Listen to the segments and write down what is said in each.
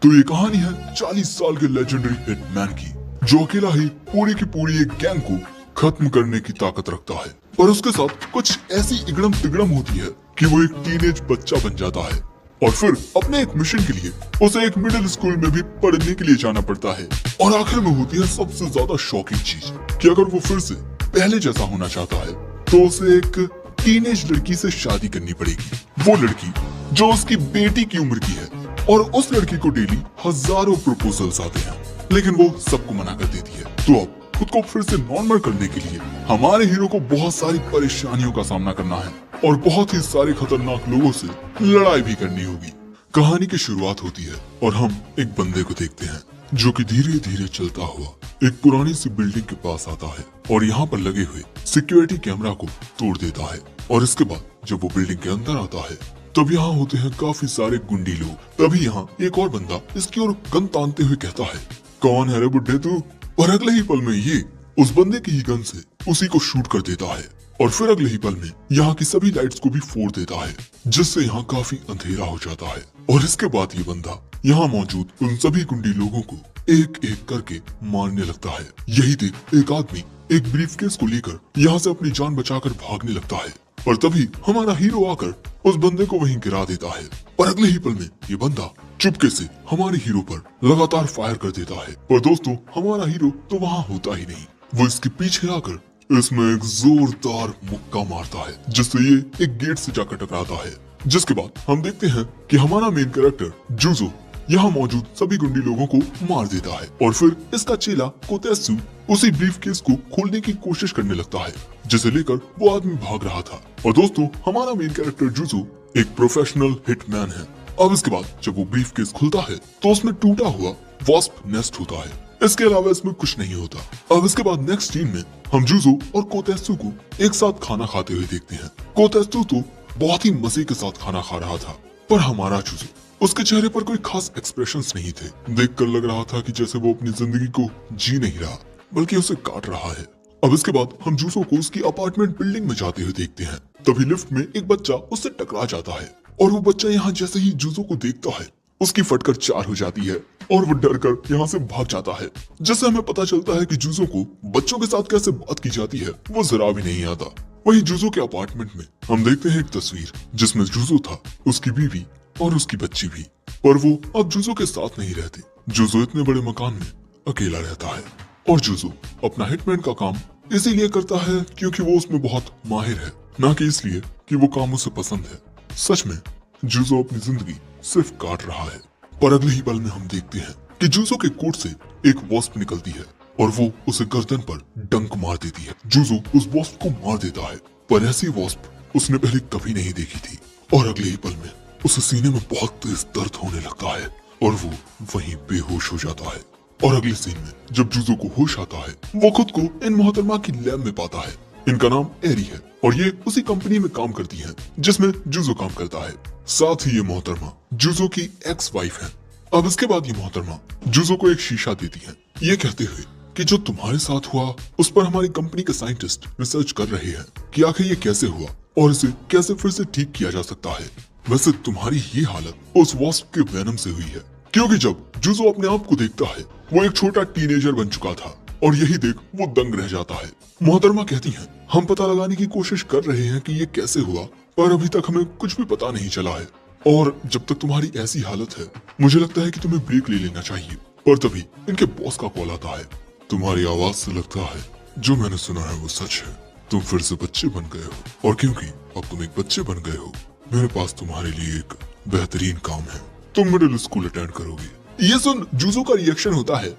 तो ये कहानी है 40 साल के लेजेंडरी हिटमैन की, जो अकेला ही पूरी की पूरी एक गैंग को खत्म करने की ताकत रखता है। पर उसके साथ कुछ ऐसी इगड़म तिगड़म होती है कि वो एक टीनेज बच्चा बन जाता है और फिर अपने एक मिशन के लिए उसे एक मिडिल स्कूल में भी पढ़ने के लिए जाना पड़ता है। और आखिर में होती है सबसे ज्यादा शॉकिंग चीज कि अगर वो फिर से पहले जैसा होना चाहता है तो उसे एक टीनेज लड़की से शादी करनी पड़ेगी। वो लड़की जो उसकी बेटी की उम्र की है, और उस लड़की को डेली हजारों प्रपोजल्स आते हैं, लेकिन वो सबको मना कर देती है। तो अब खुद को फिर से नॉर्मल करने के लिए हमारे हीरो को बहुत सारी परेशानियों का सामना करना है और बहुत ही सारे खतरनाक लोगों से लड़ाई भी करनी होगी। कहानी की शुरुआत होती है और हम एक बंदे को देखते हैं जो कि धीरे धीरे चलता हुआ एक पुरानी सी बिल्डिंग के पास आता है और यहाँ पर लगे हुए सिक्योरिटी कैमरा को तोड़ देता है। और इसके बाद जब वो बिल्डिंग के अंदर आता है तब यहाँ होते हैं काफी सारे गुंडी लोग। तभी यहाँ एक और बंदा इसकी ओर गन तानते हुए कहता है, कौन है रे बुड्ढे तू? और अगले ही पल में ये उस बंदे की ही गन से उसी को शूट कर देता है और फिर अगले ही पल में यहाँ की सभी लाइट्स को भी फोड़ देता है, जिससे यहाँ काफी अंधेरा हो जाता है। और इसके बाद ये बंदा यहाँ मौजूद उन सभी गुंडी लोगों को एक एक करके मारने लगता है। यही देख एक आदमी एक ब्रीफकेस को लेकर यहाँ से अपनी जान बचाकर भागने लगता है और तभी हमारा हीरो आकर उस बंदे को वहीं गिरा देता है। और अगले ही पल में ये बंदा चुपके से हमारे हीरो पर लगातार फायर कर देता है। और दोस्तों हमारा हीरो तो वहाँ होता ही नहीं, वो इसके पीछे आकर इसमें एक जोरदार मुक्का मारता है, जिससे ये एक गेट से जाकर टकराता है। जिसके बाद हम देखते हैं कि हमारा मेन कैरेक्टर जुजो यहाँ मौजूद सभी गुंडी लोगों को मार देता है और फिर इसका चेला कोतेत्सु उसी ब्रीफकेस को खोलने की कोशिश करने लगता है, जिसे लेकर वो आदमी भाग रहा था। और दोस्तों हमारा मेन कैरेक्टर जुजो एक प्रोफेशनल हिटमैन है। अब इसके बाद जब वो ब्रीफकेस खुलता है तो उसमें टूटा हुआ वास्प नेस्ट होता है। इसके अलावा इसमें कुछ नहीं होता। अब इसके बाद नेक्स्ट सीन में हम जुजो और कोतेत्सु को एक साथ खाना खाते हुए देखते हैं। कोतेत्सु तो बहुत ही मजे के साथ खाना खा रहा था, पर हमारा जुजो, उसके चेहरे पर कोई खास एक्सप्रेशंस नहीं थे। देखकर लग रहा था कि जैसे वो अपनी जिंदगी को जी नहीं रहा बल्कि उसे काट रहा है। अब इसके बाद हम जुजो को उसकी अपार्टमेंट बिल्डिंग में जाते हुए देखते हैं। तभी लिफ्ट में एक बच्चा उससे टकरा जाता है और वो बच्चा यहाँ जैसे ही जुजो को देखता है उसकी फटकर 4 हो जाती है और वो डर कर यहाँ से भाग जाता है। जिससे हमें पता चलता है कि जुजो को बच्चों के साथ कैसे बात की जाती है वो जरा भी नहीं आता। वही जुजो के अपार्टमेंट में हम देखते हैं एक तस्वीर जिसमें जुजो था, उसकी बीवी और उसकी बच्ची भी। पर वो अब जुजो के साथ नहीं रहते। जुजो इतने बड़े मकान में अकेला रहता है और जुजो अपना हिटमैन का काम इसीलिए करता है क्योंकि वो उसमें बहुत माहिर है, ना कि इसलिए कि वो काम उसे पसंद है। सच में जुजो अपनी जिंदगी सिर्फ काट रहा है। पर अगले ही पल में हम देखते हैं कि जुजो के कोट से एक वॉस्प निकलती है और वो उसे गर्दन पर डंक मार देती है। जुजो उस वॉस्प को मार देता है, पर ऐसी वॉस्प उसने पहले कभी नहीं देखी थी। और अगले ही पल में उसे सीने में बहुत तेज दर्द होने लगता है और वो वहीं बेहोश हो जाता है। और अगले सीन में जब जुजो को होश आता है वो खुद को इन मोहतरमा की लैब में पाता है। इनका नाम एरी है और ये उसी कंपनी में काम करती है जिसमें जुजो काम करता है। साथ ही ये मोहतरमा जुजो की एक्स वाइफ है। अब इसके बाद ये मोहतरमा जुजो को एक शीशा देती है, ये कहते हुए कि जो तुम्हारे साथ हुआ उस पर हमारी कंपनी के साइंटिस्ट रिसर्च कर रहे हैं कि आखिर ये कैसे हुआ और इसे कैसे फिर से ठीक किया जा सकता है। वैसे तुम्हारी ये हालत उस वास्प के वेनम से हुई है, क्योंकि जब जुजो अपने आप को देखता है वो एक छोटा टीनेजर बन चुका था और यही देख वो दंग रह जाता है। मोहतरमा कहती हैं, हम पता लगाने की कोशिश कर रहे हैं कि ये कैसे हुआ, पर अभी तक हमें कुछ भी पता नहीं चला है। और जब तक तुम्हारी ऐसी हालत है मुझे लगता है कि तुम्हें ब्रेक ले लेना चाहिए। पर तभी इनके बॉस का कॉल आता है, तुम्हारी आवाज से लगता है जो मैंने सुना है वो सच है, तुम फिर से बच्चे बन गए हो। और क्योंकि अब तुम एक बच्चे बन गए हो मेरे पास तुम्हारे लिए एक बेहतरीन काम है, तुम मिडिल स्कूल अटेंड करोगे। ये सुन जुजो का रिएक्शन होता है,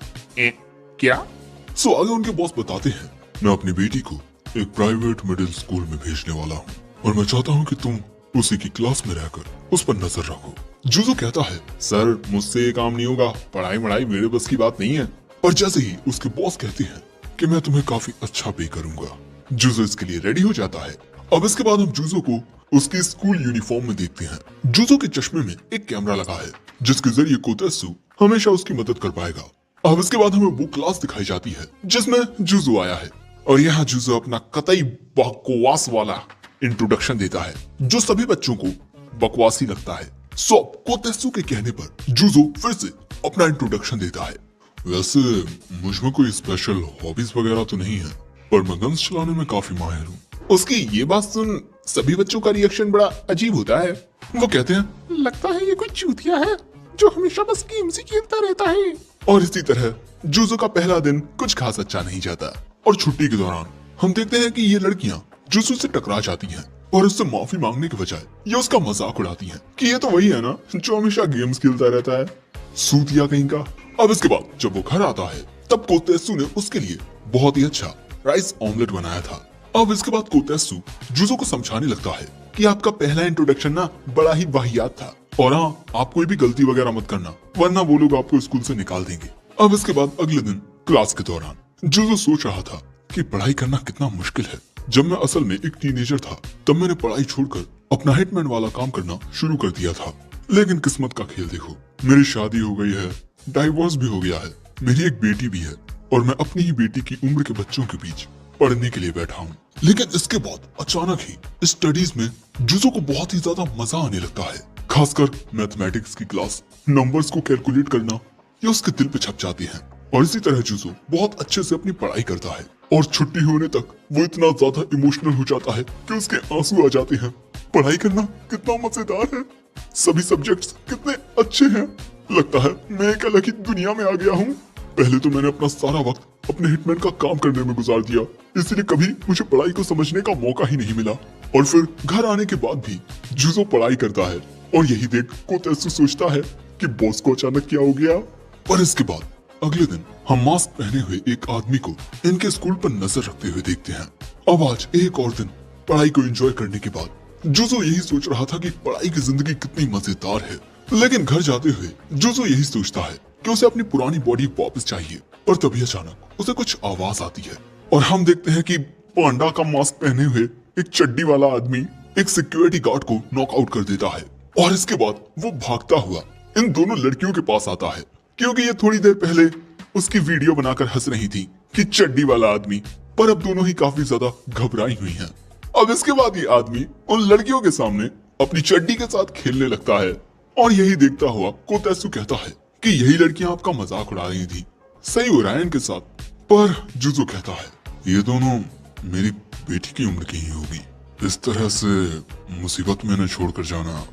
क्या? सो आगे उनके बॉस बताते हैं, मैं अपनी बेटी को एक प्राइवेट मिडिल स्कूल में भेजने वाला हूँ और मैं चाहता हूँ कि तुम उसी की क्लास में रहकर उस पर नजर रखो। जुजो कहता है, सर मुझसे ये काम नहीं होगा, पढ़ाई वढ़ाई मेरे बस की बात नहीं है। पर जैसे ही उसके बॉस कहते हैं कि मैं तुम्हें काफी अच्छा पे करूंगा, जुजो इसके लिए रेडी हो जाता है। अब इसके बाद हम जुजो को उसकी स्कूल यूनिफॉर्म में देखते हैं। जुजो के चश्मे में एक कैमरा लगा है जिसके जरिए कोतेत्सु हमेशा उसकी मदद कर पाएगा। अब इसके बाद हमें वो क्लास दिखाई जाती है जिसमें जुजो आया है और यहाँ जुजो अपना कतई बकवास वाला इंट्रोडक्शन देता है जो सभी बच्चों को बकवासी लगता है। सो कोतेत्सु के कहने पर जुजो फिर से अपना इंट्रोडक्शन देता है। वैसे मुझ में कोई स्पेशल हॉबीज वगैरह तो नहीं है, पर मैं गन्स चलाने में काफी माहिर हूँ। उसकी ये बात सुन सभी बच्चों का रिएक्शन बड़ा अजीब होता है। वो कहते हैं, लगता है ये कोई चूतिया है जो हमेशा बस गेम्स ही खेलता रहता है। और इसी तरह जुजो का पहला दिन कुछ खास अच्छा नहीं जाता और छुट्टी के दौरान हम देखते हैं कि ये लड़कियां जुजो से टकरा जाती हैं और उससे माफी मांगने के बजाय ये उसका मजाक उड़ाती हैं कि ये तो वही है ना जो हमेशा गेम्स खेलता रहता है, सूतिया कहीं का। अब इसके बाद जब वो घर आता है तब कोतेत्सु ने उसके लिए बहुत ही अच्छा राइस ऑमलेट बनाया था। अब इसके बाद कोतेत्सु जुजो को समझाने लगता है कि आपका पहला इंट्रोडक्शन ना बड़ा ही वाहियात था और हाँ, आप कोई भी गलती वगैरह मत करना वरना वो लोग आपको स्कूल से निकाल देंगे। अब इसके बाद अगले दिन क्लास के दौरान जुजो सोच रहा था कि पढ़ाई करना कितना मुश्किल है। जब मैं असल में एक टीनेजर था तब मैंने पढ़ाई छोड़कर अपना हिटमैन वाला काम करना शुरू कर दिया था। लेकिन किस्मत का खेल देखो, मेरी शादी हो गई है, डाइवोर्स भी हो गया है, मेरी एक बेटी भी है और मैं अपनी ही बेटी की उम्र के बच्चों के बीच पढ़ने के लिए बैठा हूँ। लेकिन इसके बाद अचानक ही स्टडीज में जुजो को बहुत ही ज्यादा मजा आने लगता है। खासकर मैथमेटिक्स की क्लास, नंबर्स को कैलकुलेट करना ये उसके दिल पे छप जाती हैं और इसी तरह जुजो बहुत अच्छे से अपनी पढ़ाई करता है और छुट्टी होने तक वो इतना ज्यादा इमोशनल हो जाता है कि उसके आंसू आ जाते हैं। पढ़ाई करना कितना मजेदार है, सभी सब्जेक्ट्स कितने अच्छे हैं, लगता है मैं एक अलग ही दुनिया में आ गया हूँ। पहले तो मैंने अपना सारा वक्त अपने हिटमैन का काम करने में गुजार दिया, इसलिए कभी मुझे पढ़ाई को समझने का मौका ही नहीं मिला। और फिर घर आने के बाद भी जुजो पढ़ाई करता है और यही देख कोतेत्सु सोचता है कि बॉस को अचानक क्या हो गया। पर इसके बाद अगले दिन हम मास्क पहने हुए एक आदमी को इनके स्कूल पर नजर रखते हुए देखते हैं। अब आज एक और दिन पढ़ाई को एंजॉय करने के बाद जुजो यही सोच रहा था कि पढ़ाई की जिंदगी कितनी मजेदार है। लेकिन घर जाते हुए जुजो यही सोचता है कि उसे अपनी पुरानी बॉडी वापस चाहिए। और तभी अचानक उसे कुछ आवाज आती है और हम देखते हैं कि पांडा का मास्क पहने हुए एक चड्डी वाला आदमी एक सिक्योरिटी गार्ड को नॉकआउट कर देता है। और इसके बाद वो भागता हुआ इन दोनों लड़कियों के पास आता है, क्योंकि ये थोड़ी देर पहले उसकी वीडियो बनाकर हंस रही थी कि चड्डी वाला आदमी, पर अब दोनों ही काफी ज्यादा घबराई हुई हैं। अब इसके बाद ये आदमी उन लड़कियों के सामने अपनी चड्डी के साथ खेलने लगता है और यही देखता हुआ कोतेत्सु कहता है कि यही लड़कियां आपका मजाक उड़ा रही थी, सही हो रहा है इनके साथ। पर जुजो कहता है ये दोनों मेरी बेटी की उम्र की ही होगी, इस तरह से मुसीबत में न छोड़कर जाना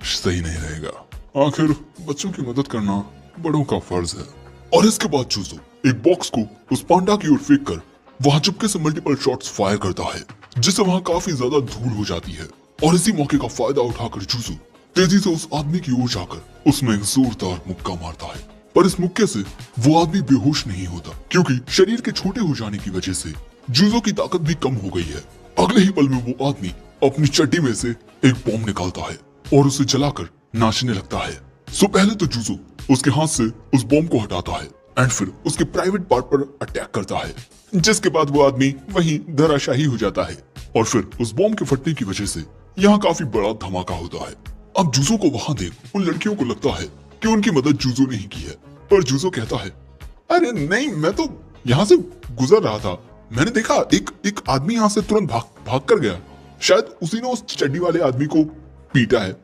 सही नहीं रहेगा। आखिर बच्चों की मदद करना बड़ों का फर्ज है। और इसके बाद जुजो एक बॉक्स को उस पांडा की ओर फेंक कर वहां चुपके से मल्टीपल शॉट्स फायर करता है, जिससे वहां काफी ज्यादा धूल हो जाती है। और इसी मौके का फायदा उठाकर जुजो तेजी से उस आदमी की ओर जाकर उसमें एक जोरदार मुक्का मारता है। पर इस मुक्के से वो आदमी बेहोश नहीं होता, क्योंकि शरीर के छोटे हो जाने की वजह से जुजो की ताकत भी कम हो गई है। अगले ही पल में वो आदमी अपनी चड्डी में से एक बॉम्ब निकालता है और उसे जलाकर नाचने लगता है। सो पहले तो जुजो उसके हाथ से उस बॉम्ब को हटाता है एंड फिर उसके प्राइवेट पार्ट पर अटैक करता है, जिसके बाद वो आदमी वहीं धराशायी हो जाता है। और फिर उस बॉम्ब के फटने की वजह से यहाँ काफी बड़ा धमाका होता है। अब जुजो को वहां देख उन लड़कियों को लगता है कि उनकी मदद जुजो ने ही की है, पर जुजो कहता है अरे नहीं, मैं तो यहाँ से गुजर रहा था, मैंने देखा एक आदमी यहाँ से तुरंत भाग कर गया, शायद उसी ने उस चड्डी वाले आदमी को पीटा है।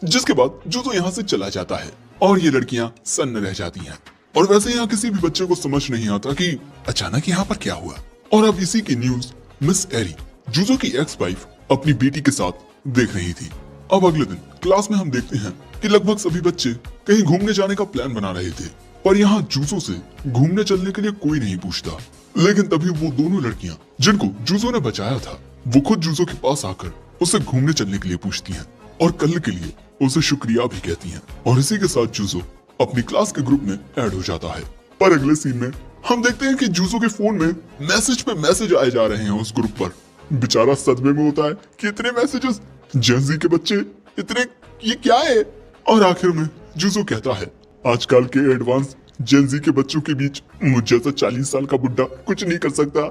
जिसके बाद जुजो यहाँ से चला जाता है और ये लड़कियां सन्न रह जाती हैं। और वैसे यहाँ किसी भी बच्चे को समझ नहीं आता कि अचानक यहाँ पर क्या हुआ। और अब इसी की न्यूज मिस एरी, जुजो की एक्स वाइफ, अपनी बेटी के साथ देख रही थी। अब अगले दिन क्लास में हम देखते हैं कि लगभग सभी बच्चे कहीं घूमने जाने का प्लान बना रहे थे, पर यहाँ जुजो से घूमने चलने के लिए कोई नहीं पूछता। लेकिन तभी वो दोनों लड़कियां जिनको जुजो ने बचाया था वो खुद जुजो के पास आकर उसे घूमने चलने के लिए पूछती हैं और कल के लिए उसे शुक्रिया भी कहती हैं। और इसी के साथ जुजो अपनी क्लास के ग्रुप में ऐड हो जाता है। पर अगले सीन में हम देखते हैं कि जुजो के फोन में मैसेज पे मैसेज आए जा रहे हैं उस ग्रुप पर। बेचारा सदमे में होता है कि इतने मैसेजेस, जेनजी के बच्चे इतने, ये क्या है। और आखिर में जुजो कहता है आजकल के एडवांस जेनजी के बच्चों के बीच मुझ जैसा 40 साल का बुड्ढा कुछ नहीं कर सकता।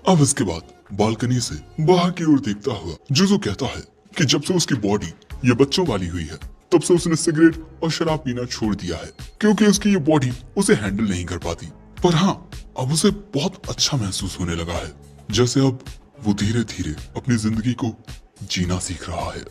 अब इसके बाद बालकनी से बाहर की ओर देखता हुआ जुजो कहता है कि जब से उसकी बॉडी ये बच्चों वाली हुई है तब से उसने सिगरेट और शराब पीना छोड़ दिया है, क्योंकि उसकी ये बॉडी उसे हैंडल नहीं कर पाती। पर हाँ, अब उसे बहुत अच्छा महसूस होने लगा है, जैसे अब वो धीरे धीरे अपनी जिंदगी को जीना सीख रहा है।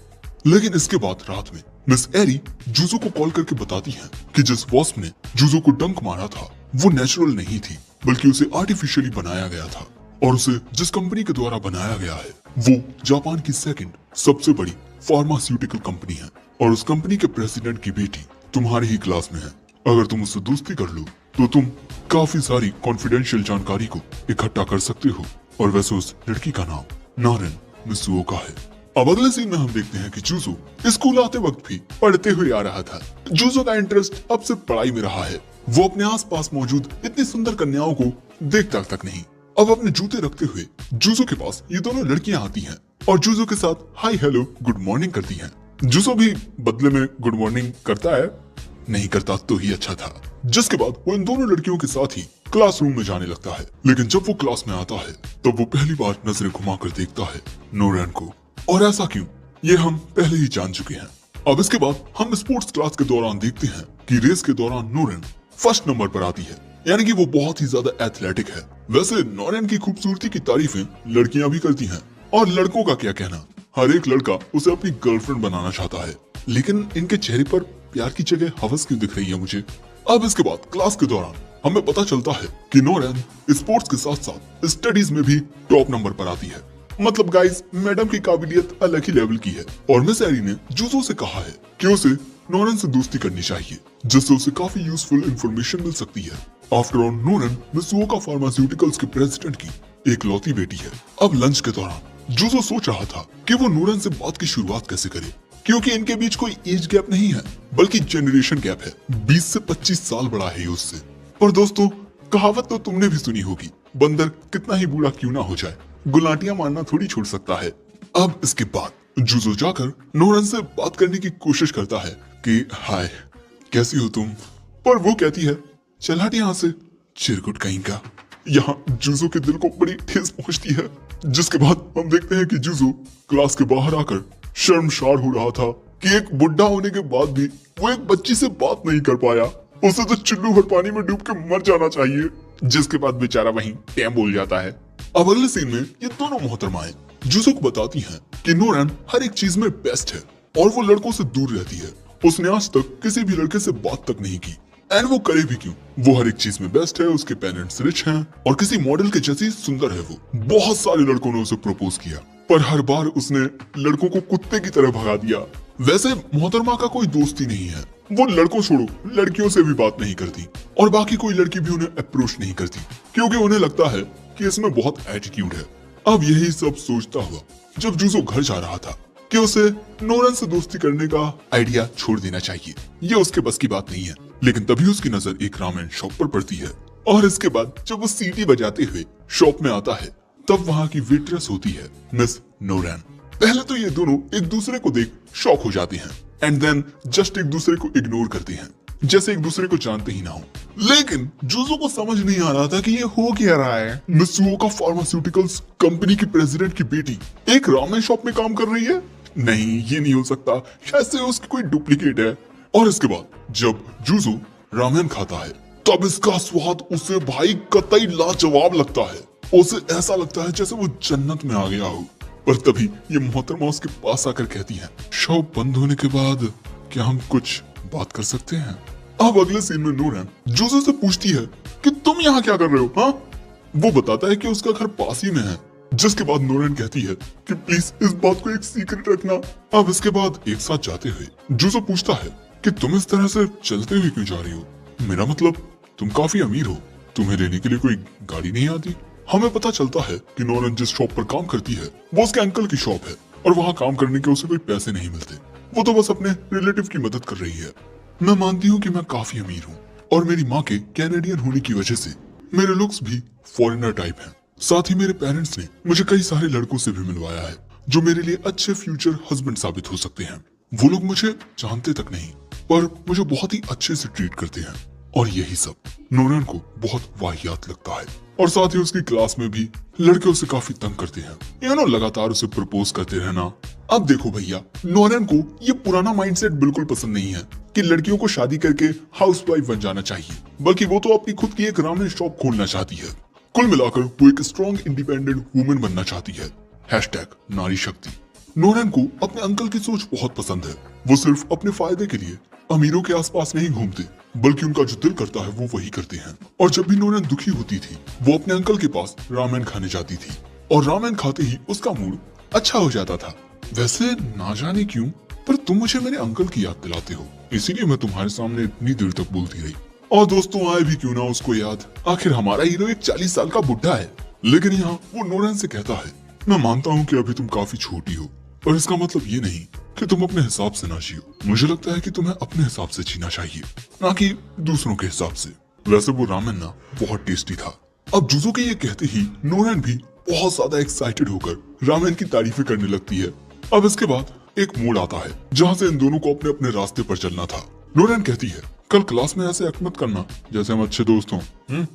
लेकिन इसके बाद रात में मिस एरी जूजो को कॉल करके बताती हैं कि जिस वॉस्प ने जूजो को डंक मारा था वो नेचुरल नहीं थी, बल्कि उसे आर्टिफिशियली बनाया गया था, और उसे जिस कंपनी के द्वारा बनाया गया है वो जापान की सेकंड सबसे बड़ी फार्मास्यूटिकल कंपनी है, और उस कंपनी के प्रेसिडेंट की बेटी तुम्हारी ही क्लास में है। अगर तुम उससे दोस्ती कर लो तो तुम काफी सारी कॉन्फिडेंशियल जानकारी को इकट्ठा कर सकते हो। और वैसे उस लड़की का नाम नोरेन मित्सुओका है। अब अगले सीन में हम देखते हैं कि जूजो स्कूल आते वक्त भी पढ़ते हुए आ रहा था। जूजो का इंटरेस्ट अब सिर्फ पढ़ाई में रहा है। वो अपने आसपास मौजूद इतनी सुंदर कन्याओं को देखता तक नहीं। अब अपने जूते रखते हुए जूजो के पास ये दोनों लड़कियां आती हैं और जूजो के साथ हाय हेलो गुड मॉर्निंग करती हैं। जूजो भी बदले में गुड मॉर्निंग करता है, नहीं करता तो ही अच्छा था। जिसके बाद वो इन दोनों लड़कियों के साथ ही क्लासरूम में जाने लगता है। लेकिन जब वो क्लास में आता है तब वो पहली बार नजरें घुमाकर देखता है नोरेन को। और ऐसा क्यों, ये हम पहले ही जान चुके हैं। अब इसके बाद हम स्पोर्ट्स क्लास के दौरान देखते हैं कि रेस के दौरान नोरेन फर्स्ट नंबर पर आती है, यानी कि वो बहुत ही ज्यादा एथलेटिक है। वैसे नोरेन की खूबसूरती की तारीफें लड़कियां भी करती हैं, और लड़कों का क्या कहना, हर एक लड़का उसे अपनी गर्लफ्रेंड बनाना चाहता है। लेकिन इनके चेहरे पर प्यार की जगह हवस क्यों दिख रही है मुझे। अब इसके बाद क्लास के दौरान हमें पता चलता है कि नोरेन स्पोर्ट्स के साथ साथ स्टडीज में भी टॉप नंबर पर आती है। मतलब गाइस, मैडम की काबिलियत अलग ही लेवल की है। और मिस एरी ने जूजो से कहा है कि उसे नोरेन से दोस्ती करनी चाहिए, जिससे उसे काफी यूजफुल इंफॉर्मेशन मिल सकती है। आफ्टर ऑल नोरेन मित्सुओका फार्मास्यूटिकल्स के प्रेसिडेंट की एक लौती बेटी है। अब लंच के दौरान जूजो सोच रहा था कि वो नोरेन से बात की शुरुआत कैसे करे, क्योंकि इनके बीच कोई एज गैप नहीं है बल्कि जनरेशन गैप है। 20 से 25 साल बड़ा है उससे। पर दोस्तों, कहावत तो तुमने भी सुनी होगी, बंदर कितना ही बूढ़ा क्यों ना हो जाए, गुलाटियां मारना थोड़ी छोड़ सकता है। अब इसके बाद जूजो जाकर नोरेन से बात करने की कोशिश करता है कि हाय कैसी हो तुम, पर वो कहती है चल हट यहाँ से, चिरकुट कहीं का। यहाँ जूजो के दिल को बड़ी ठेस पहुंचती है। जिसके बाद हम देखते हैं कि जूजो क्लास के बाहर आकर शर्मसार हो रहा था कि एक बुढ़ा होने के बाद भी वो एक बच्ची से बात नहीं कर पाया। उसे तो चुल्लू भर पानी में डूब के मर जाना चाहिए। जिसके बाद बेचारा वहीं टैम बोल जाता है। अब अगले सीन में ये दोनों मोहतरमाएं जूजो को बताती हैं कि नोरेन हर एक चीज में बेस्ट है और वो लड़कों से दूर रहती है। उसने आज तक किसी भी लड़के से बात तक नहीं की, एंड वो करे भी क्यों, वो हर एक चीज में बेस्ट है। उसके पेरेंट्स रिच हैं और किसी मॉडल के जैसी सुंदर है वो। बहुत सारे लड़कों ने उसे प्रपोज किया, पर हर बार उसने लड़कों को कुत्ते की तरह भगा दिया। वैसे मोहतरमा का कोई दोस्त ही नहीं है। वो लड़कों छोड़ो लड़कियों से भी बात नहीं करती, और बाकी कोई लड़की भी उन्हें अप्रोच नहीं करती, क्योंकि उन्हें लगता है कि इसमें बहुत एटीट्यूड है। अब यही सब सोचता हुआ जब जूजो घर जा रहा था कि उसे नोरेन से दोस्ती करने का आइडिया छोड़ देना चाहिए, ये उसके बस की बात नहीं है। लेकिन तभी उसकी नजर एक रामेन शॉप पर पड़ती है, और इसके बाद जब वो सीटी बजाते हुए शॉप में आता है तब वहाँ की वेट्रेस होती है मिस नोरेन। पहले तो ये दोनों एक दूसरे को देख शॉक हो जाते हैं, एंड देन जस्ट एक दूसरे को इग्नोर करते हैं, जैसे एक दूसरे को जानते ही ना हो। लेकिन जूजो को समझ नहीं आ रहा था कि ये हो क्या रहा है। मित्सुओका फार्मास्यूटिकल्स कंपनी की प्रेसिडेंट की बेटी एक रामेन शॉप में काम कर रही है? नहीं, ये नहीं हो सकता, शायद से उसकी कोई डुप्लीकेट है। और इसके बाद जब जूजो रामेन खाता है तब इसका स्वाद उसे भाई कतई लाजवाब लगता है। उसे ऐसा लगता है जैसे वो जन्नत में आ गया हो। पर तभी ये मोहतरमा उसके पास आकर कहती है शॉप बंद होने के बाद क्या हम कुछ बात कर सकते हैं? अब अगले सीन में नोरेन जूजो से पूछती है कि तुम यहाँ क्या कर रहे हो? हाँ, वो बताता है कि उसका घर पास ही में है। जिसके बाद नोरेन कहती है कि प्लीज इस बात को एक सीक्रेट रखना। अब इसके बाद एक साथ जाते हुए जूजो पूछता है कि तुम इस तरह से चलते हुए क्यों जा रही हो? मेरा मतलब तुम काफी अमीर हो, तुम्हें लेने के लिए कोई गाड़ी नहीं आती? हमें पता चलता है कि नोरेन जिस शॉप पर काम करती है वो उसके अंकल की शॉप है, और वहाँ काम करने के उसे कोई पैसे नहीं मिलते। वो तो बस अपने रिलेटिव की मदद कर रही है। मैं मानती हूँ कि मैं काफी अमीर हूँ, और मेरी माँ के कैनेडियन होने की वजह से मेरे लुक्स भी फॉरेनर टाइप हैं। साथ ही मेरे पेरेंट्स ने मुझे कई सारे लड़कों से भी मिलवाया है जो मेरे लिए अच्छे फ्यूचर हस्बैंड साबित हो सकते हैं। वो लोग मुझे जानते तक नहीं, पर मुझे बहुत ही अच्छे से ट्रीट करते हैं, और यही सब नोरेन को बहुत वाहियात लगता है। और साथ ही उसकी क्लास में भी लड़के उसे काफी तंग करते हैं, लगातार उसे प्रपोज करते रहना। अब देखो भैया, नोरेन को ये पुराना माइंडसेट बिल्कुल पसंद नहीं है कि लड़कियों को शादी करके हाउसवाइफ बन जाना चाहिए, बल्कि वो तो अपनी खुद की एक रामेन शॉप खोलना चाहती है। कुल मिलाकर वो एक स्ट्रॉन्ग इंडिपेंडेंट वुमेन बनना चाहती है। #नारी शक्ति। नोरन को अपने अंकल की सोच बहुत पसंद है। वो सिर्फ अपने फायदे के लिए अमीरों के आसपास नहीं घूमते, बल्कि उनका जो दिल करता है वो वही करते हैं। और जब भी नोरन दुखी होती थी, वो अपने अंकल के पास रामेन खाने जाती थी और रामेन खाते ही उसका मूड अच्छा हो जाता था। वैसे ना जाने क्यों, पर तुम मुझे मेरे अंकल की याद दिलाते हो, इसीलिए मैं तुम्हारे सामने इतनी देर तक बोलती रही। और दोस्तों आए भी क्यों ना उसको याद, आखिर हमारा हीरो एक 40 साल का बुढ़ा है। लेकिन यहाँ वो नोरन से कहता है, मैं मानता हूँ कि अभी तुम काफी छोटी हो, पर इसका मतलब ये नहीं कि तुम अपने हिसाब से ना जियो। मुझे लगता है कि तुम्हें अपने हिसाब से जीना चाहिए, ना कि दूसरों के हिसाब से। वैसे वो रामेन ना बहुत टेस्टी था। अब जुजो के ये कहते ही नोरन भी बहुत ज्यादा एक्साइटेड होकर रामेन की तारीफें करने लगती है। अब इसके बाद एक मोड़ आता है जहाँ से इन दोनों को अपने अपने रास्ते पर चलना था। नोरन कहती है, कल क्लास में ऐसे एक्ट मत करना जैसे हम अच्छे दोस्त हों।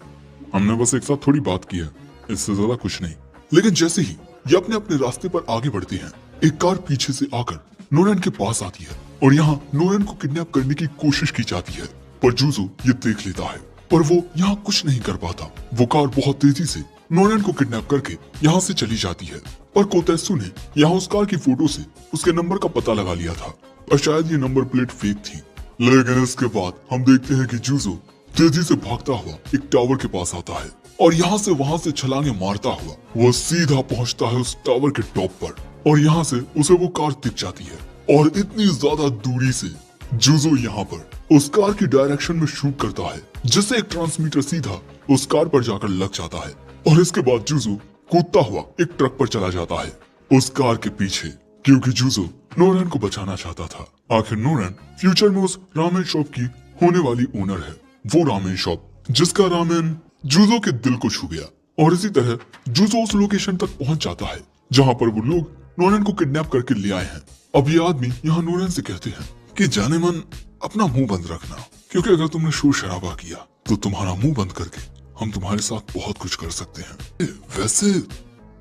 हमने बस एक साथ थोड़ी बात की है, इससे ज्यादा कुछ नहीं। लेकिन जैसे ही ये अपने अपने रास्ते पर आगे बढ़ते हैं, एक कार पीछे से आकर नोरन के पास आती है और यहाँ नोरन को किडनैप करने की कोशिश की जाती है। पर जुजो ये देख लेता है, पर वो यहाँ कुछ नहीं कर पाता। वो कार बहुत तेजी से नोरन को किडनैप करके यहाँ से चली जाती है। पर कोतेत्सु ने यहाँ उस कार की फोटो से उसके नंबर का पता लगा लिया था और शायद ये नंबर प्लेट फेक थी। लेकिन इसके बाद हम देखते हैं कि जुजो तेजी से भागता हुआ एक टावर के पास आता है और यहाँ से वहां से छलांगे मारता हुआ वो सीधा पहुंचता है उस टावर के टॉप पर। और यहाँ से उसे वो कार दिख जाती है और इतनी ज्यादा दूरी से जुजो यहाँ पर उस कार की डायरेक्शन में शूट करता है, जिससे एक ट्रांसमीटर सीधा उस कार पर जाकर लग जाता है। और इसके बाद जुजो कूदता हुआ एक ट्रक पर चला जाता है उस कार के पीछे, क्योंकि जुजो नोरन को बचाना चाहता था। आखिर नोरन फ्यूचर में उस रामेन शॉप की होने वाली ओनर है, वो रामेन शॉप जिसका रामेन जुजो के दिल को छू गया। और इसी तरह जुजो उस लोकेशन तक पहुंच जाता है जहां पर वो लोग नोरन को किडनैप करके ले आए हैं। अब ये आदमी यहाँ नोरन से कहते हैं कि जाने मन अपना मुंह बंद रखना, क्योंकि अगर तुमने शोर शराबा किया तो तुम्हारा मुंह बंद करके हम तुम्हारे साथ बहुत कुछ कर सकते हैं। वैसे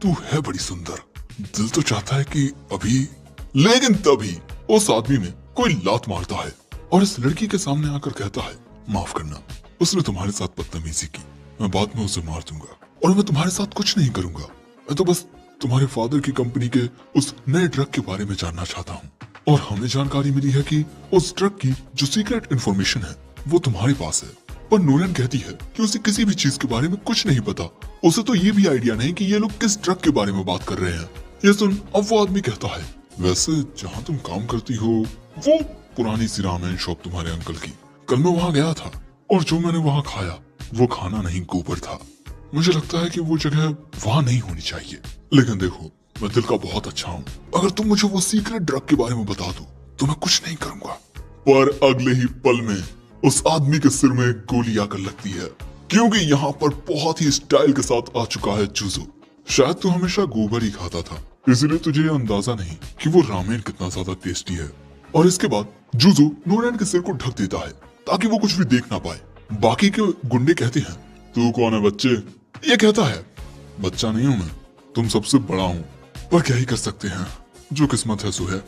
तू है बड़ी सुंदर, दिल तो चाहता है कि अभी। लेकिन तभी उस आदमी में कोई लात मारता है और इस लड़की के सामने आकर कहता है, माफ करना, उसने तुम्हारे साथ बदतमीजी की, मैं बाद में उसे मार दूंगा और मैं तुम्हारे साथ कुछ नहीं करूंगा। मैं तो बस तुम्हारे फादर की कंपनी के उस नए ट्रक के बारे में जानना चाहता हूँ और हमें जानकारी मिली है कि उस ट्रक की जो सीक्रेट इंफॉर्मेशन है वो तुम्हारे पास है। पर नोरन कहती है कि उसे किसी भी चीज के बारे में कुछ नहीं पता, उसे तो ये भी आइडिया नहीं कि ये लोग किस ट्रक के बारे में बात कर रहे हैं। ये सुन अब वो आदमी कहता है, वैसे जहाँ तुम काम करती हो वो पुरानी सी रामेन शॉप तुम्हारे अंकल की, कल मैं वहाँ गया था और जो मैंने वहाँ खाया वो खाना नहीं गोबर था। मुझे लगता है कि वो जगह वहाँ नहीं होनी चाहिए। लेकिन देखो, मैं दिल का बहुत अच्छा हूँ, अगर तुम मुझे वो सीक्रेट ड्रग के बारे में बता दो तो मैं कुछ नहीं करूंगा। पर अगले ही पल में उस आदमी के सिर में गोली आकर लगती है, क्योंकि यहाँ पर बहुत ही स्टाइल के साथ आ चुका है जुजो। शायद तू हमेशा गोबर ही खाता था, इसलिए तुझे ये अंदाजा नहीं कि वो रामेन कितना ज्यादा टेस्टी है। और इसके बाद जुजो नोरन के सिर को ढक देता है ताकि वो कुछ भी देख ना पाए। बाकी के गुंडे कहते हैं, तू कौन है बच्चे? ये कहता है, बच्चा नहीं हूं मैं, तुम सबसे बड़ा हूँ, पर क्या ही कर सकते हैं, जो किस्मत है सो है।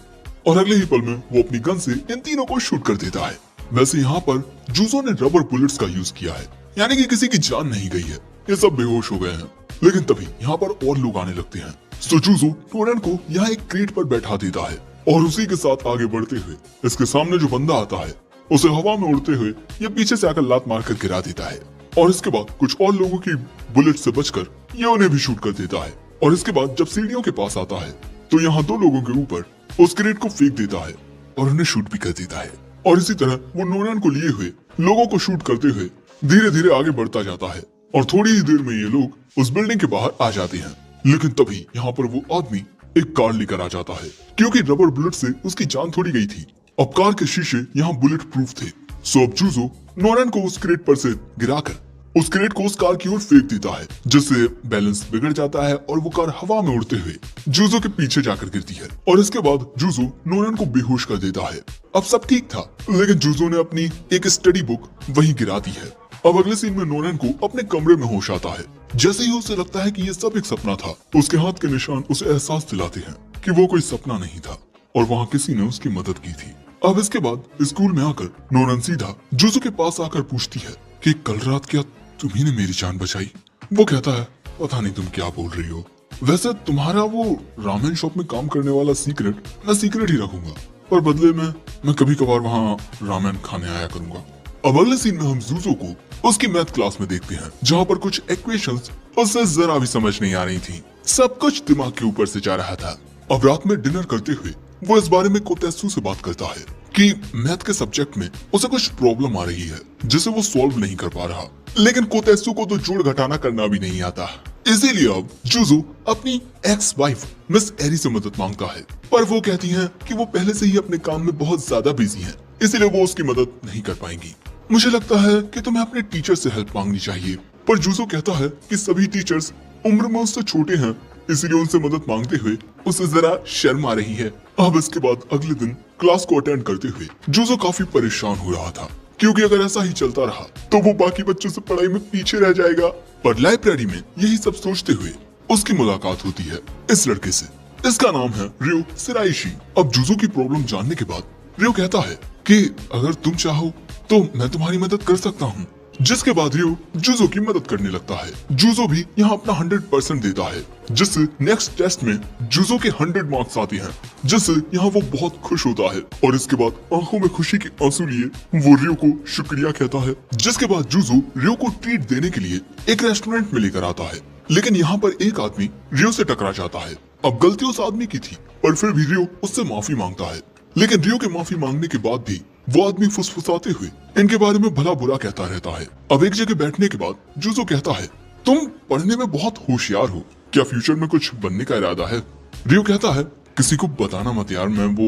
और अगले ही पल में वो अपनी गन से इन तीनों को शूट कर देता है। वैसे यहाँ पर जुजो ने रबर बुलेट्स का यूज किया है, यानी कि किसी की जान नहीं गई है, ये सब बेहोश हो गए हैं। लेकिन तभी यहाँ पर और लोग आने लगते हैं। सो जुजो नोरन को यहाँ एक क्रेट पर बैठा देता है और उसी के साथ आगे बढ़ते हुए इसके सामने जो बंदा आता है उसे हवा में उड़ते हुए ये पीछे से आकर लात मारकर गिरा देता है। और इसके बाद कुछ और लोगों की बुलेट से बचकर ये उन्हें भी शूट कर देता है। और इसके बाद जब सीढ़ियों के पास आता है तो यहाँ दो लोगों के ऊपर उस क्रेट को फेंक देता है और उन्हें शूट भी कर देता है। और इसी तरह वो नोरन को लिए हुए लोगों को शूट करते हुए धीरे धीरे आगे बढ़ता जाता है और थोड़ी ही देर में ये लोग उस बिल्डिंग के बाहर आ जाते हैं। लेकिन तभी यहाँ पर वो आदमी एक कार लेकर आ जाता है, क्योंकि रबर बुलेट से उसकी जान थोड़ी गई थी। अब कार के शीशे यहाँ बुलेट प्रूफ थे। सो अब जुजो नोरन को उस क्रेट पर से गिराकर उस क्रेट को उस कार की ओर फेंक देता है, जिससे बैलेंस बिगड़ जाता है और वो कार हवा में उड़ते हुए जुजो के पीछे जाकर गिरती है। और इसके बाद जुजो नोरन को बेहोश कर देता है। अब सब ठीक था, लेकिन जुजो ने अपनी एक स्टडी बुक वहीं गिरा दी है। अब अगले सीन में नोरन को अपने कमरे में होश आता है। जैसे ही उसे लगता है कि ये सब एक सपना था, उसके हाथ के निशान उसे एहसास दिलाते हैं कि वो कोई सपना नहीं था और वहाँ किसी ने उसकी मदद की थी। अब इसके बाद स्कूल में आकर नोरन सीधा जुजो के पास आकर पूछती है कि कल रात क्या तुम्ही ने मेरी जान बचाई? वो कहता है, पता नहीं तुम क्या बोल रही हो, वैसे तुम्हारा वो रामेन शॉप में काम करने वाला सीक्रेट मैं सीक्रेट ही रखूंगा, पर बदले में मैं कभी कभार वहाँ रामेन खाने आया करूंगा। अब अगले सीन में हम जूजो को उसकी मैथ क्लास में देखते हैं, जहाँ पर कुछ इक्वेशंस उसे जरा भी समझ नहीं आ रही थी। सब कुछ दिमाग के ऊपर से जा रहा था। अब रात में डिनर करते हुए वो इस बारे में कोतेत्सु से बात करता है कि मैथ के सब्जेक्ट में उसे कुछ प्रॉब्लम आ रही है जिसे वो सॉल्व नहीं कर पा रहा। लेकिन कोतेत्सु को तो जोड़ घटाना करना भी नहीं आता, इसीलिए अब जूजो अपनी एक्स वाइफ मिस एरी से मदद मांगता है, पर वो कहती हैं कि वो पहले से ही अपने काम में बहुत ज्यादा बिजी हैं, इसलिए वो उसकी मदद नहीं कर पाएंगी। मुझे लगता है कि तुम्हें अपने टीचर से हेल्प मांगनी चाहिए, पर जूजो कहता है कि सभी टीचर्स उम्र में उससे छोटे हैं, इसीलिए उनसे मदद मांगते हुए उसे जरा शर्म आ रही है। अब इसके बाद अगले दिन क्लास को अटेंड करते हुए जूजो काफी परेशान हो रहा था, क्योंकि अगर ऐसा ही चलता रहा तो वो बाकी बच्चों से पढ़ाई में पीछे रह जाएगा। पर लाइब्रेरी में यही सब सोचते हुए उसकी मुलाकात होती है इस लड़के से। इसका नाम है रियो सिराइशी। अब जूजो की प्रॉब्लम जानने के बाद रियो कहता है कि अगर तुम चाहो तो मैं तुम्हारी मदद कर सकता हूँ, जिसके बाद रियो जूजो की मदद करने लगता है। जूजो भी यहाँ अपना 100% देता है, जिससे नेक्स्ट टेस्ट में जूजो के 100 मार्क्स आते हैं, जिससे यहाँ वो बहुत खुश होता है। और इसके बाद आंखों में खुशी के आंसू लिए वो रियो को शुक्रिया कहता है। जिसके बाद जूजो रियो को ट्रीट देने के लिए एक रेस्टोरेंट में लेकर आता है, लेकिन यहाँ पर एक आदमी रियो से टकरा जाता है। अब गलती उस आदमी की थी, पर फिर भी रियो उससे माफी मांगता है। लेकिन रियो के माफी मांगने के बाद भी वो आदमी फुसफुसाते हुए इनके बारे में भला बुरा कहता रहता है। अब एक जगह बैठने के बाद जूजो कहता है, तुम पढ़ने में बहुत होशियार हो, क्या फ्यूचर में कुछ बनने का इरादा है? रियो कहता है, किसी को बताना मत यार, मैं वो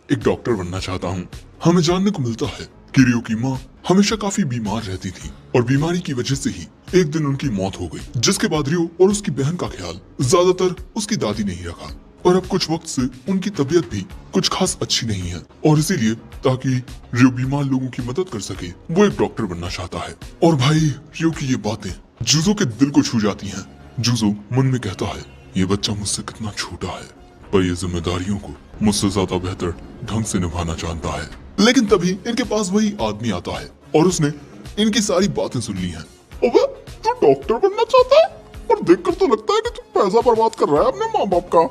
एक डॉक्टर बनना चाहता हूँ। हमें जानने को मिलता है कि रियो की माँ हमेशा काफी बीमार रहती थी और बीमारी की वजह से ही एक दिन उनकी मौत हो गई, जिसके बाद रियो और उसकी बहन का ख्याल ज्यादातर उसकी दादी ने ही रखा। और अब कुछ वक्त से उनकी तबीयत भी कुछ खास अच्छी नहीं है, और इसीलिए ताकि रियो बीमार लोगों की मदद कर सके वो एक डॉक्टर बनना चाहता है। और भाई रियो की ये बातें जूजो के दिल को छू जाती हैं। जूजो मन में कहता है, ये बच्चा मुझसे कितना छोटा है, पर ये जिम्मेदारियों को मुझसे ज्यादा बेहतर ढंग से निभाना जानता है। लेकिन तभी इनके पास वही आदमी आता है और उसने इनकी सारी बातें सुन ली हैं। अबे तू डॉक्टर बनना चाहता है, और देखकर तो लगता है कि तू पैसा बर्बाद कर रहा है अपने माँ बाप का।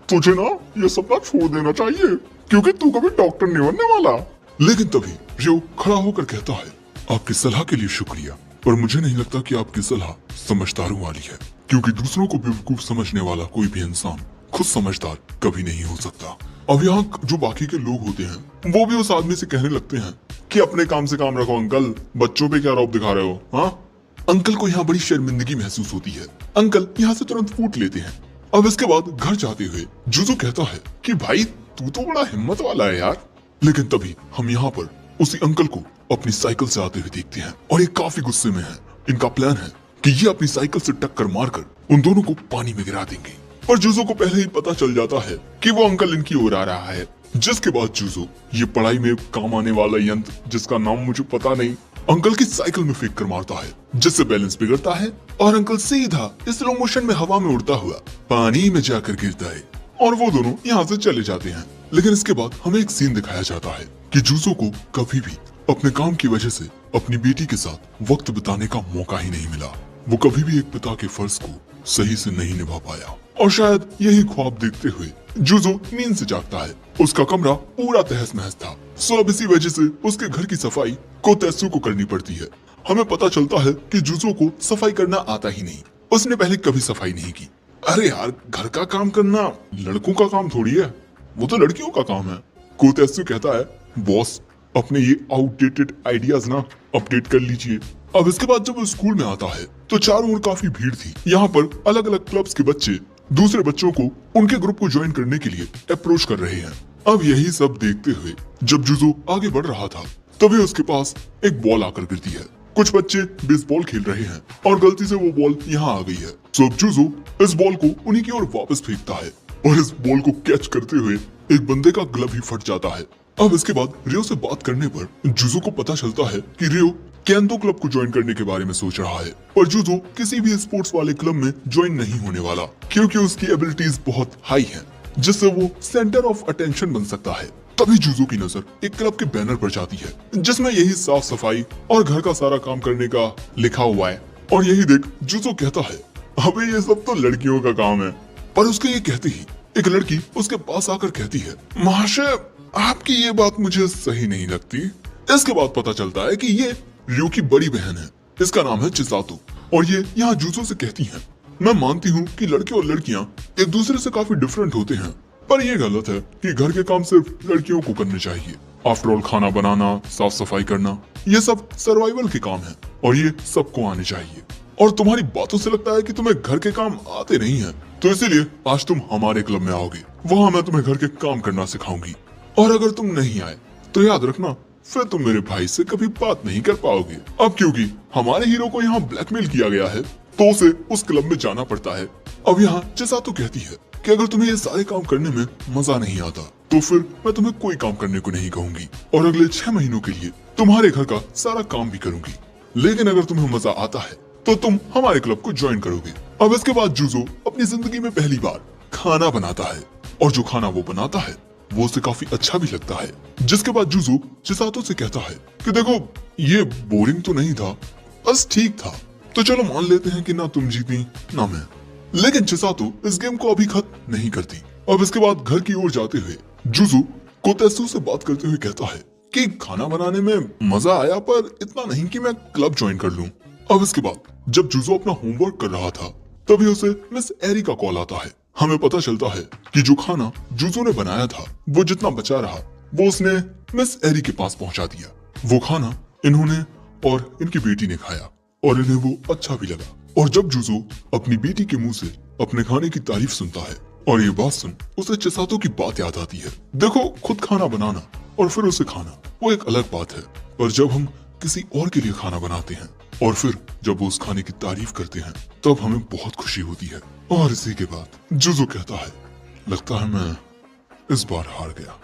तुझे ना ये सपना छोड़ देना चाहिए, क्योंकि तू कभी डॉक्टर नहीं बनने वाला। लेकिन तभी रियो खड़ा होकर कहता है, आपकी सलाह के लिए शुक्रिया, पर मुझे नहीं लगता कि आपकी सलाह समझदारों वाली है, क्योंकि दूसरों को बेवकूफ समझने वाला कोई भी इंसान खुद समझदार कभी नहीं हो सकता। अब यहाँ जो बाकी के लोग होते हैं वो भी उस आदमी से कहने लगते हैं कि अपने काम से काम रखो अंकल, बच्चों पे क्या रौब दिखा रहे हो? हाँ, अंकल को यहाँ बड़ी शर्मिंदगी महसूस होती है। अंकल यहाँ से तुरंत फूट लेते हैं। अब इसके बाद घर जाते हुए जूजो कहता है कि भाई तू तो बड़ा हिम्मत वाला है यार। लेकिन तभी हम यहाँ पर उसी अंकल को अपनी साइकिल से आते हुए देखते हैं और ये काफी गुस्से में है। इनका प्लान है कि ये अपनी साइकिल से टक्कर मारकर उन दोनों को पानी में गिरा देंगे, पर जूजो को पहले ही पता चल जाता है कि वो अंकल इनकी ओर आ रहा है। जिसके बाद जूजो ये पढ़ाई में काम आने वाला यंत्र, जिसका नाम मुझे पता नहीं, अंकल की साइकिल में फेंक कर मारता है, जिससे बैलेंस बिगड़ता है और अंकल सीधा स्लो मोशन में हवा में उड़ता हुआ पानी में जाकर गिरता है और वो दोनों यहाँ से चले जाते हैं। लेकिन इसके बाद हमें एक सीन दिखाया जाता है कि जूजो को कभी भी अपने काम की वजह से अपनी बेटी के साथ वक्त बिताने का मौका ही नहीं मिला। वो कभी भी एक पिता के फर्ज को सही से नहीं निभा पाया और शायद यही ख्वाब देखते हुए जूजो नींद से जागता है। उसका कमरा पूरा तहस नहस था, सो अब इसी वजह से उसके घर की सफाई कोतेत्सु को करनी पड़ती है। हमें पता चलता है कि जूजो को सफाई करना आता ही नहीं, उसने पहले कभी सफाई नहीं की। अरे यार, घर का काम करना लड़कों का काम थोड़ी है, वो तो लड़कियों का काम है। कोतेत्सु कहता है, बॉस अपने ये आउटडेटेड आइडियाज ना अपडेट कर लीजिए। अब इसके बाद जब वो स्कूल में आता है तो चारों ओर काफी भीड़ थी। यहाँ पर अलग अलग क्लब्स के बच्चे दूसरे बच्चों को उनके ग्रुप को ज्वाइन करने के लिए अप्रोच कर रहे हैं। अब यही सब देखते हुए जब जूजो आगे बढ़ रहा था तभी उसके पास एक बॉल आकर गिरती है। कुछ बच्चे बेसबॉल खेल रहे हैं और गलती से वो बॉल यहाँ आ गई है। सो अब जूजो इस बॉल को उन्हीं की ओर वापस फेंकता है और इस बॉल को कैच करते हुए एक बंदे का ग्लव ही फट जाता है। अब इसके बाद रियो से बात करने पर जूजो को पता चलता है कि रियो केंदो क्लब को ज्वाइन करने के बारे में सोच रहा है, पर जूजो किसी भी स्पोर्ट्स वाले क्लब में ज्वाइन नहीं होने वाला, क्योंकि उसकी एबिलिटीज बहुत हाई हैं, जिससे वो सेंटर ऑफ अटेंशन बन सकता है। तभी जूजो की नजर एक क्लब के बैनर पर जाती है जिसमें यही साफ सफाई और घर का सारा काम करने का लिखा हुआ है। और यही देख जूजो कहता है, अबे ये सब तो लड़कियों का काम है, पर उसके ये कहते ही एक लड़की उसके पास आकर कहती है, महाशय आपकी ये बात मुझे सही नहीं लगती। इसके बाद पता चलता है कि ये रियो की बड़ी बहन है, इसका नाम है चिसातो, और ये यहाँ जूजो से कहती है, मैं मानती हूँ कि लड़के और लड़कियाँ एक दूसरे से काफी डिफरेंट होते हैं, पर यह गलत है कि घर के काम सिर्फ लड़कियों को करने चाहिए। आफ्टर ऑल खाना बनाना, साफ सफाई करना, ये सब सर्वाइवल के काम है और ये सबको आने चाहिए। और तुम्हारी बातों से लगता है कि तुम्हें घर के काम आते नहीं हैं, तो इसीलिए आज तुम हमारे क्लब में आओगे, वहाँ मैं तुम्हें घर के काम करना सिखाऊंगी। और अगर तुम नहीं आए तो याद रखना, फिर तुम मेरे भाई से कभी बात नहीं कर पाओगे। अब क्योंकि हमारे हीरो को यहाँ ब्लैकमेल किया गया है, तो उसे उस क्लब में जाना पड़ता है। अब यहाँ चिसातो कहती है कि अगर तुम्हें ये सारे काम करने में मजा नहीं आता, तो फिर मैं तुम्हें कोई काम करने को नहीं कहूंगी और अगले 6 महीनों के लिए तुम्हारे घर का सारा काम भी करूंगी। लेकिन अगर तुम्हें मजा आता है तो तुम हमारे क्लब को ज्वाइन करोगे। अब इसके बाद जूजो अपनी जिंदगी में पहली बार खाना बनाता है, और जो खाना वो बनाता है वो उसे काफी अच्छा भी लगता है। जिसके बाद जूजो चिसातो से कहता है कि देखो ये बोरिंग तो नहीं था, बस ठीक था, तो चलो मान लेते हैं कि ना तुम जीती ना मैं। लेकिन चिसातो इस गेम को अभी खत्म नहीं करती। अब इसके बाद घर की ओर जाते हुए जूजो कोतेसु से बात करते हुए कहता है कि खाना बनाने में मजा आया, पर इतना नहीं कि मैं क्लब ज्वाइन कर लूं। अब इसके बाद जब जूजो अपना होमवर्क कर रहा था, तभी उसे मिस एरी का कॉल आता है। हमें पता चलता है कि जो खाना जूजो ने बनाया था, वो जितना बचा रहा वो उसने मिस एरी के पास पहुंचा दिया। वो खाना इन्होंने और इनकी बेटी ने खाया और इन्हें वो अच्छा भी लगा। और जब जूजो अपनी बेटी के मुंह से अपने खाने की तारीफ सुनता है और ये बात सुन उसे चिसातो की बात याद आती है। देखो, खुद खाना बनाना और फिर उसे खाना वो एक अलग बात है, पर जब हम किसी और के लिए खाना बनाते हैं और फिर जब वो उस खाने की तारीफ करते हैं, तब हमें बहुत खुशी होती है। और इसी के बाद जूजो कहता है, लगता है मैं इस बार हार गया।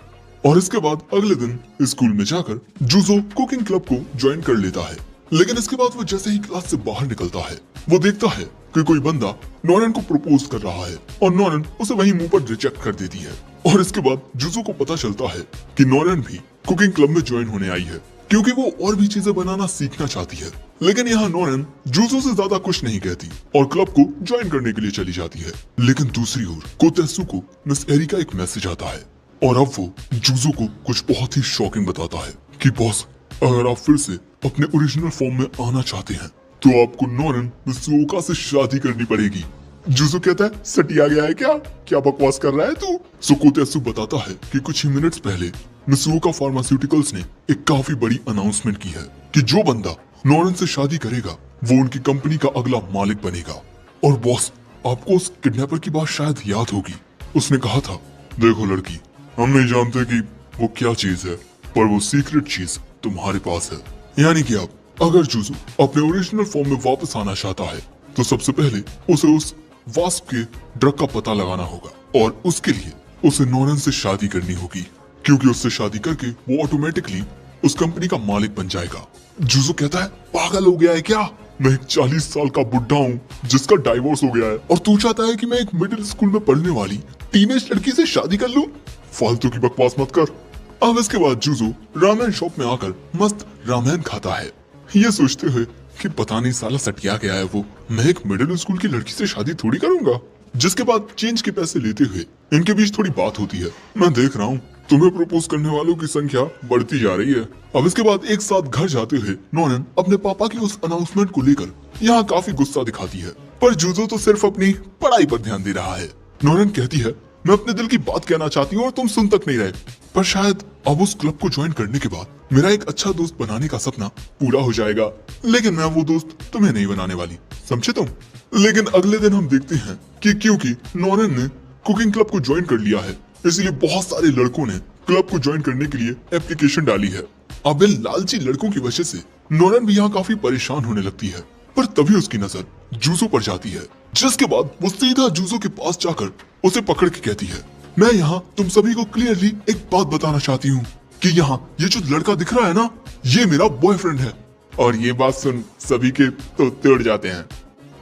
और इसके बाद अगले दिन स्कूल में जाकर जूजो कुकिंग क्लब को ज्वाइन कर लेता है। लेकिन इसके बाद वो जैसे ही क्लास से बाहर निकलता है, वो देखता है कि कोई बंदा नोरन को प्रपोज कर रहा है और नोरन उसे वहीं मुंह पर रिजेक्ट कर देती है। और इसके बाद जूजो को पता चलता है कि नोरन भी कुकिंग क्लब में ज्वाइन होने आई है, क्योंकि वो और भी चीजें बनाना सीखना चाहती है। लेकिन यहाँ नोरन जूजो से ज्यादा कुछ नहीं कहती और क्लब को ज्वाइन करने के लिए चली जाती है। लेकिन दूसरी ओर कोतेसु को मिस एरी का एक मैसेज आता है और अब वो जूजो को कुछ बहुत ही शॉकिंग बताता है कि बॉस, अगर आप फिर से अपने ओरिजिनल फॉर्म में आना चाहते हैं तो आपको नोरन मिसुओका से शादी करनी पड़ेगी। जूजो कहता है, सटिया गया है क्या बकवास कर रहा है तू? कोतेसु बताता है कि कुछ ही मिनट्स पहले मिसुओका फार्मास्यूटिकल्स ने एक काफी बड़ी अनाउंसमेंट की है कि जो बंदा नोरन से शादी करेगा वो उनकी कंपनी का अगला मालिक बनेगा। और बॉस, आपको उस किडनैपर की बात शायद याद होगी। उसने कहा था, देखो लड़की, हम नहीं जानते कि वो क्या चीज है, पर वो सीक्रेट चीज तुम्हारे पास है। यानी कि अगर जूजो अपने ओरिजिनल फॉर्म में वापस आना चाहता है तो सबसे पहले उसे उस वास्प के ड्रग का पता लगाना होगा और उसके लिए उसे नोरन से शादी करनी होगी, क्योंकि उससे शादी करके वो ऑटोमेटिकली उस कंपनी का मालिक बन जाएगा। जूजो कहता है, पागल हो गया है क्या? मैं एक 40 साल का बुढ़ा हूँ जिसका डाइवोर्स हो गया है, और तू चाहता है कि मैं एक मिडिल स्कूल में पढ़ने वाली टीनेज लड़की से शादी कर लूं? फालतू की बकवास मत कर। अब इसके बाद जूजो रामेन शॉप में आकर मस्त रामेन खाता है, ये सोचते हुए कि पता नहीं साला सटिया गया है वो, मैं एक मिडिल स्कूल की लड़की से शादी थोड़ी करूंगा। जिसके बाद चेंज के पैसे लेते हुए इनके बीच थोड़ी बात होती है। मैं देख रहा हूँ तुम्हें प्रपोज करने वालों की संख्या बढ़ती जा रही है। अब इसके बाद एक साथ घर जाते हुए नोरन अपने पापा की उस अनाउंसमेंट को लेकर यहाँ काफी गुस्सा दिखाती है, पर जूजो तो सिर्फ अपनी पढ़ाई पर ध्यान दे रहा है। नोरन कहती है, मैं अपने दिल की बात कहना चाहती हूँ और तुम सुन तक नहीं रहे, पर शायद अब उस क्लब को ज्वाइन करने के बाद मेरा एक अच्छा दोस्त बनाने का सपना पूरा हो जाएगा, लेकिन मैं वो दोस्त तुम्हें नहीं बनाने वाली, समझे तुम? लेकिन अगले दिन हम देखते हैं कि क्योंकि नोरन ने कुकिंग क्लब को ज्वाइन कर लिया है, इसलिए बहुत सारे लड़कों ने क्लब को ज्वाइन करने के लिए एप्लीकेशन डाली है। अब इन लालची लड़कों की वजह से नोरन भी यहाँ काफी परेशान होने लगती है, पर तभी उसकी नजर जूजो पर जाती है, जिसके बाद वो सीधा जूजो के पास जाकर उसे पकड़ के कहती है, मैं यहाँ तुम सभी को क्लियरली एक बात बताना चाहती हूँ कि यहाँ ये जो लड़का दिख रहा है ना, ये मेरा बॉयफ्रेंड है। और ये बात सुन सभी के तो तोड़ जाते हैं।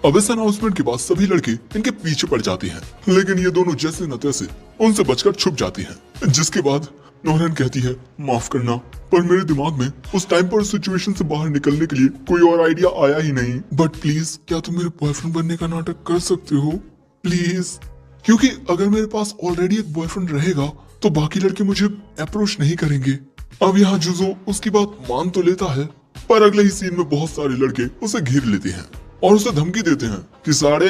अब इस अनाउंसमेंट के बाद सभी लड़के इनके पीछे पड़ जाते हैं, लेकिन ये दोनों जैसे न तैसे उनसे बचकर छुप जाते हैं। जिसके बाद नोरन कहती है, माफ करना, पर मेरे दिमाग में उस टाइम पर सिचुएशन से बाहर निकलने के लिए कोई और आइडिया आया ही नहीं। बट प्लीज, क्या तुम मेरे बॉयफ्रेंड बनने का नाटक कर सकते हो प्लीज? क्योंकि अगर मेरे पास ऑलरेडी एक बॉयफ्रेंड रहेगा तो बाकी लड़के मुझे अप्रोच नहीं करेंगे। अब यहाँ जुजो उसकी बात मान तो लेता है, पर अगले ही सीन में बहुत सारे लड़के उसे घेर लेते हैं और उसे धमकी देते हैं कि सारे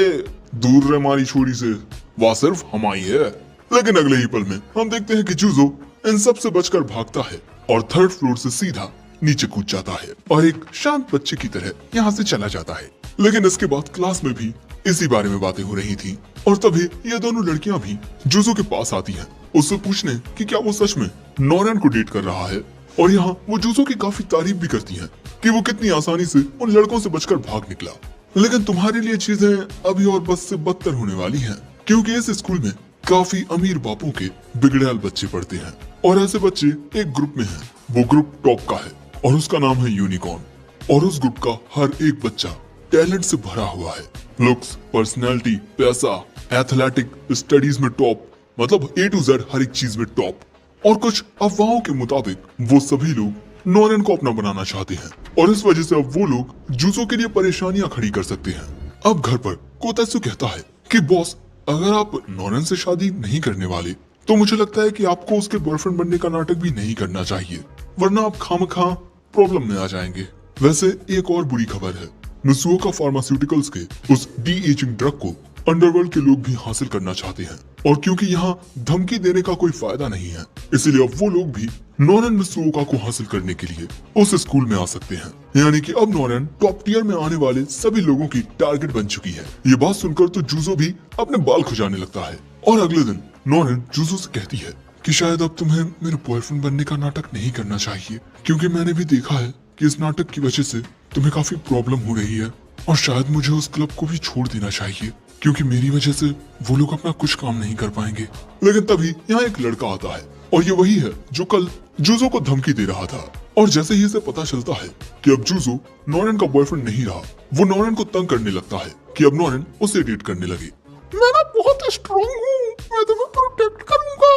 दूर रहे हमारी छोरी से, वह सिर्फ हमारी है। लेकिन अगले ही पल में हम देखते हैं कि जुजो इन सब से बचकर भागता है और थर्ड फ्लोर से सीधा नीचे कूद जाता है और एक शांत बच्चे की तरह यहाँ से चला जाता है। लेकिन इसके बाद क्लास में भी इसी बारे में बातें हो रही थी और तभी ये दोनों लड़कियां भी जुजो के पास आती हैं, उससे पूछने कि क्या वो सच में नोरन को डेट कर रहा है। और यहाँ वो जुजो की काफी तारीफ भी करती हैं कि वो कितनी आसानी से उन लड़कों से बचकर भाग निकला। लेकिन तुम्हारे लिए चीजें अभी और बस से बदतर होने वाली हैं, क्योंकि इस स्कूल में काफी अमीर बापों के बिगड़ैल बच्चे पढ़ते हैं और ऐसे बच्चे एक ग्रुप में हैं। वो ग्रुप टॉप का है और उसका नाम है यूनिकॉर्न और उस ग्रुप का हर एक बच्चा टैलेंट से भरा हुआ है। लुक्स, पर्सनैलिटी, पैसा, एथलेटिक, स्टडीज में टॉप, मतलब A to Z हर एक चीज में टॉप। और कुछ अफवाहों के मुताबिक वो सभी लोग नोरन को अपना बनाना चाहते हैं और इस वजह से अब वो लोग जुजो के लिए परेशानियां खड़ी कर सकते हैं। अब घर पर कोतेत्सु कहता है कि बॉस, अगर आप नोरन से शादी नहीं करने वाले तो मुझे लगता है कि आपको उसके बॉयफ्रेंड बनने का नाटक भी नहीं करना चाहिए, वरना आप खामखा प्रॉब्लम में आ जाएंगे। वैसे एक और बुरी खबर है, मित्सुओका फार्मास्यूटिकल्स के उस डी एजिंग ड्रग को अंडरवर्ल्ड के लोग भी हासिल करना चाहते हैं और क्योंकि यहाँ धमकी देने का कोई फायदा नहीं है, इसलिए अब वो लोग भी नोरन मित्सुओका को हासिल करने के लिए उस स्कूल में आ सकते हैं। यानी कि अब नोरन टॉप टियर में आने वाले सभी लोगों की टारगेट बन चुकी है। ये बात सुनकर तो जुजो भी अपने बाल खुजाने लगता है और अगले दिन नोरन जुजो से कहती है कि शायद अब तुम्हें मेरे बॉयफ्रेंड बनने का नाटक नहीं करना चाहिए, क्योंकि मैंने भी देखा है कि इस नाटक की वजह से तुम्हें काफी प्रॉब्लम हो रही है और शायद मुझे उस क्लब को भी छोड़ देना चाहिए, क्योंकि मेरी वजह से वो लोग अपना कुछ काम नहीं कर पाएंगे। लेकिन तभी यहाँ एक लड़का आता है और ये वही है जो कल जुजो को धमकी दे रहा था। और जैसे ही इसे पता चलता है कि अब जुजो नोरन का बॉयफ्रेंड नहीं रहा, वो नोरन को तंग करने लगता है कि अब नोरन उसे डेट करने लगे। मैं ना बहुत स्ट्रॉन्ग हूँ, मैं तुम्हें प्रोटेक्ट करूंगा।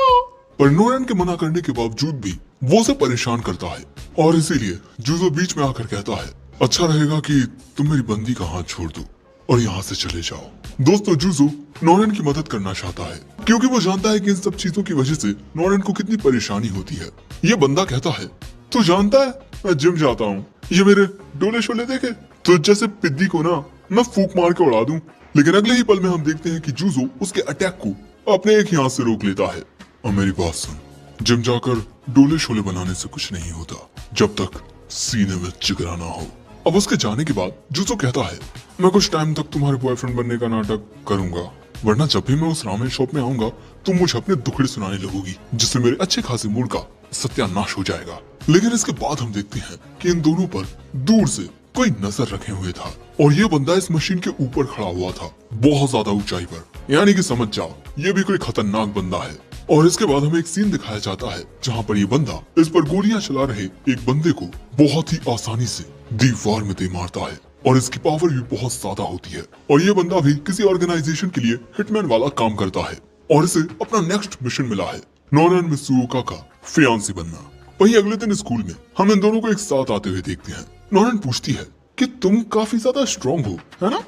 पर नोरन के मना करने के बावजूद भी वो उसे परेशान करता है और इसीलिए जुजो बीच में आकर कहता है, अच्छा रहेगा कि तुम मेरी बंदी का हाथ छोड़ दो और यहाँ से चले जाओ। दोस्तों, जुजो नोरन की मदद करना चाहता है क्योंकि वो जानता है कि इन सब चीजों की वजह से नोरन को कितनी परेशानी होती है। ये बंदा कहता है, तू जानता है मैं जिम जाता हूँ, ये मेरे डोले शोले देखे, तो जैसे पिद्दी को ना मैं फूक मार के उड़ा दूं। लेकिन अगले ही पल में हम देखते हैं कि जुजो उसके अटैक को अपने एक ही हाथ से रोक लेता है। और मेरी बात सुन, जिम जाकर डोले शोले बनाने से कुछ नहीं होता जब तक सीने में जिगरा ना हो। अब उसके जाने के बाद जुजो कहता है, मैं कुछ टाइम तक तुम्हारे बॉयफ्रेंड बनने का नाटक करूंगा, वरना जब भी मैं उस रामेन शॉप में आऊंगा तुम मुझे अपने दुखड़े सुनाने लगोगी, जिससे मेरे अच्छे खासे मूड का सत्यानाश हो जाएगा। लेकिन इसके बाद हम देखते हैं कि इन दोनों पर दूर से कोई नजर रखे हुए था और ये बंदा इस मशीन के ऊपर खड़ा हुआ था, बहुत ज्यादा ऊंचाई पर। यानी कि समझ जाओ ये भी कोई खतरनाक बंदा है। और इसके बाद हमें एक सीन दिखाया जाता है जहाँ पर ये बंदा इस पर गोलियां चला रहे एक बंदे को बहुत ही आसानी से दीवार में दे मारता है और इसकी पावर भी बहुत ज्यादा होती है। और ये बंदा भी किसी ऑर्गेनाइजेशन के लिए हिटमैन वाला काम करता है और इसे अपना नेक्स्ट मिशन मिला है नोरन मित्सुओका का फियांसी बनना। वही अगले दिन स्कूल में हम इन दोनों को एक साथ आते हुए देखते हैं। नोरन पूछती है कि तुम काफी ज्यादा स्ट्रॉन्ग हो, है ना?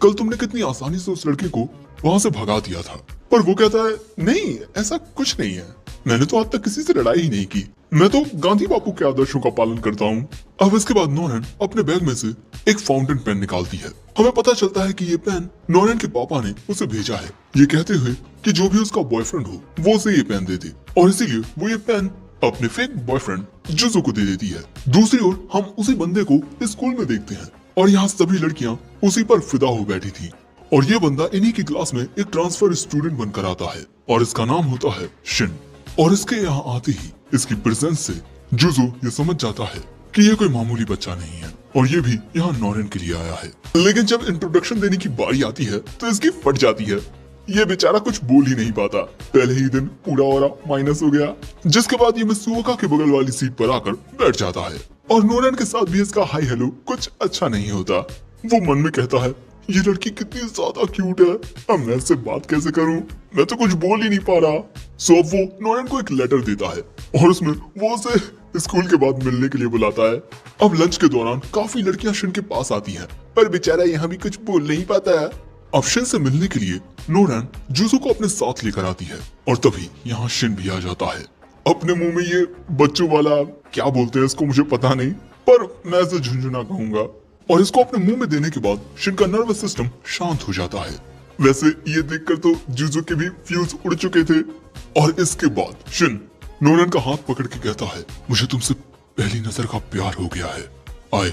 कल तुमने कितनी आसानी से उस लड़के को वहां से भगा दिया था। पर वो कहता है, नहीं ऐसा कुछ नहीं है, मैंने तो आज तक किसी से लड़ाई ही नहीं की, मैं तो गांधी बापू के आदर्शों का पालन करता हूँ। अब इसके बाद नोरन अपने बैग में से एक फाउंटेन पेन निकालती है। हमें पता चलता है कि ये पेन नोरन के पापा ने उसे भेजा है, ये कहते हुए कि जो भी उसका बॉयफ्रेंड हो वो उसे ये पेन दे दे, और इसीलिए वो ये पेन अपने फेक बॉयफ्रेंड जुजो को दे देती है। दूसरी ओर हम उसी बंदे को स्कूल में देखते हैं और यहाँ सभी लड़कियां उसी पर फिदा हो बैठी थी और ये बंदा इन्हीं की क्लास में एक ट्रांसफर स्टूडेंट बनकर आता है और इसका नाम होता है शिन। और इसके यहाँ आते ही इसकी प्रेजेंस से जुजो ये समझ जाता है कि ये कोई मामूली बच्चा नहीं है और ये भी यहाँ नोरन के लिए आया है। लेकिन जब इंट्रोडक्शन देने की बारी आती है तो इसकी फट जाती है, ये बेचारा कुछ बोल ही नहीं पाता। पहले ही दिन पूरा ऑरा माइनस हो गया, जिसके बाद ये मित्सुओका के बगल वाली सीट पर आकर बैठ जाता है और नोरन के साथ भी इसका हाई हेलो कुछ अच्छा नहीं होता। वो मन में कहता है, ये लड़की कितनी ज्यादा क्यूट है, अब मैं इससे बात कैसे करूं, मैं तो कुछ बोल ही नहीं पा रहा। सो अब वो नोरन को एक लेटर देता है और उसमें वो उसे स्कूल के बाद मिलने के लिए बुलाता है। अब लंच के दौरान काफी लड़कियां शिन के पास आती हैं, पर बेचारा यहाँ भी कुछ बोल नहीं पाता है अब शिन से मिलने के लिए नोरैन जुजो को अपने साथ लेकर आती है और तभी यहाँ शिन भी आ जाता है। अपने मुंह में ये बच्चों वाला क्या बोलते हैं इसको मुझे पता नहीं, पर मैं इसे झुंझुना कहूंगा। और इसको अपने मुंह में देने के बाद शिन का नर्वस सिस्टम शांत हो जाता है। वैसे ये देखकर तो जुजो के भी फ्यूज उड़ चुके थे। और इसके बाद शिन नोरैन का हाथ पकड़ के कहता है, मुझे तुमसे पहली नजर का प्यार हो गया है। आई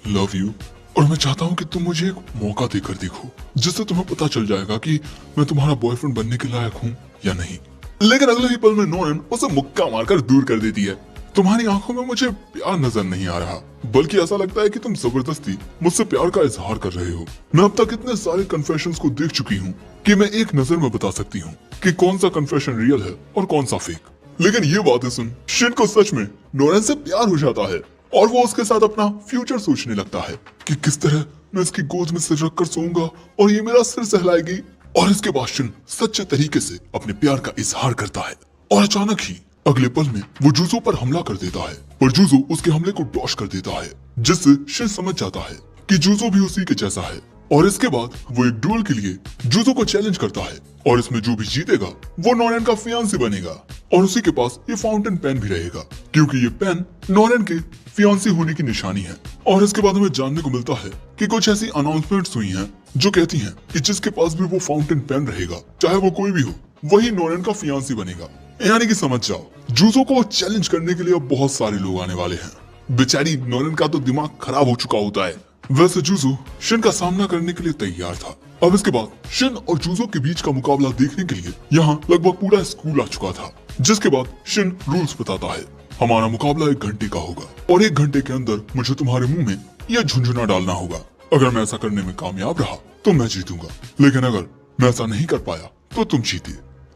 लव यू और मैं चाहता हूँ कि तुम मुझे एक मौका देकर देखो, जिससे तुम्हें पता चल जाएगा कि मैं तुम्हारा बॉयफ्रेंड बनने के लायक हूँ या नहीं। लेकिन अगले ही पल में नोरैन उसे मुक्का मारकर दूर कर देती है। तुम्हारी आंखों में मुझे प्यार नजर नहीं आ रहा, बल्कि ऐसा लगता है कि तुम जबरदस्ती मुझसे प्यार का इजहार कर रहे हो। मैं अब तक इतने सारे कन्फेशंस को देख चुकी हूँ कि मैं एक नजर में बता सकती हूँ कि कौन सा कन्फेशन रियल है और कौन सा फेक। लेकिन ये बातें सुन शिन को सच में नोरैन से प्यार हो जाता है और वो उसके साथ अपना फ्यूचर सोचने लगता है कि किस तरह मैं इसकी गोद में सिर रखकर सोऊंगा और ये मेरा सिर सहलाएगी। और इसके बाद शिन सच्चे तरीके से अपने प्यार का इजहार करता है और अचानक ही अगले पल में वो जुजो पर हमला कर देता है, पर जुजो उसके हमले को डॉश कर देता है, जिससे शिन समझ जाता है कि जुजो भी उसी के जैसा है। और इसके बाद वो एक डुएल के लिए जुजो को चैलेंज करता है और इसमें जो भी जीतेगा वो नोरैन का फियांसी बनेगा और उसी के पास ये फाउंटेन पेन भी रहेगा, क्योंकि ये पेन नोरैन के फियांसी होने की निशानी है। और इसके बाद हमें जानने को मिलता है कि कुछ ऐसी अनाउंसमेंट्स हुई हैं जो कहती हैं कि जिसके पास भी वो फाउंटेन पेन रहेगा, चाहे वो कोई भी हो, वही नोरैन का फियांसी बनेगा। यानी कि समझ जाओ जुजो को चैलेंज करने के लिए अब बहुत सारे लोग आने वाले हैं। बेचारी नोरैन का तो दिमाग खराब हो चुका होता है। वैसे जुजो शिन का सामना करने के लिए तैयार था। अब इसके बाद शिन और जुजो के बीच का मुकाबला देखने के लिए यहाँ लगभग पूरा स्कूल आ चुका था, जिसके बाद शिन रूल्स बताता है, हमारा मुकाबला 1 घंटे का होगा और 1 घंटे के अंदर मुझे तुम्हारे मुंह में यह झुंझुना डालना होगा। अगर मैं ऐसा करने में कामयाब रहा तो मैं जीतूंगा, लेकिन अगर मैं ऐसा नहीं कर पाया तो तुम जीते।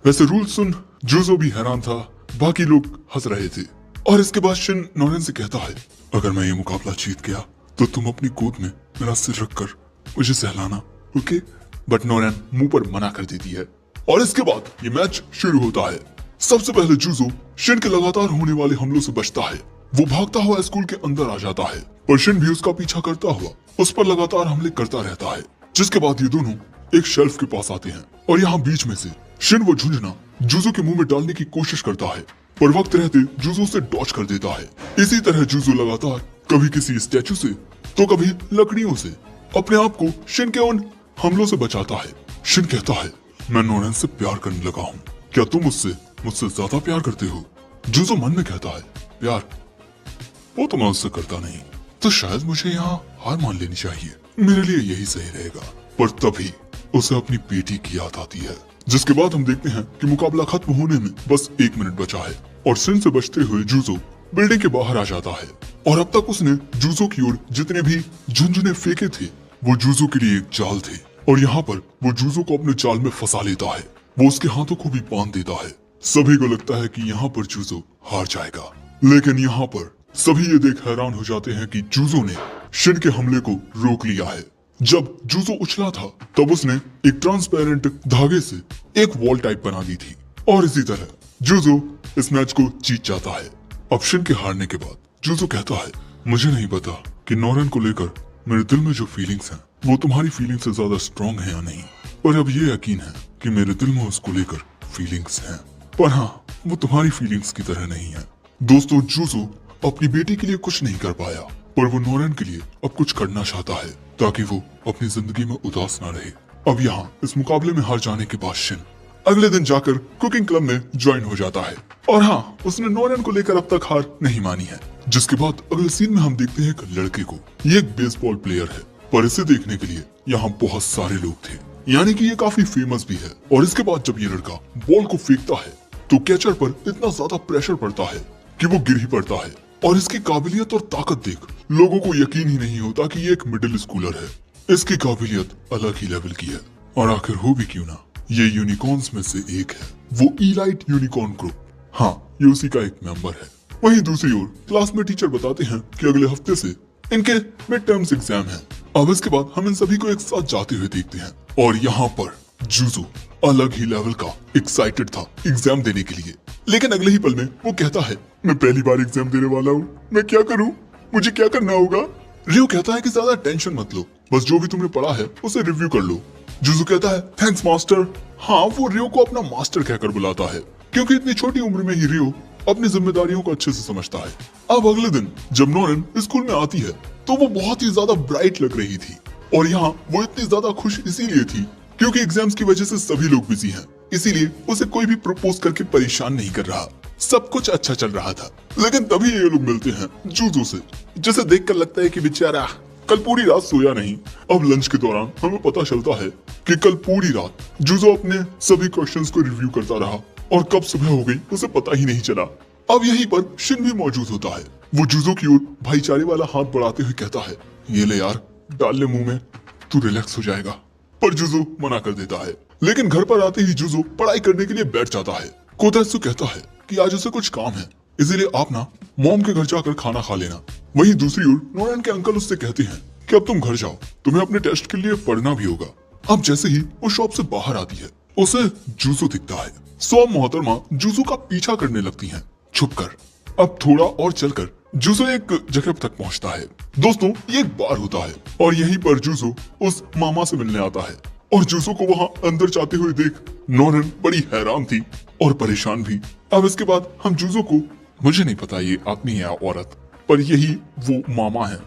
वैसे रूल सुन जुजो भी हैरान था, बाकी लोग हंस रहे थे। और इसके बाद शिन नोरैन से कहता है, अगर मैं ये मुकाबला जीत गया तो तुम अपनी गोद में मेरा सिर रखकर मुझे सहलाना, ओके? बट नोरैन मुंह पर मना कर देती है। और इसके बाद ये मैच शुरू होता है। सबसे पहले जुजो शिन के लगातार होने वाले हमलों से बचता है। वो भागता हुआ स्कूल के अंदर आ जाता है, पर शिन भी उसका पीछा करता हुआ उस पर लगातार हमले करता रहता है। जिसके बाद ये दोनों एक शेल्फ के पास आते हैं और यहाँ बीच में से शिन वो झुंझुना जुजो के मुंह में डालने की कोशिश करता है, पर वक्त रहते जुजो उसे डॉच कर देता है। इसी तरह जुजो लगातार कभी किसी स्टैचू से तो कभी लकड़ियों से अपने आप को शिन के उन हमलों से बचाता है। शिन कहता है, मैं नोरैन से प्यार करने लगा हूँ, क्या तुम मुझसे ज्यादा प्यार करते हो? जुजो मन में कहता है, प्यार वो तो मैं उससे करता नहीं, तो शायद मुझे यहाँ हार मान लेनी चाहिए, मेरे लिए यही सही रहेगा। पर तभी उसे अपनी बेटी की याद आती है। जिसके बाद हम देखते हैं कि मुकाबला खत्म होने में बस 1 मिनट बचा है और शिन से बचते हुए जुजो बिल्डिंग के बाहर आ जाता है। और अब तक उसने जुजो की ओर जितने भी झुंझुने फेंके थे वो जुजो के लिए एक जाल थे, और यहाँ पर वो जुजो को अपने जाल में फंसा लेता है। वो उसके हाथों को भी बांध देता है। सभी को लगता है कि यहाँ पर जुजो हार जाएगा, लेकिन यहाँ पर सभी ये देख हैरान हो जाते हैं कि जुजो ने शिन के हमले को रोक लिया है। जब जुजो उछला था तब उसने एक ट्रांसपेरेंट धागे से एक वॉल टाइप बना दी थी, और इसी तरह जुजो इस मैच को जीत जाता है। अब शिन के हारने के बाद जुजो कहता है, मुझे नहीं पता कि नोरैन को लेकर मेरे दिल में जो फीलिंग्स हैं वो तुम्हारी फीलिंग्स से ज्यादा स्ट्रॉन्ग है या नहीं, पर अब ये यकीन है कि मेरे दिल में उसको लेकर फीलिंग्स हैं, पर हाँ वो तुम्हारी फीलिंग्स की तरह नहीं है। दोस्तों जुजो अपनी बेटी के लिए कुछ नहीं कर पाया, पर वो नोरैन के लिए अब कुछ करना चाहता है ताकि वो अपनी जिंदगी में उदास ना रहे। अब यहाँ इस मुकाबले में हार जाने के बाद शिन अगले दिन जाकर कुकिंग क्लब में ज्वाइन हो जाता है, और हाँ उसने नोरैन को लेकर अब तक हार नहीं मानी है। जिसके बाद अगले सीन में हम देखते हैं एक लड़के को, ये एक बेसबॉल प्लेयर है, पर इसे देखने के लिए यहाँ बहुत सारे लोग थे, यानी कि ये काफी फेमस भी है। और इसके बाद जब ये लड़का बॉल को फेंकता है तो कैचर पर इतना ज्यादा प्रेशर पड़ता है कि वो गिर ही पड़ता है, और इसकी काबिलियत और ताकत देख लोगों को यकीन ही नहीं होता कि ये एक मिडिल स्कूलर है। इसकी काबिलियत अलग ही लेवल की है, और आखिर हो भी क्यों ना, ये यूनिकॉर्न्स में से एक है, वो इलाइट यूनिकॉर्न ग्रुप। हाँ ये उसी का एक मेंबर है। वहीं दूसरी ओर क्लास में टीचर बताते हैं कि अगले हफ्ते से इनके मिड टर्म्स एग्जाम है। अब इसके बाद हम इन सभी को एक साथ जाते हुए देखते हैं, और यहाँ पर जुजो अलग ही लेवल का एक्साइटेड था एग्जाम देने के लिए। लेकिन अगले ही पल में वो कहता है, मैं पहली बार एग्जाम देने वाला हूँ, मैं क्या करूँ, मुझे क्या करना होगा? रियो कहता है कि ज्यादा टेंशन मत लो, बस जो भी तुमने पढ़ा है उसे रिव्यू कर लो। जुजो कहता है थैंक्स मास्टर। हाँ, वो रियो को अपना मास्टर कहकर बुलाता है क्योंकि इतनी छोटी उम्र में ही रियो अपनी जिम्मेदारियों को अच्छे से समझता है। अब अगले दिन जब नोरन स्कूल में आती है तो वो बहुत ही ज्यादा ब्राइट लग रही थी और यहाँ वो इतनी ज्यादा खुश इसीलिए थी क्योंकि एग्जाम्स की वजह से सभी लोग बिजी हैं, इसीलिए उसे कोई भी प्रपोज करके परेशान नहीं कर रहा। सब कुछ अच्छा चल रहा था। लेकिन तभी ये लोग मिलते हैं जुजो से, जिसे देखकर लगता है कि बेचारा कल पूरी रात सोया नहीं। अब लंच के दौरान हमें पता चलता है कि कल पूरी रात जुजो अपने सभी क्वेश्चंस को रिव्यू करता रहा और कब सुबह हो गई उसे पता ही नहीं चला। अब यहीं पर शिन भी मौजूद होता है। वो जुजो की ओर भाईचारे वाला हाथ बढ़ाते हुए कहता है, ये ले यार, डाल ले मुंह में, तू रिलैक्स हो जाएगा। पर जुजो मना कर देता है। लेकिन घर पर आते ही जुजो पढ़ाई करने के लिए बैठ जाता है। कोतेत्सु कहता है कि आज उसे कुछ काम है, इसीलिए आप ना मॉम के घर जाकर खाना खा लेना। वहीं दूसरी ओर नोरन के अंकल उससे कहते हैं कि अब तुम घर जाओ, तुम्हें अपने टेस्ट के लिए पढ़ना भी होगा। अब जैसे ही वो शॉप से बाहर आती है उसे जुजो दिखता है। सो मोहतरमा जुजो का पीछा करने लगती हैं छुपकर। अब थोड़ा और चलकर जुजो एक जगह तक पहुंचता है। दोस्तों, ये एक बार होता है और यहीं पर जुजो उस मामा से मिलने आता है और जुजो को वहां अंदर जाते हुए देख नोरन बड़ी हैरान थी और परेशान भी। अब इसके बाद हम जुजो को, मुझे नहीं पता ये आदमी है या औरत, पर यही वो मामा है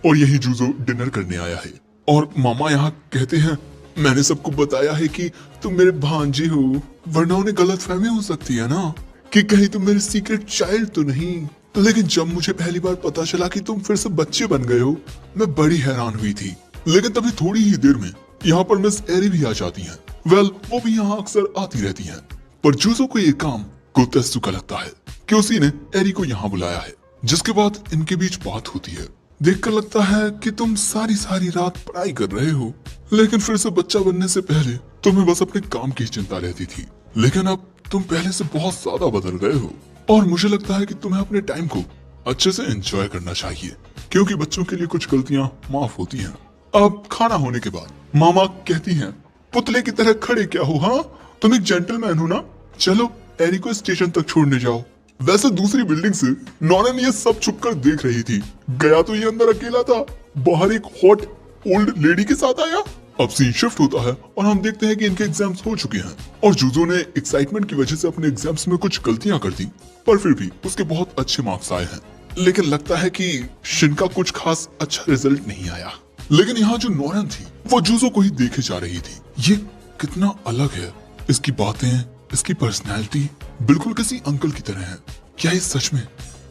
और यही जुजो डिनर करने आया है। और मामा यहाँ कहते हैं, मैंने सबको बताया है कि तुम मेरे भांजे हो, वरना उन्हें गलतफहमी हो सकती है ना कि कहीं तुम मेरे सीक्रेट चाइल्ड तो नहीं। लेकिन जब मुझे पहली बार पता चला कि तुम फिर से बच्चे बन गए हो, मैं बड़ी हैरान हुई थी। लेकिन तभी थोड़ी ही देर में यहाँ पर मिस एरी भी आ जाती हैं। वेल, वो भी यहाँ अक्सर आती रहती हैं। पर जुजो को ये काम कोतेत्सु का लगता है कि उसी ने एरी को यहाँ बुलाया है। जिसके बाद इनके बीच बात होती है। देखकर लगता है कि तुम सारी सारी रात पढ़ाई कर रहे हो, लेकिन फिर से बच्चा बनने से पहले तुम्हें बस अपने काम की चिंता रहती थी। लेकिन अब तुम पहले से बहुत ज्यादा बदल गए हो और मुझे लगता है कि तुम्हें अपने टाइम को अच्छे से एंजॉय करना चाहिए, क्योंकि बच्चों के लिए कुछ गलतियां माफ होती हैं। अब खाना होने के बाद मामा कहती हैं, पुतले की तरह खड़े क्या हो, हाँ तुम एक जेंटलमैन हो ना, चलो एरी को स्टेशन तक छोड़ने जाओ। वैसे दूसरी बिल्डिंग से नोरन ये सब छुपकर देख रही थी। गया तो ये अंदर अकेला था, बाहर एक हॉट ओल्ड लेडी के साथ आया। अब सीन शिफ्ट होता है और हम देखते हैं कि इनके एग्जाम्स हो चुके हैं और जुजो ने एक्साइटमेंट की वजह से अपने एग्जाम्स में कुछ गलतियां कर दी, पर फिर भी उसके बहुत अच्छे मार्क्स आए हैं। लेकिन लगता है कि शिन का कुछ खास अच्छा रिजल्ट नहीं आया। लेकिन यहाँ जो नोरन थी वो जुजो को ही देखे जा रही थी। ये कितना अलग है, इसकी बातें, इसकी पर्सनैलिटी बिल्कुल किसी अंकल की तरह है। क्या ये सच में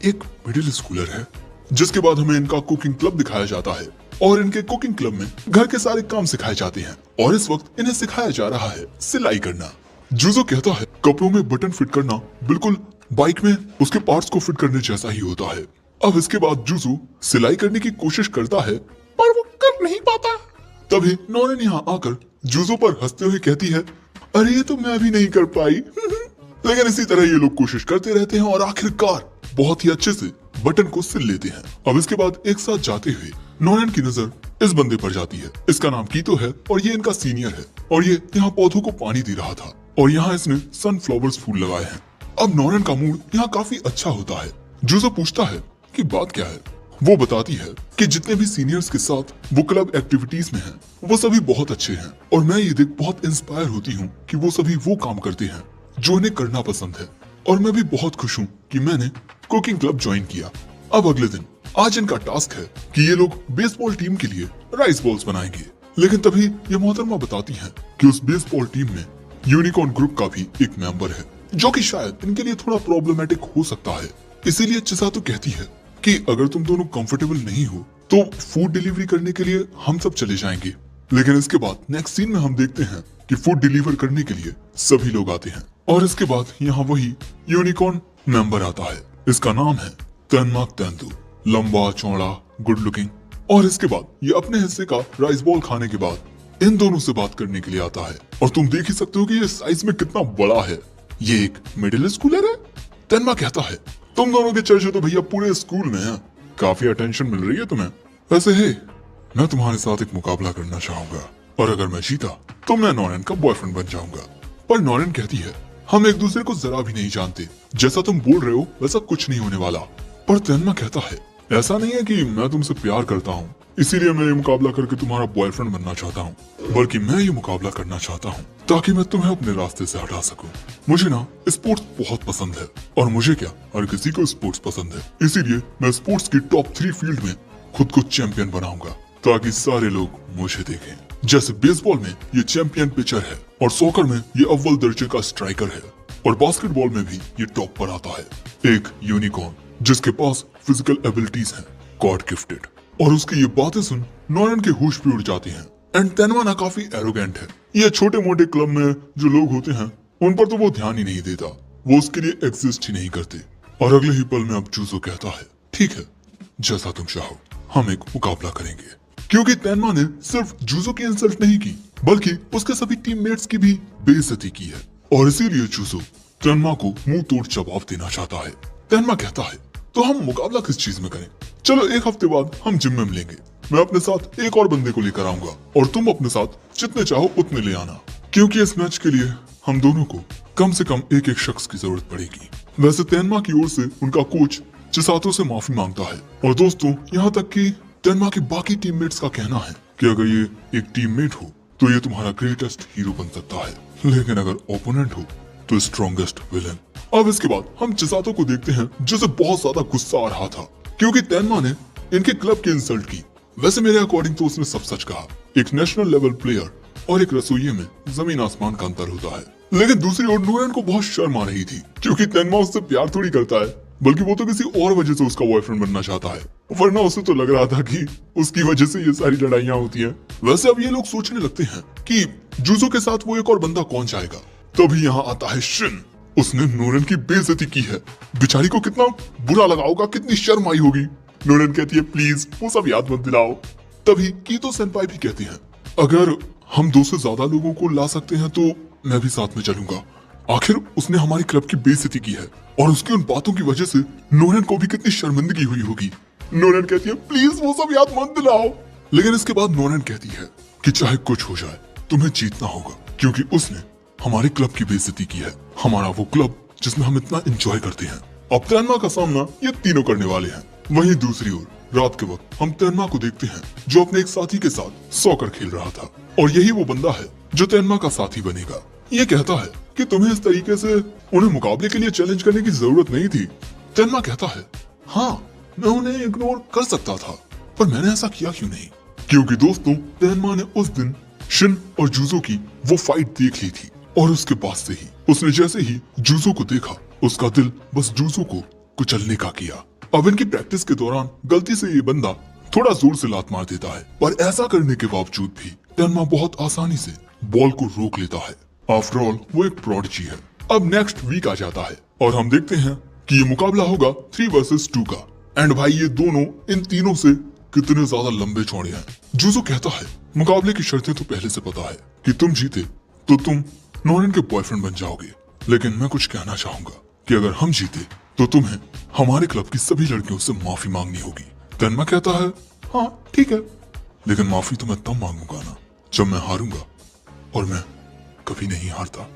एक मिडिल स्कूलर है? जिसके बाद हमें इनका कुकिंग क्लब दिखाया जाता है और इनके कुकिंग क्लब में घर के सारे काम सिखाए जाते हैं और इस वक्त इन्हें सिखाया जा रहा है सिलाई करना। जुजो कहता है कपड़ों में बटन फिट करना बिल्कुल बाइक में उसके पार्ट्स को फिट करने जैसा ही होता है। अब इसके बाद जुजो सिलाई करने की कोशिश करता है पर वो कर नहीं पाता। तभी नोरन यहाँ आकर जुजो पर हंसते हुए कहती है, अरे ये तो मैं भी नहीं कर पाई। लेकिन इसी तरह ये लोग कोशिश करते रहते हैं और आखिरकार बहुत ही अच्छे से बटन को सिल लेते हैं। अब इसके बाद एक साथ जाते हुए नोरन की नजर इस बंदे पर जाती है। इसका नाम कीतो है और ये इनका सीनियर है और ये यहाँ पौधों को पानी दे रहा था और यहाँ इसने सनफ्लावर्स फूल लगाए हैं। अब नोरन का मूड यहाँ काफी अच्छा होता है। जुजो पूछता है कि बात क्या है। वो बताती है कि जितने भी सीनियर्स के साथ वो क्लब एक्टिविटीज में हैं, वो सभी बहुत अच्छे हैं और मैं ये देख बहुत इंस्पायर होती हूँ कि वो सभी वो काम करते हैं जो उन्हें करना पसंद है और मैं भी बहुत खुश हूँ कि मैंने कुकिंग क्लब ज्वाइन किया। अब अगले दिन आज इनका टास्क है कि ये लोग बेसबॉल टीम के लिए राइस बॉल्स बनाएंगे। लेकिन तभी ये मोहतरमा बताती हैं कि उस बेसबॉल टीम में यूनिकॉर्न ग्रुप का भी एक मेंबर है जो कि शायद इनके लिए थोड़ा प्रॉब्लमेटिक हो सकता है। इसीलिए चिसातो कहती है कि अगर तुम दोनों कंफर्टेबल नहीं हो तो फूड डिलीवरी करने के लिए हम सब चले जाएंगे। लेकिन इसके बाद नेक्स्ट सीन में हम देखते हैं कि फूड डिलीवर करने के लिए सभी लोग आते हैं और इसके बाद यहाँ वही यूनिकॉर्न मेंबर आता है। इसका नाम है तेनमाक तेंदु, लंबा चौड़ा गुड लुकिंग। और इसके बाद ये अपने हिस्से का राइस बॉल खाने के बाद इन दोनों से बात करने के लिए आता है और तुम देख ही सकते हो कि ये साइज में कितना बड़ा है। ये एक मिडिल स्कूलर है। तेनमा कहता है तुम दोनों के चर्चे तो भैया पूरे स्कूल में है, काफी अटेंशन मिल रही है तुम्हें। वैसे है मैं तुम्हारे साथ एक मुकाबला करना चाहूंगा और अगर मैं जीता तो मैं नोरन का बॉयफ्रेंड बन जाऊंगा। पर नोरन कहती है हम एक दूसरे को जरा भी नहीं जानते, जैसा तुम बोल रहे हो वैसा कुछ नहीं होने वाला। पर तेनमा कहता है ऐसा नहीं है कि मैं तुमसे प्यार करता हूँ, इसीलिए मैं ये मुकाबला करके तुम्हारा बॉयफ्रेंड बनना चाहता हूँ, बल्कि मैं ये मुकाबला करना चाहता हूँ ताकि मैं तुम्हें अपने रास्ते से हटा सकूं। मुझे ना स्पोर्ट्स बहुत पसंद है, और मुझे क्या हर किसी को स्पोर्ट्स पसंद है। इसीलिए मैं स्पोर्ट्स की टॉप 3 फील्ड में खुद को चैंपियन बनाऊंगा ताकि सारे लोग मुझे देखें। जैसे बेसबॉल में ये चैंपियन पिचर है, और सॉकर में ये अव्वल दर्जे का स्ट्राइकर है, और बास्केटबॉल में भी ये टॉप पर आता है। एक यूनिकॉर्न जिसके पास फिजिकल एबिलिटीज हैं, गॉड गिफ्टेड। और उसकी ये बातें सुन नॉरन के होश भी उड़ जाते हैं। एंड तेनवा ना काफी एरोगेंट है। ये छोटे मोटे क्लब में जो लोग होते हैं उन पर तो वो ध्यान ही नहीं देता, वो उसके लिए एग्जिस्ट ही नहीं करते। और अगले ही पल में अब जूजो कहता है, ठीक है जैसा तुम चाहो, हम एक मुकाबला करेंगे। क्योंकि तेनमा ने सिर्फ जूजो की इंसल्ट नहीं की, बल्कि उसके सभी टीममेट्स की भी बेइज्जती की है। और इसीलिए जूजो तेनमा को मुंह तोड़ जवाब देना चाहता है। तेनमा कहता है, तो हम मुकाबला किस चीज में करें? चलो 1 हफ्ते बाद हम जिम में मिलेंगे। मैं अपने साथ एक और बंदे को लेकर आऊंगा, और तुम अपने साथ जितने चाहो उतने ले आना, क्योंकि इस मैच के लिए हम दोनों को कम से कम एक एक शख्स की जरूरत पड़ेगी। वैसे तेनमा की ओर से उनका कोच चिसातो से माफी मांगता है। और दोस्तों, यहाँ तक कि तेनमा के बाकी टीममेट्स का कहना है कि अगर ये एक टीममेट हो तो ये तुम्हारा ग्रेटेस्ट हीरो बन सकता है, लेकिन अगर ओपोनेंट हो तो स्ट्रॉन्गेस्ट विलन। अब इसके बाद हम चिसातो को देखते हैं, जिसे बहुत ज्यादा गुस्सा आ रहा था क्योंकि तेनमा ने इनके क्लब की इंसल्ट की। वैसे मेरे अकॉर्डिंग तो उसने सब सच कहा। एक नेशनल लेवल प्लेयर और एक रसोइये में जमीन आसमान का अंतर होता है। लेकिन दूसरी ओर नोरन को बहुत शर्म आ रही थी, क्योंकि तेनमा उससे प्यार थोड़ी करता है, बल्कि वो तो किसी और वजह से उसका बॉयफ्रेंड बनना चाहता है। वरना उसे तो लग रहा था कि उसकी वजह से ये सारी लड़ाइयाँ होती हैं। वैसे अब ये लोग सोचने लगते हैं कि जूजो के साथ वो एक और बंदा कौन जाएगा। तभी यहाँ आता है शिन। उसने नोरन की बेइज्जती की है। बेचारी को कितना बुरा लगा होगा, कितनी शर्म आई होगी। नोरन कहती है, प्लीज वो सब याद मत दिलाओ। तभी कीतो सेंपाई भी कहती हैं, अगर हम 2 से ज्यादा लोगों को ला सकते हैं तो मैं भी साथ में चलूंगा। आखिर उसने हमारी क्लब की बेइज्जती की है, और उसकी उन बातों की वजह से नोरन को भी कितनी शर्मिंदगी हुई होगी। नोरन कहती है, प्लीज वो सब याद मत दिलाओ। लेकिन इसके बाद नोरन कहती है कि चाहे कुछ हो जाए तुम्हें जीतना होगा, क्योंकि उसने हमारे क्लब की बेइज्जती की है, हमारा वो क्लब जिसमें हम इतना एंजॉय करते हैं। अब तेनमा का सामना ये तीनों करने वाले हैं। वहीं दूसरी ओर रात के वक्त हम तेनमा को देखते हैं, जो अपने एक साथी के साथ सॉकर खेल रहा था, और यही वो बंदा है जो तेनमा का साथी बनेगा। ये कहता है कि तुम्हें इस तरीके से उन्हें मुकाबले के लिए चैलेंज करने की जरूरत नहीं थी। तेनमा कहता है, हाँ मैं उन्हें इग्नोर कर सकता था, पर मैंने ऐसा किया क्यों नहीं? क्योंकि दोस्तों, तेनमा ने उस दिन शिन और जूजो की वो फाइट देख ली थी, और उसके बाद से ही उसने जैसे ही जूजो को देखा, उसका दिल बस जूजो को कुचलने का किया। अब इनकी प्रैक्टिस के दौरान गलती से ये बंदा थोड़ा जोर से लात मार देता है, पर ऐसा करने के बावजूद भी तेनमा बहुत आसानी से बॉल को रोक लेता है। आफ्टर ऑल वो एक प्रोडिजी है। अब नेक्स्ट वीक आ जाता है, और हम देखते हैं कि ये मुकाबला होगा 3 वर्सेस 2 का। एंड भाई, ये दोनों इन तीनों से कितने ज्यादा लंबे चौड़े हैं। जूजो कहता है, मुकाबले की शर्तें तो पहले से पता है कि तुम जीते तो तुम नोरन के बॉयफ्रेंड बन जाओगे, लेकिन मैं कुछ कहना चाहूंगा कि अगर हम जीते तो तुम्हें हमारे क्लब की सभी लड़कियों से माफी मांगनी होगी। तेनमा कहता है, हाँ ठीक है, लेकिन माफी तो मैं तब मांगूंगा ना जब मैं हारूंगा, और मैं कभी नहीं हारता।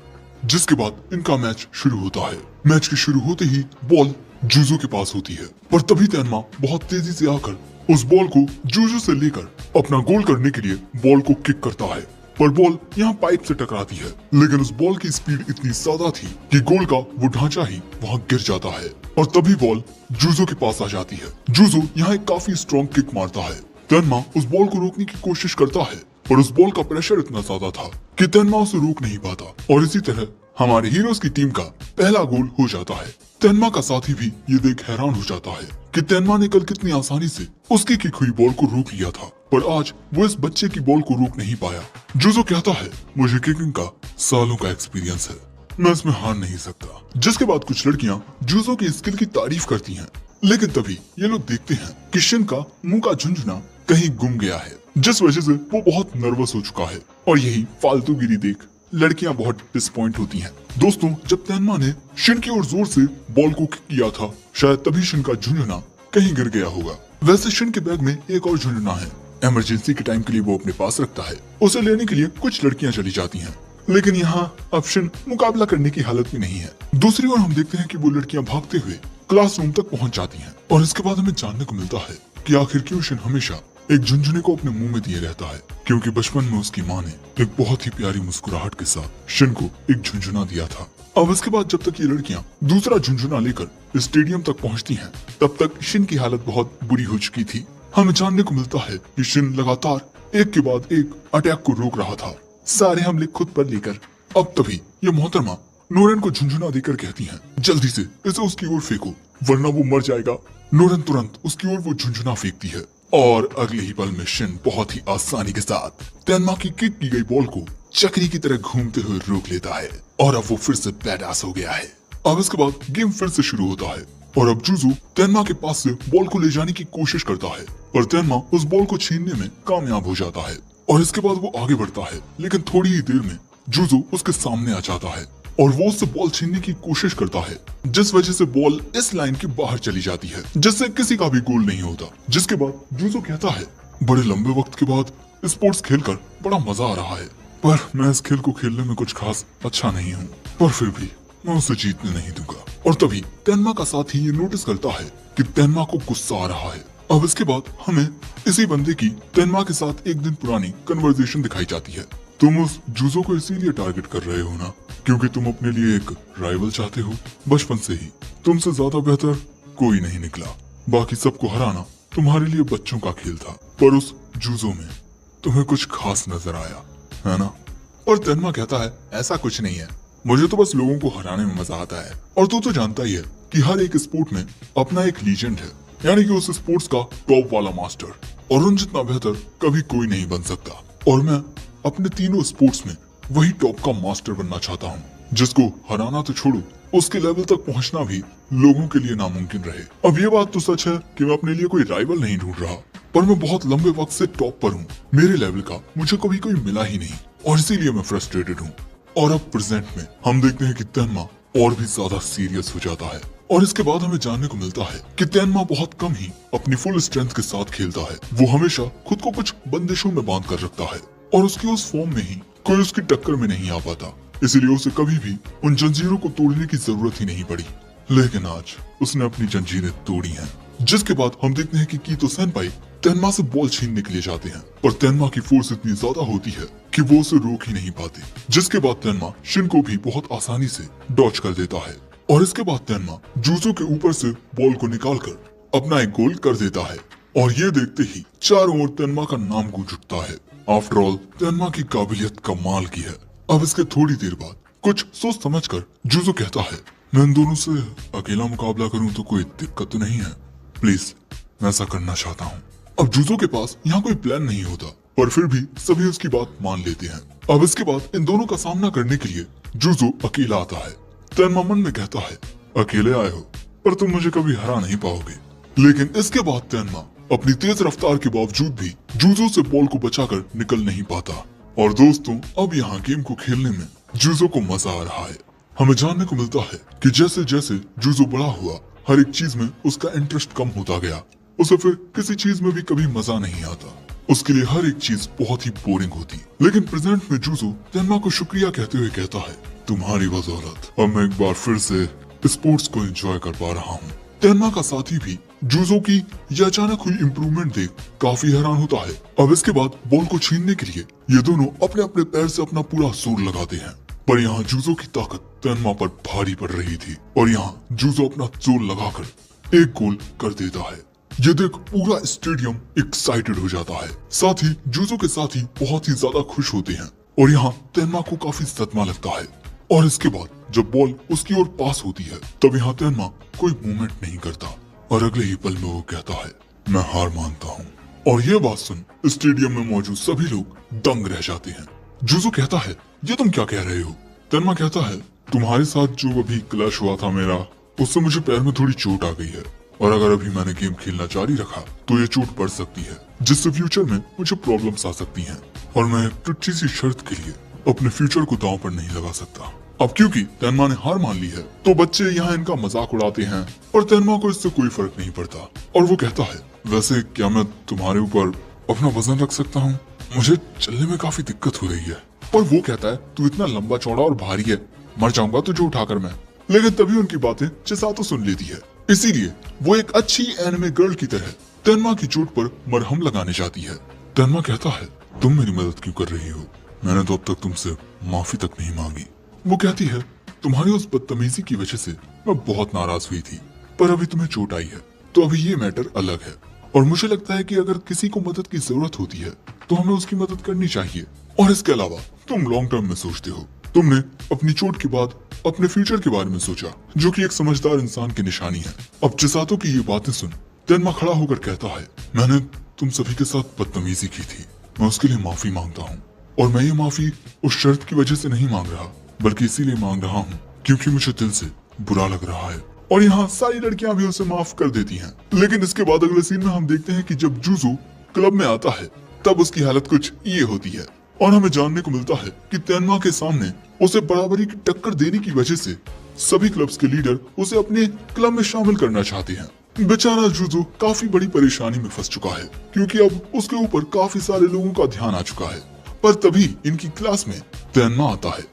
जिसके बाद इनका मैच शुरू होता है। मैच के शुरू होते ही बॉल जूजो के पास होती है, पर तभी तेनमा बहुत तेजी से आकर उस बॉल को जूजो से लेकर अपना गोल करने के लिए बॉल को किक करता है, पर बॉल यहाँ पाइप से टकराती है। लेकिन उस बॉल की स्पीड इतनी ज्यादा थी कि गोल का वो ढांचा ही वहाँ गिर जाता है, और तभी बॉल जूजो के पास आ जाती है। जूजो यहाँ एक काफी स्ट्रॉन्ग किक मारता है। तेनमा उस बॉल को रोकने की कोशिश करता है, और उस बॉल का प्रेशर इतना ज्यादा था कि तेनमा उसे रोक नहीं पाता, और इसी तरह हमारे हीरोज की टीम का पहला गोल हो जाता है। तेनमा का साथी भी ये देख हैरान हो जाता है कि तेनमा ने कल कितनी आसानी से उसकी किक हुई बॉल को रोक लिया था, पर आज वो इस बच्चे की बॉल को रोक नहीं पाया। जूजो कहता है, मुझे किकिंग का सालों का एक्सपीरियंस है, मैं इसमें हार नहीं सकता। जिसके बाद कुछ लड़कियां जूजो की स्किल की तारीफ करती हैं, लेकिन तभी ये लोग देखते हैं कि शिन का मुंह का झुंझुना कहीं गुम गया है, जिस वजह से वो बहुत नर्वस हो चुका है, और यही फालतूगिरी देख लड़कियां बहुत डिसपॉइंट होती हैं। दोस्तों, जब तेनमा ने शिन की ओर जोर से बॉल को किक किया था, शायद तभी शिन का झुंझुना कहीं गिर गया होगा। वैसे शिन के बैग में एक और झुंझुना है, इमरजेंसी के टाइम के लिए वो अपने पास रखता है। उसे लेने के लिए कुछ लड़कियां चली जाती हैं, लेकिन यहाँ अब शिन मुकाबला करने की हालत में नहीं है। दूसरी ओर हम देखते हैं कि वो लड़कियां भागते हुए क्लासरूम तक पहुंच जाती हैं, और इसके बाद हमें जानने को मिलता है कि आखिर क्यों शिन हमेशा एक झुनझुने को अपने मुंह में दिए रहता है, क्योंकि बचपन में उसकी माँ ने एक बहुत ही प्यारी मुस्कुराहट के साथ शिन को एक झुनझुना दिया था। अब इसके बाद जब तक ये लड़कियां दूसरा झुनझुना लेकर स्टेडियम तक पहुंचती हैं, तब तक शिन की हालत बहुत बुरी हो चुकी थी। हमें जानने को मिलता है कि शिन लगातार एक के बाद एक अटैक को रोक रहा था, सारे हमले खुद पर लेकर। अब तभी ये मोहतरमा नोरेन को झुनझुना देकर कहती हैं, जल्दी से इसे उसकी ओर फेंको वरना वो मर जाएगा। नोरेन तुरंत उसकी ओर वो झुनझुना फेंकती है और अगले ही पल में शिन बहुत ही आसानी के साथ तेनमा की किक की गई बॉल को चक्री की तरह घूमते हुए रोक लेता है और अब वो फिर से बैडास हो गया है। अब इसके बाद गेम फिर से शुरू होता है और अब जुजू तेनमा के पास से बॉल को ले जाने की कोशिश करता है, पर तेनमा उस बॉल को छीनने में कामयाब हो जाता है और इसके बाद वो आगे बढ़ता है। लेकिन थोड़ी ही देर में जुजू उसके सामने आ जाता है और वो उससे बॉल छीनने की कोशिश करता है, जिस वजह से बॉल इस लाइन के बाहर चली जाती है, जिससे किसी का भी गोल नहीं होता। जिसके बाद जुजू कहता है, बड़े लंबे वक्त के बाद स्पोर्ट्स खेलकर बड़ा मजा आ रहा है, पर मैं इस खेल को खेलने में कुछ खास अच्छा नहीं हूँ, पर फिर भी मैं उसे जीतने नहीं दूंगा। और तभी तेनमा का साथी ये नोटिस करता है कि तेनमा को गुस्सा आ रहा है। अब इसके बाद हमें इसी बंदे की तेनमा के साथ एक दिन पुरानी कन्वर्सेशन दिखाई जाती है। तुम उस जुजो को इसीलिए टारगेट कर रहे हो ना, क्योंकि तुम अपने लिए एक राइवल चाहते हो। बचपन से ही तुमसे ज्यादा बेहतर कोई नहीं निकला, बाकी सबको हराना तुम्हारे लिए बच्चों का खेल था, पर उस जुजो में तुम्हें कुछ खास नजर आया, है ना? और तेनमा कहता है, ऐसा कुछ नहीं है, मुझे तो बस लोगों को हराने में मजा आता है, और तू तो जानता ही है कि हर एक स्पोर्ट में अपना एक लीजेंड है, यानी कि उस स्पोर्ट्स का टॉप वाला मास्टर, और उन जितना बेहतर कभी कोई नहीं बन सकता। और मैं अपने तीनों स्पोर्ट्स में वही टॉप का मास्टर बनना चाहता हूँ, जिसको हराना तो छोड़ो, उसके लेवल तक पहुँचना भी लोगों के लिए नामुमकिन रहे। अब ये बात तो सच है कि मैं अपने लिए कोई राइवल नहीं ढूंढ रहा, पर मैं बहुत लंबे वक्त से टॉप पर हूँ, मेरे लेवल का मुझे कभी कोई मिला ही नहीं, और इसीलिए मैं फ्रस्ट्रेटेड हूँ। और अब प्रेजेंट में हम देखते हैं कि तेनमा और भी ज्यादा सीरियस हो जाता है, और इसके बाद हमें जानने को मिलता है कि तेनमा बहुत कम ही अपनी फुल स्ट्रेंथ के साथ खेलता है। वो हमेशा खुद को कुछ बंदिशों में बांध कर रखता है, और उसकी उस फॉर्म में ही कोई उसकी टक्कर में नहीं आ पाता, इसलिए उसे कभी भी उन जंजीरों को तोड़ने की जरूरत ही नहीं पड़ी। लेकिन आज उसने अपनी जंजीरें तोड़ी हैं, जिसके बाद हम देखते हैं कि कीतो सेनपाई तेनमा से बॉल छीनने के लिए जाते हैं, पर तेनमा की फोर्स इतनी ज्यादा होती है कि वो उसे रोक ही नहीं पाते। जिसके बाद तेनमा शिन को भी बहुत आसानी से डॉच कर देता है, और इसके बाद तेनमा जुजो के ऊपर से बॉल को निकालकर अपना एक गोल कर देता है, और ये देखते ही चारों ओर तेनमा का नाम गूंज उठता है। आफ्टर ऑल तेनमा की काबिलियत कमाल की है। अब इसके थोड़ी देर बाद कुछ सोच समझ कर जुजो कहता है, मैं इन दोनों से अकेला मुकाबला करूं तो कोई दिक्कत तो नहीं है, प्लीज मैं ऐसा करना चाहता हूँ। अब जुजो के पास यहाँ कोई प्लान नहीं होता, पर फिर भी सभी उसकी बात मान लेते हैं। अब इसके बाद इन दोनों का सामना करने के लिए जुजो अकेला आता है। तेनमा मन में कहता है, अकेले आए हो पर तुम मुझे कभी हरा नहीं पाओगे। लेकिन इसके बाद तेनमा अपनी तेज रफ्तार के बावजूद भी जुजो से बॉल को बचाकर निकल नहीं पाता। और दोस्तों, अब यहाँ गेम को खेलने में जुजो को मजा आ रहा है। हमें जानने को मिलता है कि जैसे जैसे जुजो बड़ा हुआ, हर एक चीज में उसका इंटरेस्ट कम होता गया। उसे फिर किसी चीज में भी कभी मजा नहीं आता, उसके लिए हर एक चीज बहुत ही बोरिंग होती। लेकिन प्रेजेंट में जुजो तेनमा को शुक्रिया कहते हुए कहता है, तुम्हारी बदौलत अब मैं एक बार फिर से स्पोर्ट्स को एंजॉय कर पा रहा हूँ। तेनमा का साथी भी जुजो की यह अचानक हुई इम्प्रूवमेंट देख काफी हैरान होता है। अब इसके बाद बॉल को छीनने के लिए ये दोनों अपने अपने पैर से अपना पूरा जोर लगाते हैं, पर यहाँ जुजो की ताकत तेनमा पर भारी पड़ रही थी, और यहाँ जुजो अपना जोर लगाकर एक गोल कर देता है। ये देख पूरा स्टेडियम एक्साइटेड हो जाता है, साथ ही जुजो के साथी बहुत ही ज्यादा खुश होते हैं, और यहाँ तेनमा को काफी सदमा लगता है। और इसके बाद जब बॉल उसकी ओर पास होती है, तब यहाँ तेनमा कोई मूवमेंट नहीं करता, और अगले ही पल में वो कहता है, मैं हार मानता हूँ। और ये बात सुन स्टेडियम में मौजूद सभी लोग दंग रह जाते हैं। जुजो कहता है, ये तुम क्या कह रहे हो? तेनमा कहता है, तुम्हारे साथ जो अभी क्लैश हुआ था मेरा, उससे मुझे पैर में थोड़ी चोट आ गई है, और अगर अभी मैंने गेम खेलना जारी रखा तो ये चोट पड़ सकती है, जिससे फ्यूचर में मुझे प्रॉब्लम्स आ सकती हैं, और मैं एक टुच्ची सी शर्त के लिए अपने फ्यूचर को दांव पर नहीं लगा सकता। अब क्योंकि तेनमा ने हार मान ली है, तो बच्चे यहाँ इनका मजाक उड़ाते हैं, और तेनमा को इससे कोई फर्क नहीं पड़ता। और वो कहता है, वैसे क्या मैं तुम्हारे ऊपर अपना वजन रख सकता हूँ? मुझे चलने में काफी दिक्कत हो रही है। और वो कहता है, तू इतना लंबा चौड़ा और भारी है, मर जाऊंगा तुझे उठाकर मैं। लेकिन तभी उनकी बातें चिसातो सुन लेती है, इसीलिए वो एक अच्छी एनिमे गर्ल की तरह तेनमा की चोट पर मरहम लगाने जाती है। तेनमा कहता है, तुम मेरी मदद क्यों कर रही हो? मैंने तो अब तक तुमसे माफी तक नहीं मांगी। वो कहती है, तुम्हारी उस बदतमीजी की वजह से मैं बहुत नाराज हुई थी, पर अभी तुम्हें चोट आई है तो अभी ये मैटर अलग है, और मुझे लगता है कि अगर किसी को मदद की जरूरत होती है तो हमें उसकी मदद करनी चाहिए। और इसके अलावा तुम लॉन्ग टर्म में सोचते हो, तुमने अपनी चोट के बाद अपने फ्यूचर के बारे में सोचा, जो कि एक समझदार इंसान की निशानी है। अब चिसातो की ये बातें सुन तेनमा खड़ा होकर कहता है, मैंने तुम सभी के साथ बदतमीजी की थी, मैं उसके लिए माफी मांगता हूँ, और मैं ये माफी उस शर्त की वजह से नहीं मांग रहा, बल्कि इसीलिए मांग रहा हूँ क्योंकि मुझे दिल से बुरा लग रहा है। और यहाँ सारी लड़कियां भी उसे माफ कर देती हैं। लेकिन इसके बाद अगले सीन में हम देखते हैं कि जब जुजू क्लब में आता है तब उसकी हालत कुछ ये होती है, और हमें जानने को मिलता है कि तेनमा के सामने उसे बराबरी की टक्कर देने की वजह से सभी क्लब्स के लीडर उसे अपने क्लब में शामिल करना चाहते हैं। बेचारा जुजू काफी बड़ी परेशानी में फंस चुका है, क्योंकि अब उसके ऊपर काफी सारे लोगों का ध्यान आ चुका है। पर तभी इनकी क्लास में तेनमा आता है।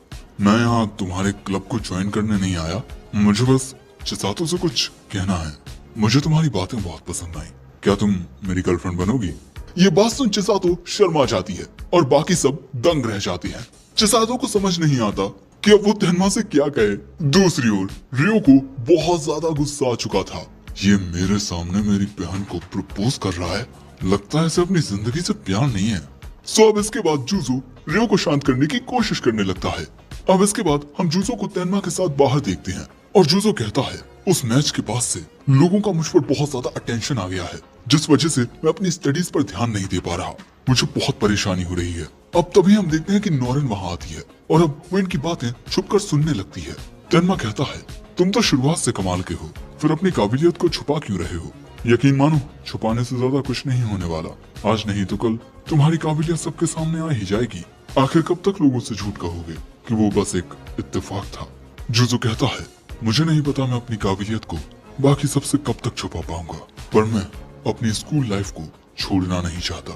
मैं यहाँ तुम्हारे क्लब को ज्वाइन करने नहीं आया, मुझे बस चिसातो से कुछ कहना है। मुझे तुम्हारी बातें बहुत पसंद आई, क्या तुम मेरी गर्लफ्रेंड बनोगी? ये बात सुन चिसातो शर्मा जाती है और बाकी सब दंग रह जाते हैं। चिसातो को समझ नहीं आता कि अब वो तेनमा से क्या कहे। दूसरी ओर रियो को बहुत ज्यादा गुस्सा आ चुका था। ये मेरे सामने मेरी बहन को प्रपोज कर रहा है, लगता है इसे अपनी जिंदगी से प्यार नहीं है। सो अब इसके बाद जुजू रियो को शांत करने की कोशिश करने लगता है। अब इसके बाद हम जुजो को तेनमा के साथ बाहर देखते हैं, और जुजो कहता है, उस मैच के बाद से लोगों का मुझ पर बहुत ज्यादा अटेंशन आ गया है, जिस वजह से मैं अपनी स्टडीज पर ध्यान नहीं दे पा रहा, मुझे बहुत परेशानी हो रही है। अब तभी हम देखते हैं कि नोरेन वहाँ आती है और अब वो इनकी बातें छुपकर सुनने लगती है। तेनमा कहता है, तुम तो शुरुआत से कमाल के हो, फिर अपनी काबिलियत को छुपा क्यों रहे हो? यकीन मानो छुपाने से ज्यादा कुछ नहीं होने वाला, आज नहीं तो कल तुम्हारी काबिलियत सबके सामने आ ही जाएगी। आखिर कब तक लोगों से झूठ कहोगे कि वो बस एक इत्तेफाक था? जुजो कहता है, मुझे नहीं पता मैं अपनी काबिलियत को बाकी सबसे कब तक छुपा पाऊंगा, पर मैं अपनी स्कूल लाइफ को छोड़ना नहीं चाहता,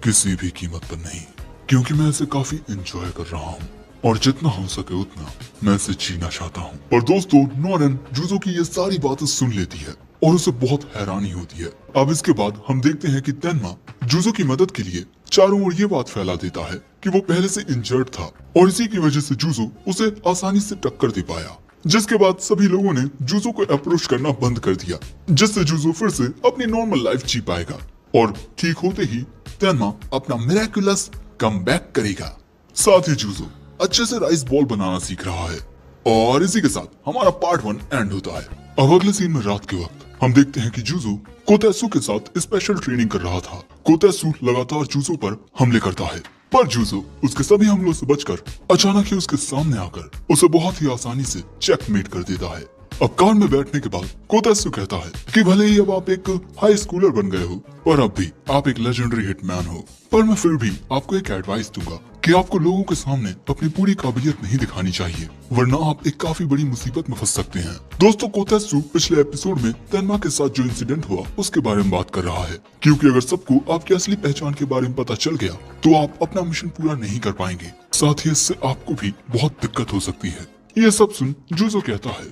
किसी भी कीमत पर नहीं, क्योंकि मैं इसे काफी एंजॉय कर रहा हूँ और जितना हो सके उतना मैं इसे जीना चाहता हूँ। और दोस्तों नोरेन जुजो की ये सारी बातें सुन लेती है और उसे बहुत हैरानी होती है। अब इसके बाद हम देखते हैं कि तेनमा जुजो की मदद के लिए चारों ओर ये बात फैला देता है कि वो पहले से इंजर्ड था और इसी की वजह से जुजो उसे आसानी से टक्कर दे पाया, जिसके बाद सभी लोगों ने जुजो को अप्रोच करना बंद कर दिया, जिससे जुजो फिर से अपनी नॉर्मल लाइफ जी पाएगा। और ठीक होते ही तेनमा अपना मिरेकुलस कमबैक करेगा। साथ ही जुजो अच्छे से राइस बॉल बनाना सीख रहा है। और इसी के साथ हमारा पार्ट 1 एंड होता है। अब अगले सीन में रात के वक्त हम देखते हैं कि जुजो कोतेसु के साथ स्पेशल ट्रेनिंग कर रहा था। कोतेसु लगातार जुजो पर हमले करता है, पर जुजो उसके सभी हमलों से बचकर अचानक ही उसके सामने आकर उसे बहुत ही आसानी से चेकमेट कर देता है। अब कार में बैठने के बाद कोतेसु कहता है कि भले ही अब आप एक हाई स्कूलर बन गए हो, पर अब भी आप एक लेजेंडरी हिटमैन हो, पर मैं फिर भी आपको एक एडवाइस दूंगा कि आपको लोगों के सामने अपनी पूरी काबिलियत नहीं दिखानी चाहिए, वरना आप एक काफी बड़ी मुसीबत में फंस सकते हैं। दोस्तों कोतेसु पिछले एपिसोड में तेनमा के साथ जो इंसिडेंट हुआ उसके बारे में बात कर रहा है, क्योंकि अगर सबको आपकी असली पहचान के बारे में पता चल गया तो आप अपना मिशन पूरा नहीं कर पाएंगे, साथ ही इससे आपको भी बहुत दिक्कत हो सकती है। ये सब सुन जुजो कहता है,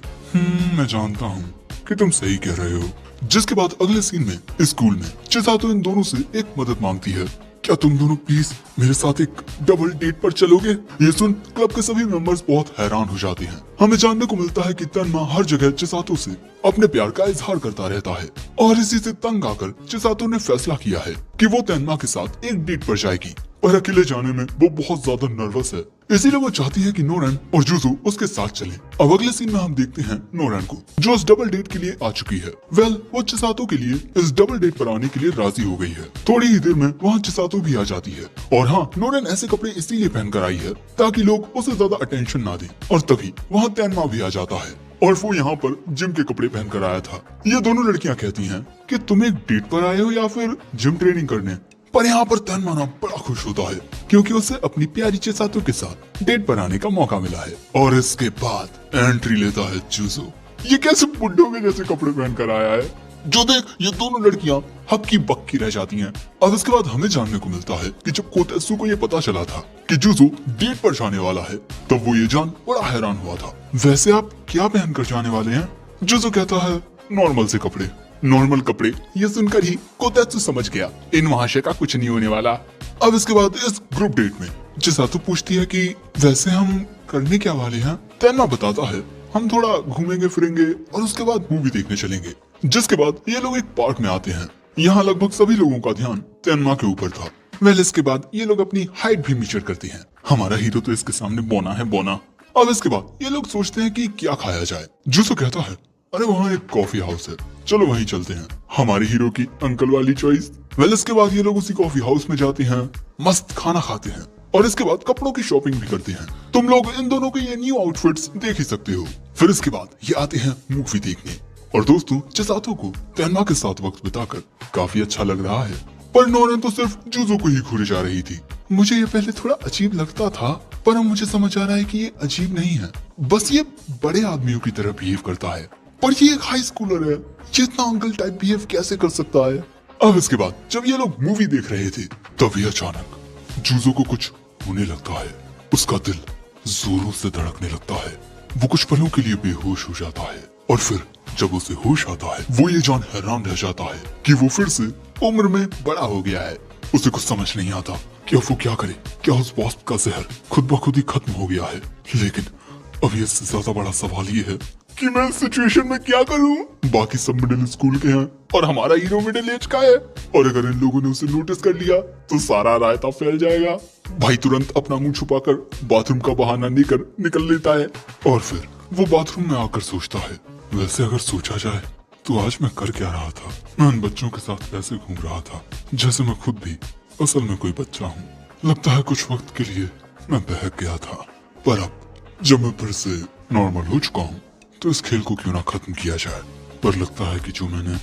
मैं जानता हूँ कि तुम सही कह रहे हो। जिसके बाद अगले सीन में स्कूल में चिसातो इन दोनों से एक मदद मांगती है, क्या तुम दोनों प्लीज मेरे साथ एक डबल डेट पर चलोगे? ये सुन क्लब के सभी मेंबर्स बहुत हैरान हो जाते हैं। हमें जानने को मिलता है कि तेनमा हर जगह चिसातो से अपने प्यार का इजहार करता रहता है, और इसी से तंग आकर चिसातो ने फैसला किया है कि वो तेनमा के साथ एक डेट पर जाएगी, पर अकेले जाने में वो बहुत ज्यादा नर्वस है, इसीलिए वो चाहती है कि नोरेन और जुजो उसके साथ चले। अब अगले सीन में हम देखते हैं नोरेन को, जो इस डबल डेट के लिए आ चुकी है। वो चिसातो के लिए इस डबल डेट पर आने के लिए राजी हो गई है। थोड़ी ही देर में वहाँ चिसातो भी आ जाती है, और हाँ नोरेन ऐसे कपड़े इसीलिए पहन कर आई है ताकि लोग उसे ज्यादा अटेंशन ना दें। और तभी वहाँ तेनमा भी आ जाता है, और वो यहाँ पर जिम के कपड़े पहन कर आया था। ये दोनों लड़कियां कहती हैं कि तुम एक डेट पर आए हो या फिर जिम ट्रेनिंग करने, पर यहाँ पर तेनमा ना बड़ा खुश होता है क्योंकि उसे अपनी प्यारी चिसातो के साथ डेट पर आने का मौका मिला है। और इसके बाद एंट्री लेता है जुजो। ये कैसे बुड्ढों के जैसे कपड़े पहन कर आया है, जो देख ये दोनों लड़कियां हक्की बक्की रह जाती हैं। अब इसके बाद हमें जानने को मिलता है कि जब कोतेसु को ये पता चला था कि जुजो डेट पर जाने वाला है, तब वो ये जान बड़ा हैरान हुआ था। वैसे आप क्या पहन कर जाने वाले हैं? जुजो कहता है नॉर्मल से कपड़े। नॉर्मल कपड़े। ये सुनकर ही कोतेत्सु समझ गया इन महाशय का कुछ नहीं होने वाला। अब इसके बाद इस ग्रुप डेट में चिसातो पूछती है कि वैसे हम करने क्या वाले हैं। तेनमा बताता है हम थोड़ा घूमेंगे फिरेंगे और उसके बाद मूवी देखने चलेंगे। जिसके बाद ये लोग एक पार्क में आते हैं। यहाँ लगभग सभी लोगों का ध्यान तेनमा के ऊपर था। वेल इसके बाद ये लोग अपनी हाइट भी मेजर करते हैं। हमारा हीरो तो इसके सामने बोना है बोना। अब इसके बाद ये लोग सोचते हैं कि क्या खाया जाए। जुसो कहता है अरे वहाँ एक कॉफी हाउस है, चलो वहीं चलते हैं। हमारे हीरो की अंकल वाली चॉइस। वेल इसके बाद ये लोग उसी कॉफी हाउस में जाते हैं, मस्त खाना खाते हैं और इसके बाद कपड़ों की शॉपिंग भी करते हैं। तुम लोग इन दोनों के ये न्यू आउटफिट्स देख ही सकते हो। फिर इसके बाद ये आते हैं मूवी देखने और दोस्तों चिसातो को तेनमा के साथ वक्त बिताकर काफी अच्छा लग रहा है। पर नोरन तो सिर्फ जुजो को ही घूरे जा रही थी। मुझे ये पहले थोड़ा अजीब लगता था पर अब मुझे समझ आ रहा है कि ये अजीब नहीं है, बस ये बड़े आदमियों की तरह बिहेव करता है। पर ये एक हाई स्कूलर है, ये इतना अंकल टाइप बिहेव कैसे कर सकता है। अब इसके बाद जब ये लोग मूवी देख रहे थे तभी अचानक जुजो को कुछ होने लगता है। उसका दिल जोरों से धड़कने लगता है। वो कुछ पलों के लिए बेहोश हो जाता है और फिर जब उसे होश आता है वो ये जान हैरान रह जाता है कि वो फिर से उम्र में बड़ा हो गया है। उसे कुछ समझ नहीं आता कि अब वो क्या करे। क्या उस वास्प का जहर खुद ब खुद ही खत्म हो गया है। लेकिन अब ये इससे ज्यादा बड़ा सवाल ये है कि मैं इस सिचुएशन में क्या करूं। बाकी सब मिडिल स्कूल के हैं और हमारा हीरो मिडिल एज का है और अगर इन लोगों ने उसे नोटिस कर लिया तो सारा रायता फैल जाएगा। भाई तुरंत अपना मुंह छुपाकर बाथरूम का बहाना लेकर निकल लेता है और फिर वो बाथरूम में आकर सोचता है वैसे अगर सोचा जाए तो आज मैं कर क्या रहा था। मैं उन बच्चों के साथ ऐसे घूम रहा था जैसे मैं खुद भी असल में कोई बच्चा हूँ। लगता है कुछ वक्त के लिए मैं बहक गया था पर अब जब मैं फिर से नॉर्मल हो चुका हूँ तो इस खेल को क्यों ना खत्म किया जाए। पर लगता है कि जो मैंने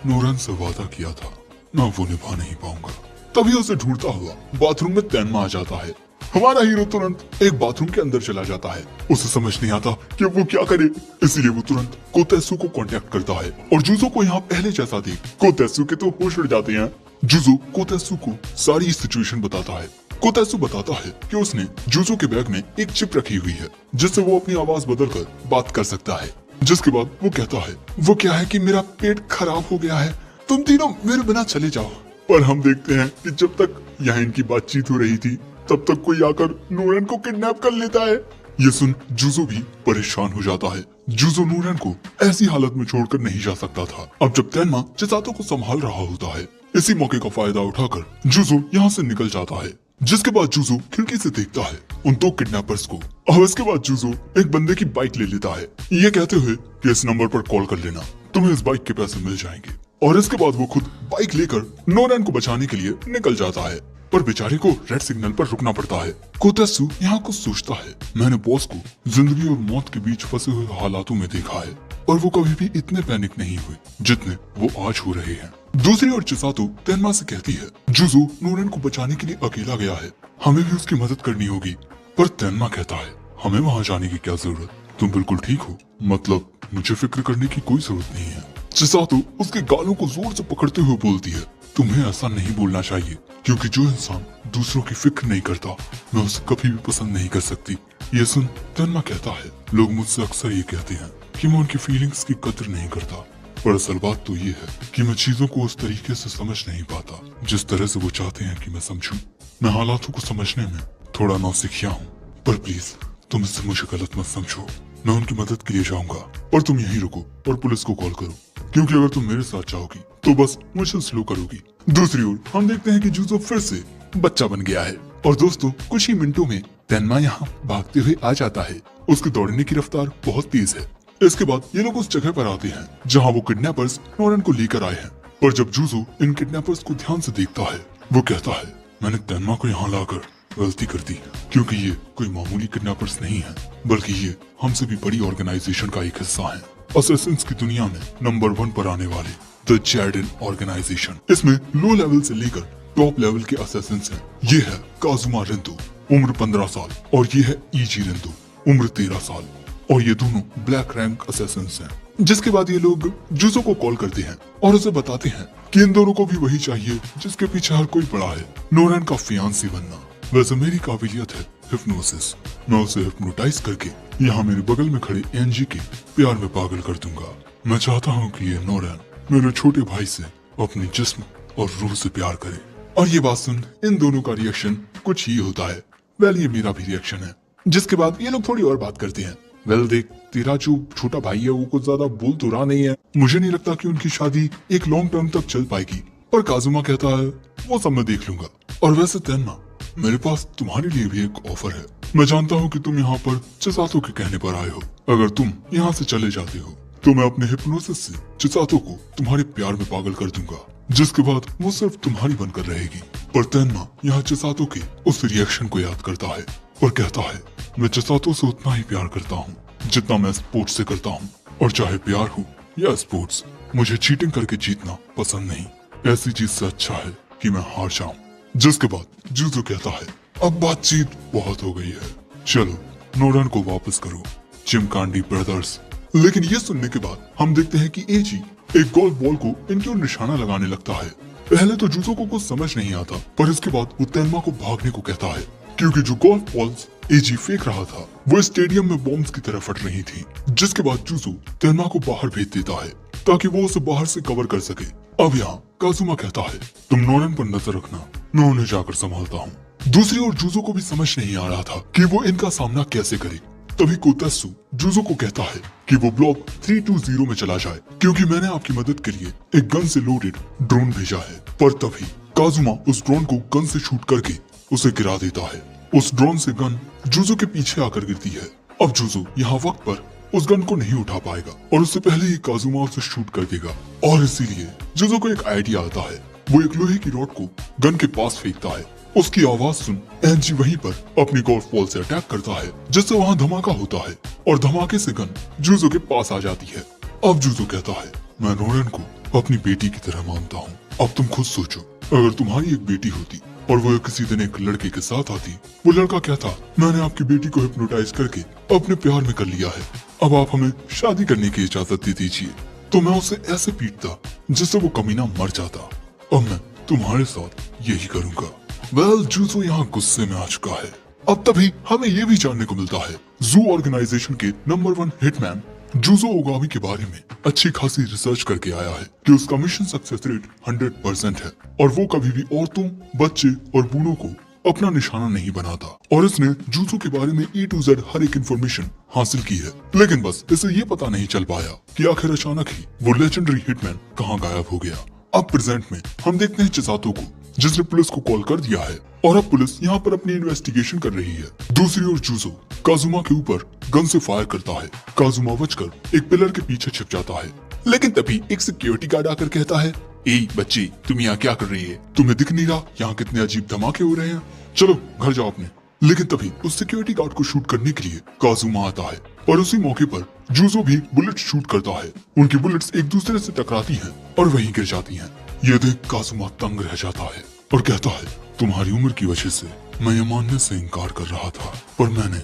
नोरन से वादा किया था मैं वो निभा नहीं पाऊंगा। तभी उसे ढूंढता हुआ बाथरूम में तेनमा आ जाता है। हमारा हीरो तुरंत एक बाथरूम के अंदर चला जाता है। उसे समझ नहीं आता कि वो क्या करे, इसीलिए वो तुरंत कोतेत्सु को कांटेक्ट करता है और जुजो को यहाँ पहले जैसा देख कोतेत्सु के तो होश उड़ जाते हैं। जुजो कोतेत्सु को सारी सिचुएशन बताता है। कोतेत्सु बताता है कि उसने जुजो के बैग में एक चिप रखी हुई है जिससे वो अपनी आवाज बदलकर बात कर सकता है। जिसके बाद वो कहता है वो क्या है कि मेरा पेट खराब हो गया है, तुम तीनों मेरे बिना चले जाओ। पर हम देखते हैं कि जब तक यहाँ इनकी बातचीत हो रही थी तब तक कोई आकर नोरन को किडनैप कर लेता है। ये सुन जुजो भी परेशान हो जाता है। जुजो नोरन को ऐसी हालत में छोड़कर नहीं जा सकता था। अब जब तेनमा चिसातो को संभाल रहा होता है इसी मौके का फायदा उठाकर जुजो यहाँ से निकल जाता है। जिसके बाद जुजो खिड़की से देखता है उन दो किडनैपर्स को और इसके बाद जुजो एक बंदे की बाइक ले लेता है ये कहते हुए कि इस नंबर पर कॉल कर लेना, तुम्हें इस बाइक के पैसे मिल जाएंगे। और इसके बाद वो खुद बाइक लेकर नोरन को बचाने के लिए निकल जाता है पर बेचारे को रेड सिग्नल पर रुकना पड़ता है। कोतेत्सु यहाँ कुछ सोचता है मैंने बॉस को जिंदगी और मौत के बीच फंसे हुए हालातों में देखा है और वो कभी भी इतने पैनिक नहीं हुए जितने वो आज हो रहे हैं। दूसरी ओर चिसातो तेनमा से कहती है जुजो नोरन को बचाने के लिए अकेला गया है, हमें भी उसकी मदद करनी होगी। पर तेनमा कहता है हमें वहाँ जाने की क्या जरूरत, तुम बिल्कुल ठीक हो, मतलब मुझे फिक्र करने की कोई जरूरत नहीं है। चिसातो उसके गालों को जोर से पकड़ते हुए बोलती है तुम्हें ऐसा नहीं बोलना चाहिए क्योंकि जो इंसान दूसरों की फिक्र नहीं करता मैं उसे कभी भी पसंद नहीं कर सकती। ये सुन तेनमा कहता है लोग मुझसे अक्सर ये कहते हैं कि मैं उनकी फीलिंग्स की कदर नहीं करता, पर असल बात तो ये है कि मैं चीजों को उस तरीके से समझ नहीं पाता जिस तरह से वो चाहते हैं कि मैं समझूं। मैं हालातों को समझने में थोड़ा नौसिखिया हूँ, पर प्लीज तुम इससे मुझे गलत मत समझो। मैं उनकी मदद के लिए जाऊंगा और तुम यहीं रुको और पुलिस को कॉल करो क्योंकि अगर तुम मेरे साथ जाओगी तो बस मुझे स्लो करोगी। दूसरी ओर हम देखते हैं कि जुजो फिर से बच्चा बन गया है और दोस्तों कुछ ही मिनटों में तेनमा यहाँ भागते हुए आ जाता है। उसके दौड़ने की रफ्तार बहुत तेज है। इसके बाद ये लोग उस जगह पर आते हैं जहाँ वो किडनैपर्स नोरन को लेकर आए हैं। पर जब जुजो इन किडनैपर्स को ध्यान से देखता है वो कहता है मैंने तेनमा को यहाँ लाकर गलती कर दी क्योंकि ये कोई मामूली किडनैपर्स नहीं है बल्कि ये हमसे भी बड़ी ऑर्गेनाइजेशन का एक हिस्सा है। असैसिन्स की दुनिया में नंबर 1 पर आने वाले द जैडेन ऑर्गेनाइजेशन। इसमें लो लेवल से लेकर टॉप लेवल के असैसिन्स हैं। ये है काजुमा रेंतो उम्र 15 साल और ये है ईजी रेंतो उम्र 13 साल और ये दोनों ब्लैक रैंक असैसिन्स हैं। जिसके बाद ये लोग जुजो को कॉल करते हैं और उसे बताते हैं कि इन दोनों को भी वही चाहिए जिसके पीछे हर कोई पड़ा है, नोरन का फियांसी बनना। वैसे मेरी काबिलियत है हिप्नोसिस, मैं उसे हिप्नोटाइज करके यहाँ मेरे बगल में खड़े एनजी के प्यार में पागल कर दूंगा। मैं चाहता हूँ कि ये नोरन मेरे छोटे भाई से अपने जिस्म और रूह से प्यार करे। और ये बात सुन इन दोनों का रिएक्शन कुछ ही होता है। वेल ये मेरा भी रिएक्शन है। जिसके बाद ये लोग थोड़ी और बात करते हैं। वेल देख, तेरा जो छोटा भाई है वो कुछ ज्यादा बोल तो रहा नहीं है, मुझे नहीं लगता कि उनकी शादी एक लॉन्ग टर्म तक चल पाएगी। पर काजुमा कहता है वो सब मैं देख लूंगा। और वैसे तेनमा, मेरे पास तुम्हारे लिए भी एक ऑफर है। मैं जानता हूँ कि तुम यहाँ पर चिसातो के कहने पर आए हो। अगर तुम यहाँ से चले जाते हो तो मैं अपने हिप्नोसिस से चिसातो को तुम्हारे प्यार में पागल कर दूंगा, जिसके बाद वो सिर्फ तुम्हारी बनकर रहेगी। पर तेनमा यहाँ चिसातो के उस रिएक्शन को याद करता है और कहता है मैं चिसातो से उतना ही प्यार करता हूँ जितना मैं स्पोर्ट्स से करता हूँ। और चाहे प्यार हो या स्पोर्ट्स, मुझे चीटिंग करके जीतना पसंद नहीं। ऐसी चीज से अच्छा है कि मैं हार जाऊं। जिसके बाद जुजो कहता है अब बातचीत बहुत हो गई है, चलो नोरन को वापस करो, चिमकांडी ब्रदर्स। लेकिन ये सुनने के बाद हम देखते हैं कि एजी एक गोल्फ बॉल को इनकी ओर निशाना लगाने लगता है। पहले तो जुजो को कुछ समझ नहीं आता, पर इसके बाद वो तेनमा को भागने को कहता है, क्योंकि जो गोल्फ बॉल्स एजी फेंक रहा था वो स्टेडियम में बॉम्ब्स की तरह फट रही थी। जिसके बाद जुजो तेनमा को बाहर भेज देता है ताकि वो उसे बाहर से कवर कर सके। अब यहाँ काजुमा कहता है तुम नोरन पर नजर रखना, मैं उन्हें जाकर संभालता हूँ। दूसरी ओर जुजो को भी समझ नहीं आ रहा था कि वो इनका सामना कैसे करे। तभी कोतेत्सु जुजो को कहता है कि वो ब्लॉक 320 में चला जाए, क्योंकि मैंने आपकी मदद के लिए एक गन से लोडेड ड्रोन भेजा है। पर तभी काजुमा उस ड्रोन को गन से शूट करके उसे गिरा देता है। उस ड्रोन से गन जुजो के पीछे आकर गिरती है। अब जुजो यहाँ वक्त पर उस गन को नहीं उठा पाएगा और उससे पहले ही काजुमा उसे शूट कर देगा। और इसीलिए जुजो को एक आइडिया आता है। वो एक लोहे की रॉड को गन के पास फेंकता है। उसकी आवाज सुन एनजी वहीं पर अपनी गोल्फ बॉल से अटैक करता है, जिससे वहाँ धमाका होता है और धमाके से गन जुजो के पास आ जाती है। अब जुजो कहता है मैं नोरन को अपनी बेटी की तरह मानता हूँ। अब तुम खुद सोचो, अगर तुम्हारी एक बेटी होती और वो किसी दिन एक लड़के के साथ आती, वो लड़का कहता मैंने आपकी बेटी को हिप्नोटाइज करके अपने प्यार में कर लिया है, अब आप हमें शादी करने की इजाजत दे दीजिए, तो मैं उसे ऐसे पीटता जिससे वो कमीना मर जाता। अब मैं तुम्हारे साथ यही करूंगा। वेल जुजो यहाँ गुस्से में आ चुका है। अब तभी हमें ये भी जानने को मिलता है जू ऑर्गेनाइजेशन के नंबर 1 हिटमैन जुजो ओगामी के बारे में अच्छी खासी रिसर्च करके आया है कि उसका मिशन सक्सेस रेट 100% है और वो कभी भी औरतों, बच्चे और बूढ़ों को अपना निशाना नहीं बनाता। और इसने जुजो के बारे में A to Z हर एक इंफॉर्मेशन हासिल की है। लेकिन बस इसे ये पता नहीं चल पाया कि आखिर अचानक ही वो लेजेंडरी हिटमैन कहाँ गायब हो गया। अब प्रेजेंट में हम देखते हैं चिसातो को, जिसने पुलिस को कॉल कर दिया है और अब पुलिस यहाँ पर अपनी इन्वेस्टिगेशन कर रही है। दूसरी ओर जुजो काजुमा के ऊपर गन से फायर करता है। काजुमा बचकर एक पिलर के पीछे छिप जाता है। लेकिन तभी एक सिक्योरिटी गार्ड आकर कहता है ए बच्ची, तुम यहाँ क्या कर रही है? तुम्हें दिख नहीं रहा यहाँ कितने अजीब धमाके हो रहे हैं? चलो घर जाओ अपने। लेकिन तभी उस सिक्योरिटी गार्ड को शूट करने के लिए काजुमा आता है और उसी मौके पर जुजो भी बुलेट शूट करता है। उनकी बुलेट्स एक दूसरे से टकराती हैं और वहीं गिर जाती हैं। ये देख काजुमा तंग रह जाता है और कहता है तुम्हारी उम्र की वजह से मैं ये मानने से इनकार कर रहा था, पर मैंने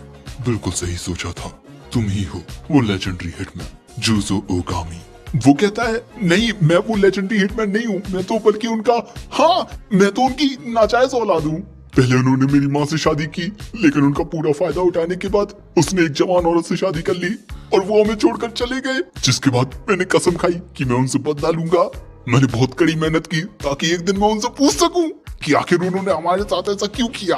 बिल्कुल सही सोचा था, तुम ही हो वो लेजेंडरी हिटमैन जुजो ओगामी। वो कहता है नहीं, मैं वो लेजेंडरी हिटमैन नहीं हूँ, मैं तो बल्कि उनका, हाँ मैं तो उनकी नाजायज औलाद हूँ। पहले उन्होंने मेरी माँ से शादी की, लेकिन उनका पूरा फायदा उठाने के बाद उसने एक जवान औरत से शादी कर ली और वो हमें छोड़कर चले गए। जिसके बाद मैंने कसम खाई कि मैं उनसे बदला लूंगा। मैंने बहुत कड़ी मेहनत की ताकि एक दिन मैं उनसे पूछ सकूं कि आखिर उन्होंने हमारे साथ ऐसा क्यों किया।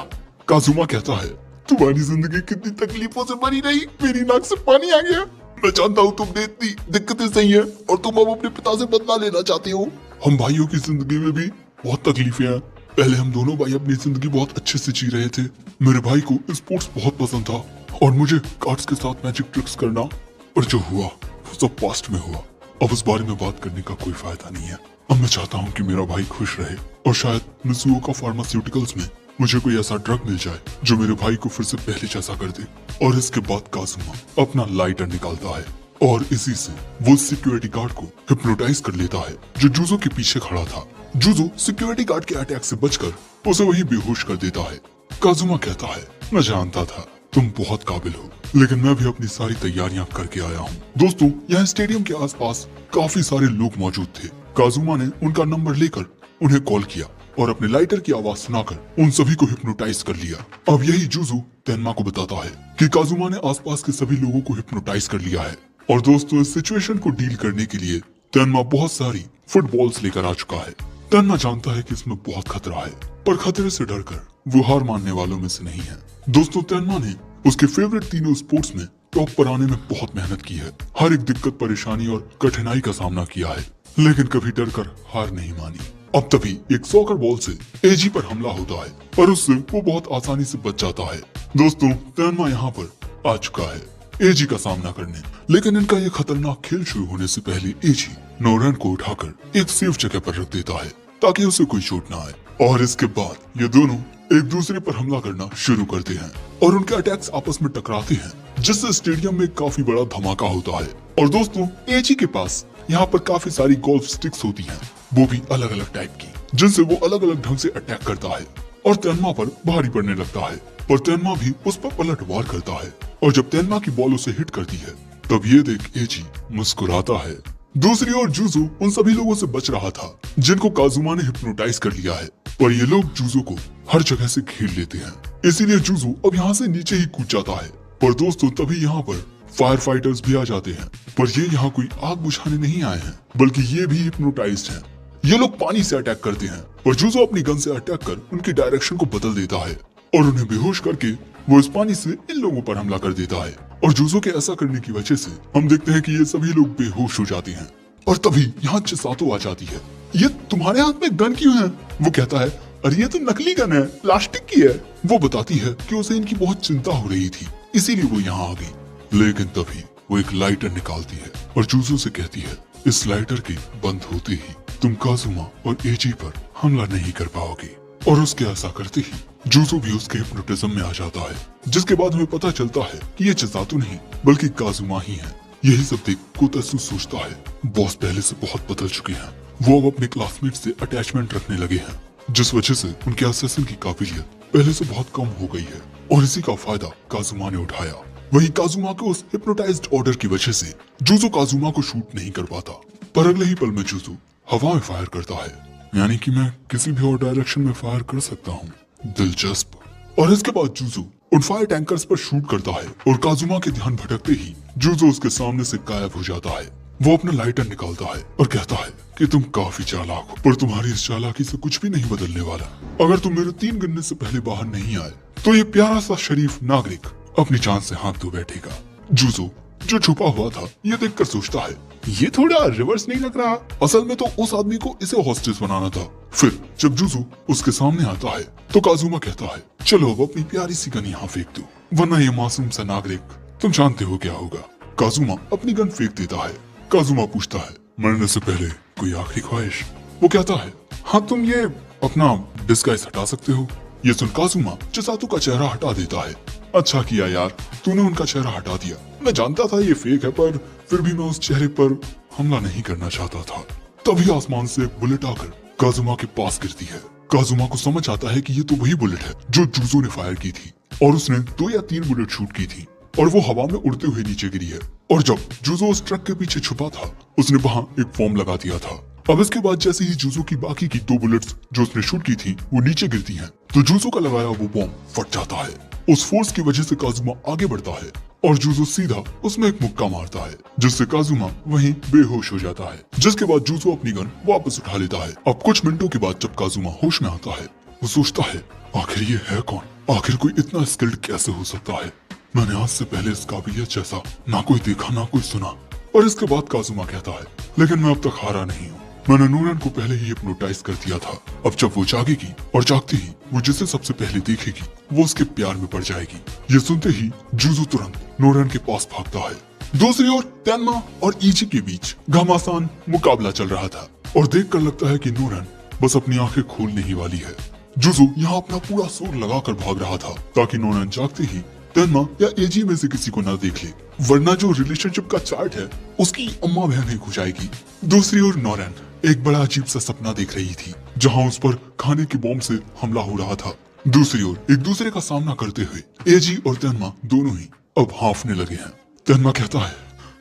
काजुमा कहता है तुम्हारी जिंदगी कितनी तकलीफों से भरी रही, मेरी नाक से पानी आ गया। मैं जानता हूँ तुमने इतनी दिक्कतें सही है और तुम अब अपने पिता से बदला लेना चाहते हो। हम भाइयों की जिंदगी में भी बहुत तकलीफें हैं। पहले हम दोनों भाई अपनी जिंदगी बहुत अच्छे से जी रहे थे। मेरे भाई को स्पोर्ट्स बहुत पसंद था और मुझे कार्ड्स के साथ मैजिक ट्रिक्स करना, और जो हुआ वो सब पास्ट में हुआ। अब उस बारे में बात करने का कोई फायदा नहीं है। अब मैं चाहता हूँ कि मेरा भाई खुश रहे और शायद मिज़ुओका फार्मास्यूटिकल्स में मुझे कोई ऐसा ड्रग मिल जाए जो मेरे भाई को फिर से पहले जैसा कर दे। और इसके बाद काजुमा अपना लाइटर निकालता है और इसी से वो सिक्योरिटी गार्ड को हिप्नोटाइज कर लेता है जो जुजो के पीछे खड़ा था। जुजो सिक्योरिटी गार्ड के अटैक से बचकर उसे वही बेहोश कर देता है। काजुमा कहता है मैं जानता था तुम बहुत काबिल हो, लेकिन मैं भी अपनी सारी तैयारियां करके आया हूँ। दोस्तों यहाँ स्टेडियम के आसपास काफी सारे लोग मौजूद थे। काजुमा ने उनका नंबर लेकर उन्हें कॉल किया और अपने लाइटर की आवाज सुनाकर उन सभी को हिप्नोटाइज कर लिया। अब यही जुजो तेनमा को बताता है कि काजुमा ने आसपास के सभी लोगों को हिप्नोटाइज कर लिया है। और दोस्तों इस सिचुएशन को डील करने के लिए तेनमा बहुत सारी फुटबॉल्स लेकर आ चुका है। तेनमा जानता है कि इसमें बहुत खतरा है, पर खतरे से डरकर वो हार मानने वालों में से नहीं है। दोस्तों, तेनमा ने उसके फेवरेट तीनों स्पोर्ट्स में टॉप पर आने में बहुत मेहनत की है। हर एक दिक्कत, परेशानी और कठिनाई का सामना किया है, लेकिन कभी डरकर हार नहीं मानी। अब तभी एक सॉकर बॉल से एजी पर हमला होता है, पर उससे वो बहुत आसानी से बच जाता है। दोस्तों, तेनमा यहाँ पर आ चुका है एजी का सामना करने, लेकिन इनका ये खतरनाक खेल शुरू होने से पहले एजी नोरन को उठाकर एक सेफ जगह पर रख देता है ताकि उसे कोई चोट ना आए। और इसके बाद ये दोनों एक दूसरे पर हमला करना शुरू करते हैं और उनके अटैक्स आपस में टकराते हैं, जिससे स्टेडियम में काफी बड़ा धमाका होता है। और दोस्तों, एजी के पास यहाँ पर काफी सारी गोल्फ स्टिक्स होती हैं, वो भी अलग अलग टाइप की, जिनसे वो अलग अलग ढंग से अटैक करता है और तेनमा पर भारी पड़ने लगता है। पर तेनमा भी उस पर पलटवार करता है, और जब तेनमा की बॉल उसे हिट करती है तब ये देख एजी मुस्कुराता है। दूसरी ओर जूजो उन सभी लोगों से बच रहा था जिनको काजुमा ने हिप्नोटाइज कर लिया है, और ये लोग जूजो को हर जगह से घेर लेते हैं। इसीलिए जूजो अब यहाँ से नीचे ही कूद जाता है। पर दोस्तों, तभी यहाँ पर फायर फाइटर्स भी आ जाते हैं, पर ये यहाँ कोई आग बुझाने नहीं आए हैं, बल्कि ये भी हिप्नोटाइज्ड हैं। ये लोग पानी से अटैक करते हैं, पर जूजो अपनी गन से अटैक कर उनकी डायरेक्शन को बदल देता है और उन्हें बेहोश करके वो इस पानी से इन लोगों पर हमला कर देता है। और जूजो के ऐसा करने की वजह से हम देखते हैं कि ये सभी लोग बेहोश हो जाते हैं। और तभी यहाँ चिसातो आ जाती है। ये तुम्हारे हाथ में गन क्यों है? वो कहता है, अरे ये तो नकली गन है, प्लास्टिक की है। वो बताती है कि उसे इनकी बहुत चिंता हो रही थी, इसीलिए वो यहाँ आ गई। लेकिन तभी वो एक लाइटर निकालती है और जूजो से कहती है, इस लाइटर के बंद होते ही तुम काजुमा और एजी पर हमला नहीं कर पाओगे। और उसके ऐसा करते ही जूजो भी उसके हिप्नोटिज्म में आ जाता है, जिसके बाद हमें पता चलता है कि ये चिसातो नहीं बल्कि काजुमा ही है। यही सब देख कोतात्सु सोचता है, बॉस पहले से बहुत बदल चुके हैं, वो अब अपने क्लासमेट से अटैचमेंट रखने लगे हैं, जिस वजह से उनके असैसिन की काबिलियत पहले से बहुत कम हो गई है। और इसी का फायदा काजुमा ने उठाया। वही काजुमा के उस हिप्नोटाइज्ड ऑर्डर की वजह से जूजो काजुमा को शूट नहीं कर पाता, पर अगले ही पल में जूजो हवा में फायर करता है, यानी कि मैं किसी भी और डायरेक्शन में फायर कर सकता हूँ। दिलचस्प। और इसके बाद जूजो उन फायर टैंकर्स पर शूट करता है और काजुमा के ध्यान भटकते ही जूजो उसके सामने से गायब हो जाता है। वो अपना लाइटर निकालता है और कहता है कि तुम काफी चालाक हो, पर तुम्हारी इस चालाकी से कुछ भी नहीं बदलने वाला। अगर तुम मेरे 3 गिनने से पहले बाहर नहीं आए तो ये प्यारा सा शरीफ नागरिक अपनी जान से हाथ धो बैठेगा। जूजो जो छुपा हुआ था ये देखकर सोचता है, ये थोड़ा रिवर्स नहीं लग रहा? असल में तो उस आदमी को इसे हॉस्टेज बनाना था। फिर जब जूजो उसके सामने आता है तो काजुमा कहता है, चलो अब अपनी प्यारी सी गन यहाँ फेंक दो, वरना ये मासूम सा नागरिक तुम जानते हो क्या होगा। काजुमा अपनी गन फेंक देता है। काजुमा पूछता है, मरने से पहले कोई आखिरी ख्वाहिश? वो कहता है, हाँ तुम ये अपना डिस्गाइज हटा सकते हो। ये सुन काजुमा चिसातो का चेहरा हटा देता है। अच्छा किया यार, तूने उनका चेहरा हटा दिया। मैं जानता था ये फेक है, पर फिर भी मैं उस चेहरे पर हमला नहीं करना चाहता था। तभी आसमान से एक बुलेट आकर काजुमा के पास गिरती है। काजुमा को समझ आता है कि ये तो वही बुलेट है जो जूजो ने फायर की थी, और उसने 2 या 3 बुलेट शूट की थी और वो हवा में उड़ते हुए नीचे गिरी है। और जब जूजो उस ट्रक के पीछे छुपा था उसने वहाँ एक फॉर्म लगा दिया था। अब इसके बाद जैसे ही जूजो की बाकी की 2 बुलेट्स जो उसने शूट की थी वो नीचे गिरती हैं, तो जूजो का लगाया वो बॉम्ब फट जाता है। उस फोर्स की वजह से काजुमा आगे बढ़ता है और जूजो सीधा उसमें एक मुक्का मारता है, जिससे काजुमा वहीं बेहोश हो जाता है। जिसके बाद जूजो अपनी गन वापस उठा लेता है। अब कुछ मिनटों के बाद जब काजुमा होश में आता है वो सोचता है, आखिर ये है कौन? आखिर कोई इतना स्किल्ड कैसे हो सकता है? मैंने आज से पहले इस काबिलियत जैसा ना कोई देखा ना कोई सुना। और इसके बाद काजुमा कहता है, लेकिन मैं अब तक हारा नहीं हूँ। मैंने नूरन को पहले ही हिप्नोटाइज कर दिया था। अब जब वो जागेगी और जागते ही वो जिसे सबसे पहले देखेगी वो उसके प्यार में पड़ जाएगी। ये सुनते ही जूजो तुरंत नूरन के पास भागता है। दूसरी ओर तेनमा और इची के बीच घमासान मुकाबला चल रहा था और देखकर लगता है कि नूरन बस अपनी आंखें खोलने ही वाली है। जूजो यहाँ अपना पूरा जोर लगाकर भाग रहा था ताकि नूरन जागते ही तेनमा या एजी में से किसी को न देख ले, वरना जो रिलेशनशिप का चार्ट है उसकी अम्मा बहन ही खो जाएगी। दूसरी ओर नूरन एक बड़ा अजीब सा सपना देख रही थी जहां उस पर खाने की बॉम्ब से हमला हो रहा था। दूसरी ओर एक दूसरे का सामना करते हुए एजी और तेनमा दोनों ही अब हांफने लगे हैं। तेनमा कहता है,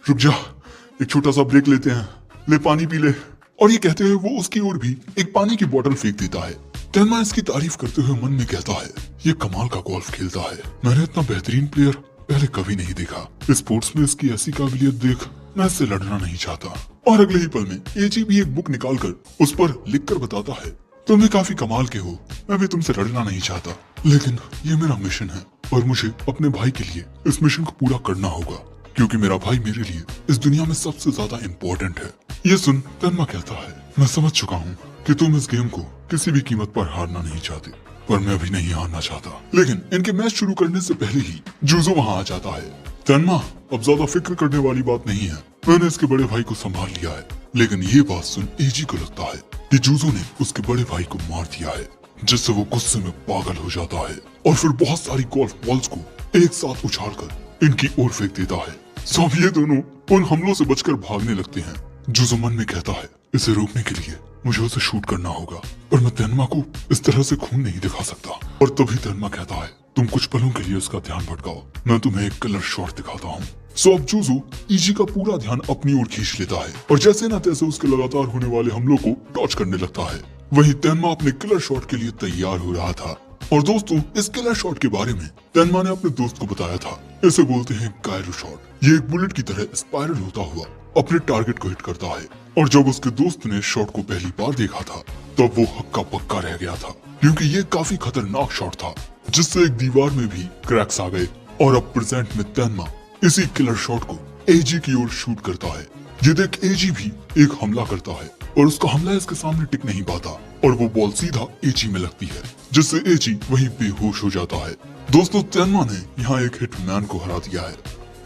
रुक जा, एक छोटा सा ब्रेक लेते हैं, ले पानी पी ले। और ये कहते हुए वो उसकी ओर भी एक पानी की बोतल फेंक देता है। तेनमा इसकी तारीफ करते हुए मन में कहता है, ये कमाल का गोल्फ खेलता है, मैंने इतना बेहतरीन प्लेयर पहले कभी नहीं देखा। स्पोर्ट्स में इसकी ऐसी काबिलियत देख मैं इससे लड़ना नहीं चाहता। और अगले ही पल में एजी भी एक बुक निकालकर उस पर लिखकर बताता है, तुम भी काफी कमाल के हो, मैं भी तुमसे लड़ना नहीं चाहता, लेकिन ये मेरा मिशन है और मुझे अपने भाई के लिए इस मिशन को पूरा करना होगा, क्योंकि मेरा भाई मेरे लिए इस दुनिया में सबसे ज्यादा इम्पोर्टेंट है। ये सुन तेनमा कहता है, मैं समझ चुका हूँ कि तुम इस गेम को किसी भी कीमत पर हारना नहीं चाहते, पर मैं भी नहीं हारना चाहता। लेकिन इनके मैच शुरू करने से पहले ही जूजो वहाँ आ जाता है। तेनमा, अब ज्यादा फिक्र करने वाली बात नहीं है, मैंने इसके बड़े भाई को संभाल लिया है। लेकिन ये बात सुन एजी को लगता है कि जूजो ने उसके बड़े भाई को मार दिया है, जिससे वो गुस्से में पागल हो जाता है और फिर बहुत सारी गोल्फ बॉल्स को एक साथ उछालकर इनकी ओर फेंक देता है। सब ये दोनों उन हमलों से बचकर भागने लगते हैं। जूजो मन में कहता है, इसे रोकने के लिए मुझे उसे शूट करना होगा, और मैं तेनमा को इस तरह से खून नहीं दिखा सकता। और तभी तेनमा कहता है, तुम कुछ पलों के लिए उसका ध्यान भटकाओ, मैं तुम्हें एक कलर शॉट दिखाता हूँ। सो अब जूजो इजी का पूरा ध्यान अपनी ओर खींच लेता है और जैसे ना तैसे उसके लगातार होने वाले हमलों को डॉच करने लगता है। वहीं तेनमा अपने किलर शॉट के लिए तैयार हो रहा था। और दोस्तों, इस किलर शॉट के बारे में तेनमा ने अपने दोस्त को बताया था। इसे बोलते हैं गायरो शॉट। ये एक बुलेट की तरह स्पाइरल होता हुआ अपने टारगेट को हिट करता है। और जब उसके दोस्त ने शॉट को पहली बार देखा था तब वो हक्का पक्का रह गया था, क्योंकि ये काफी खतरनाक शॉट था, जिससे एक दीवार में भी क्रैक्स आ गए। और अब प्रेजेंट में तेनमा इसी किलर शॉट को एजी की ओर शूट करता है। ये देख एजी भी एक हमला करता है और उसका हमला इसके सामने टिक नहीं पाता और वो बॉल सीधा एजी में लगती है, जिससे एजी वहीं बेहोश हो जाता है। दोस्तों, तेनमा ने यहाँ एक हिटमैन को हरा दिया है,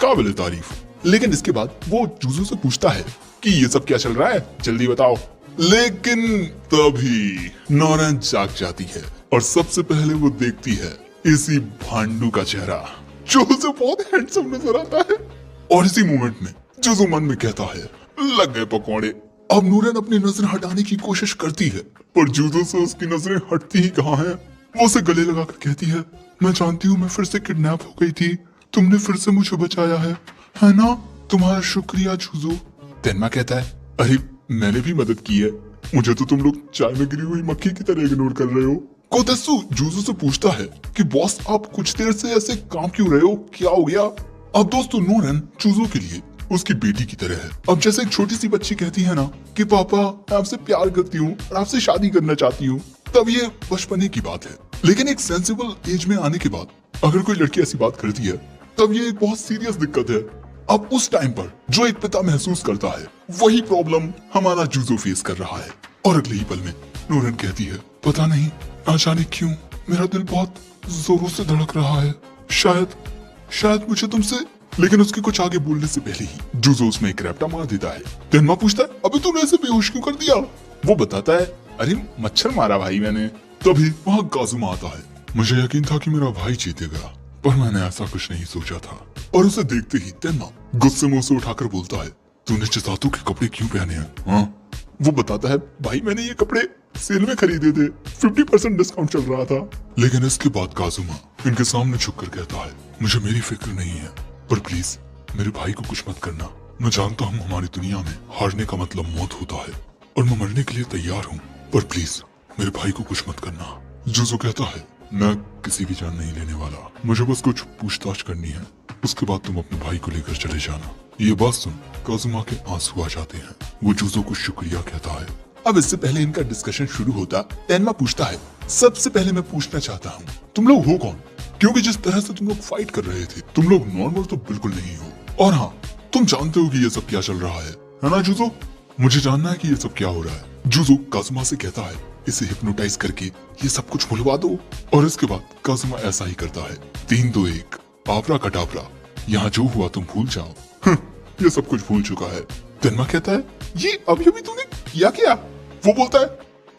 काबिल तारीफ। लेकिन इसके बाद वो जूजो से पूछता है कि ये सब क्या चल रहा है, जल्दी बताओ। लेकिन तभी नोरन जाग जाती है और सबसे पहले वो देखती है इसी भांडू का चेहरा, जो उसे बहुत हैंडसम नजर आता है। और इसी मोमेंट में जूजो मन में कहता है, लग गए पकौड़े। अब नूरन अपनी नजर हटाने की कोशिश करती है, पर जूजो से उसकी नजरें हटती ही कहाँ हैं। वो उसे गले लगाकर कहती है, मैं जानती हूँ मैं फिर से किडनैप हो गई थी, तुमने फिर से मुझे बचाया है ना? तुम्हारा शुक्रिया जूजो। तेनमा कहता है, अरे मैंने भी मदद की है, मुझे तो तुम लोग चाय में गिरी हुई मक्खी की तरह इग्नोर कर रहे हो। कोतेत्सु जूजो से पूछता है कि बॉस, आप कुछ देर से ऐसे काम क्यों रहे हो, क्या हो गया? अब दोस्तों, नोरन जूजो के लिए उसकी बेटी की तरह है। अब जैसे एक छोटी सी बच्ची कहती है ना कि पापा मैं आपसे प्यार करती हूँ और आपसे शादी करना चाहती हूँ, तब ये बचपने की बात है। लेकिन एक सेंसिबल एज में आने के बाद अगर कोई लड़की ऐसी बात करती है तब ये एक बहुत सीरियस दिक्कत है। अब उस टाइम पर जो एक पिता महसूस करता है, वही प्रॉब्लम हमारा जूजो फेस कर रहा है। और अगले ही पल में नोरन कहती है, पता नहीं अचानक क्यों मेरा दिल बहुत जोरों से धड़क रहा है, शायद मुझे तुमसे। लेकिन उसके कुछ आगे बोलने से पहले ही जूजो उसमें एक रैप्टा मार देता है। तेनमा पूछता है, अबे तूने ऐसे बेहोश क्यों कर दिया? वो बताता है, अरे मच्छर मारा भाई मैंने। तभी वहाँ काजुमा आता है। मुझे यकीन था कि मेरा भाई जीतेगा, पर मैंने ऐसा कुछ नहीं सोचा था। और उसे देखते ही तेनमा गुस्से में उसे उठाकर बोलता है, तूने चिसातू के कपड़े क्यों पहने हैं? हाँ? वो बताता है, भाई मैंने ये कपड़े सेल में खरीदे थे, 50% डिस्काउंट चल रहा था। लेकिन इसके बाद काजुमा इनके सामने झुककर कहता है, मुझे मेरी फिक्र नहीं है, पर प्लीज मेरे भाई को कुछ मत करना। मैं जानता हूँ हमारी दुनिया में हारने का मतलब मौत होता है और मैं मरने के लिए तैयार हूँ, पर प्लीज मेरे भाई को कुछ मत करना। जूजो कहता है, मैं किसी की जान नहीं लेने वाला, मुझे बस कुछ पूछताछ करनी है, उसके बाद तुम अपने भाई को लेकर चले जाना। ये बात सुन काजुमा के आंसू आ जाते हैं। वो जूजो को शुक्रिया कहता है। अब इससे पहले इनका डिस्कशन शुरू होता, तेनमा पूछता है, सबसे पहले मैं पूछना चाहता हूँ तुम लोग हो कौन? क्योंकि जिस तरह से तुम लोग फाइट कर रहे थे, तुम लोग नॉर्मल तो बिल्कुल नहीं हो। और हाँ, तुम जानते हो कि ये सब क्या चल रहा है ना जूजो? मुझे जानना है कि ये सब क्या हो रहा है। जूजो काजुमा से कहता है, इसे हिप्नोटाइज करके ये सब कुछ भुलवा दो। और इसके बाद काजुमा ऐसा ही करता है। 3 2 1 आबरा कटाबरा, यहाँ जो हुआ तुम भूल जाओ। ये सब कुछ भूल चुका है। तेनमा कहता है, ये अभी तूने किया क्या? वो बोलता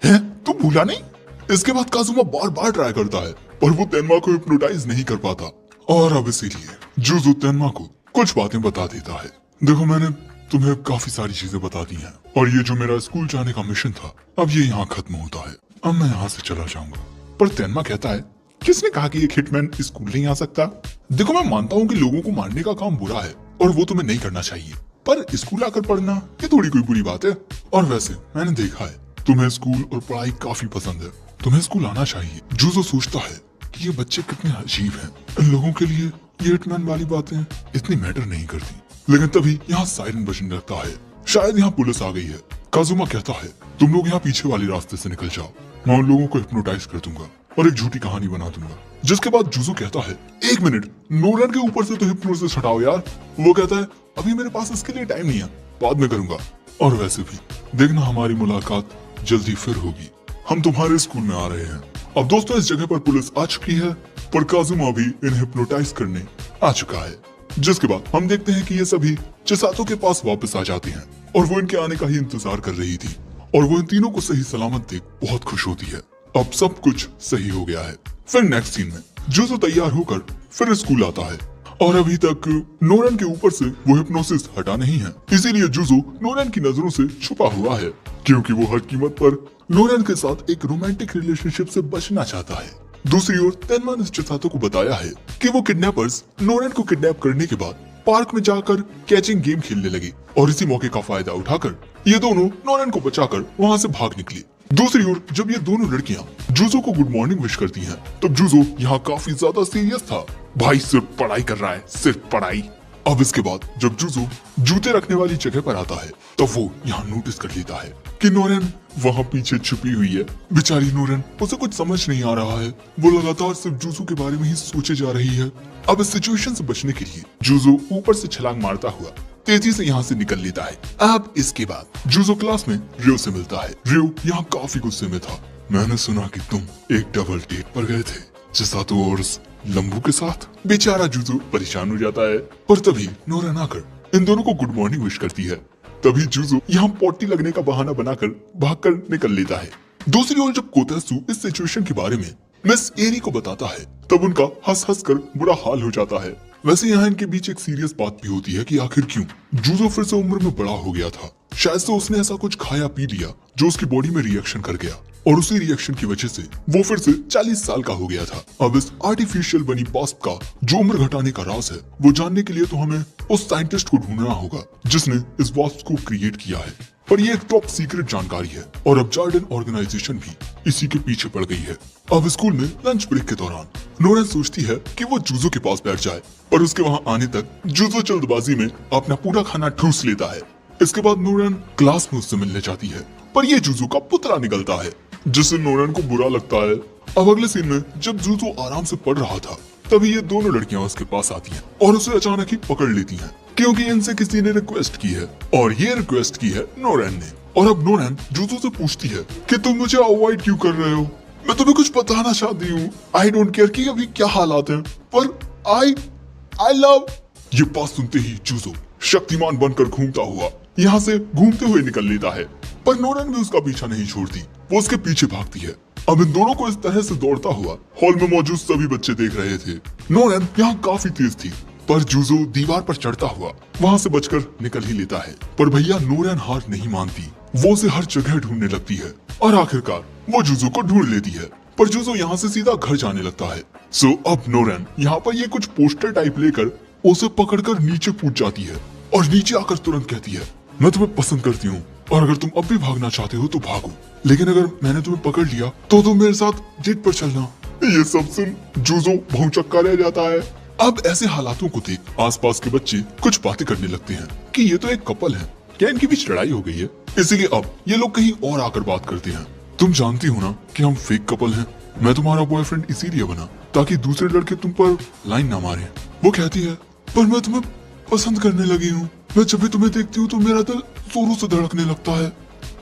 है, तू भूला नहीं? इसके बाद काजुमा बार बार ट्राई करता है पर वो तेनमा को हिप्नोटाइज नहीं कर पाता। और अब इसीलिए जूजो तेनमा को कुछ बातें बता देता है। देखो, मैंने तुम्हें काफी सारी चीजें बता दी हैं और ये जो मेरा स्कूल जाने का मिशन था, अब ये यहाँ खत्म होता है। अब मैं यहाँ से चला जाऊंगा। पर तेनमा कहता है, किसने कहा कि एक हिटमैन स्कूल नहीं आ सकता? देखो, मैं मानता हूँ कि लोगों को मारने का काम बुरा है और वो तुम्हें नहीं करना चाहिए, पर स्कूल आकर पढ़ना ये थोड़ी कोई बुरी बात है। और वैसे मैंने देखा है तुम्हें स्कूल और पढ़ाई काफी पसंद है, तुम्हें स्कूल आना चाहिए। जूजो सोचता है कि ये बच्चे कितने अजीब हैं, इन लोगों के लिए ये हिटमैन वाली बातें इतनी मैटर नहीं करती। लेकिन तभी यहाँ सायरन बजने लगता है। शायद यहाँ पुलिस आ गई है। काजुमा कहता है तुम लोग यहाँ पीछे वाले रास्ते से निकल जाओ, मैं उन लोगों को हिप्नोटाइज कर दूंगा और एक झूठी कहानी बना दूंगा। जिसके बाद जुजो कहता है 1 मिनट, नोलन के ऊपर से तो हिप्नोसिस हटाओ यार। वो कहता है अभी मेरे पास इसके लिए टाइम नहीं है, बाद में करूंगा। और वैसे भी देखना हमारी मुलाकात जल्दी फिर होगी, हम तुम्हारे स्कूल में आ रहे हैं। अब दोस्तों इस जगह पर पुलिस आ चुकी है, पर काजुमा भी इन्हें हिप्नोटाइज करने आ चुका है। जिसके बाद हम देखते हैं कि ये सभी चिसातो के पास वापस आ जाते हैं और वो इनके आने का ही इंतजार कर रही थी और वो इन तीनों को सही सलामत देख बहुत खुश होती है। अब सब कुछ सही हो गया है। फिर नेक्स्ट सीन में जुजो तैयार होकर फिर स्कूल आता है और अभी तक नोरन के ऊपर से वो हिप्नोसिस हटा नहीं है, इसीलिए जुजो नोरन की नजरों से छुपा हुआ है क्योंकि वो हर कीमत पर नोरन के साथ एक रोमांटिक रिलेशनशिप से बचना चाहता है। दूसरी ओर तेनमा ने चिसातो को बताया है कि वो किडनैपर्स नोरन को किडनैप करने के बाद पार्क में जाकर कैचिंग गेम खेलने लगे और इसी मौके का फायदा उठाकर ये दोनों नोरन को बचाकर वहाँ से भाग निकली। दूसरी ओर जब ये दोनों लड़कियां जुजो को गुड मॉर्निंग विश करती हैं, तब जुजो यहाँ काफी ज्यादा सीरियस था। भाई सिर्फ पढ़ाई कर रहा है, सिर्फ पढ़ाई। अब इसके बाद जब जुजो जूते रखने वाली जगह पर आता है तब वो यहाँ नोटिस कर लेता है कि नोरन वहाँ पीछे छुपी हुई है। बेचारी नोरन, उसे कुछ समझ नहीं आ रहा है, वो लगातार सिर्फ जुजो के बारे में ही सोचे जा रही है। अब इस सिचुएशन से बचने के लिए जुजो ऊपर से छलांग मारता हुआ तेजी से यहाँ से निकल लेता है। अब इसके बाद जुजो क्लास में रियो से मिलता है। रियो यहाँ काफी गुस्से में था। मैंने सुना कि तुम एक डबल डेट पर गए थे चिसातो और लंबू के साथ। बेचारा जुजो परेशान हो जाता है, पर तभी नोरन आकर इन दोनों को गुड मॉर्निंग विश करती है। तभी जुजो यहाँ पोटी लगने का बहाना बनाकर भागकर निकल लेता है। दूसरी ओर जब कोतासु इस सिचुएशन के बारे में मिस एरी को बताता है तब उनका हंस हंस कर बुरा हाल हो जाता है। वैसे यहाँ इनके बीच एक सीरियस बात भी होती है कि आखिर क्यों जुजो फिर से उम्र में बड़ा हो गया था। शायद से उसने ऐसा कुछ खाया पी लिया जो उसकी बॉडी में रिएक्शन कर गया और उसी रिएक्शन की वजह से वो फिर से 40 साल का हो गया था। अब इस आर्टिफिशियल बनी वास्प का जो उम्र घटाने का राज है वो जानने के लिए तो हमें उस साइंटिस्ट को ढूंढना होगा जिसने इस वास्प को क्रिएट किया है। पर ये एक टॉप सीक्रेट जानकारी है और अब जार्डन ऑर्गेनाइजेशन भी इसी के पीछे पड़ गई है। अब स्कूल में लंच ब्रेक के दौरान नोरन सोचती है कि वो जुजो के पास बैठ जाए, पर उसके वहाँ आने तक जुजो जल्दबाजी में अपना पूरा खाना ठूस लेता है। इसके बाद नोरन क्लास में उससे मिलने जाती है, पर ये जुजो का पुतला निकलता है जिससे नोरन को बुरा लगता है। अब अगले सीन में जब जुजो आराम से पढ़ रहा था तभी ये दोनों लड़कियां उसके पास आती हैं और उसे अचानक ही पकड़ लेती हैं क्योंकि इनसे किसी ने रिक्वेस्ट की है और ये रिक्वेस्ट की है नोरन ने। और अब नोरन जुजो से पूछती है कि तुम मुझे अवॉइड क्यों कर रहे हो, मैं तुम्हें कुछ बताना चाहती हूँ। आई डोंट केयर कि अभी क्या हालात हैं, पर आई लव। ये बात सुनते ही जुजो शक्तिमान बनकर घूमता हुआ यहाँ से घूमते हुए निकल लेता है, पर नोरन भी उसका पीछा नहीं छोड़ती, वो उसके पीछे भागती है। अब इन दोनों को इस तरह से दौड़ता हुआ हॉल में मौजूद सभी बच्चे देख रहे थे। नोरन यहाँ काफी तेज थी, पर जुजो दीवार पर चढ़ता हुआ वहाँ से बचकर निकल ही लेता है। पर भैया नोरन हार नहीं मानती, वो उसे हर जगह ढूंढने लगती है और आखिरकार वो जुजो को ढूंढ लेती है। पर जुजो यहाँ से सीधा घर जाने लगता है। सो अब नोरन यहाँ पर ये कुछ पोस्टर टाइप लेकर उसे पकड़कर नीचे कूद जाती है और नीचे आकर तुरंत कहती है मैं तुम्हें पसंद करती हूँ और अगर तुम अब भी भागना चाहते हो तो भागो, लेकिन अगर मैंने तुम्हें पकड़ लिया तो तुम मेरे साथ डेट पर चलना। ये सब सुन जुजो भौचक्का रह जाता है। अब ऐसे हालातों को देख आसपास के बच्चे कुछ बातें करने लगते हैं कि ये तो एक कपल है, क्या इनके बीच लड़ाई हो गई है, इसीलिए अब ये लोग कहीं और आकर बात करते हैं। तुम जानती हो ना कि हम फेक कपल हैं, मैं तुम्हारा बॉयफ्रेंड इसीलिए बना ताकि दूसरे लड़के तुम पर लाइन ना मारे। वो कहती है पर मैं तुम्हें पसंद करने लगी हूँ, मैं जब भी तुम्हें देखती हूँ तो मेरा दिल जोरों से धड़कने लगता है।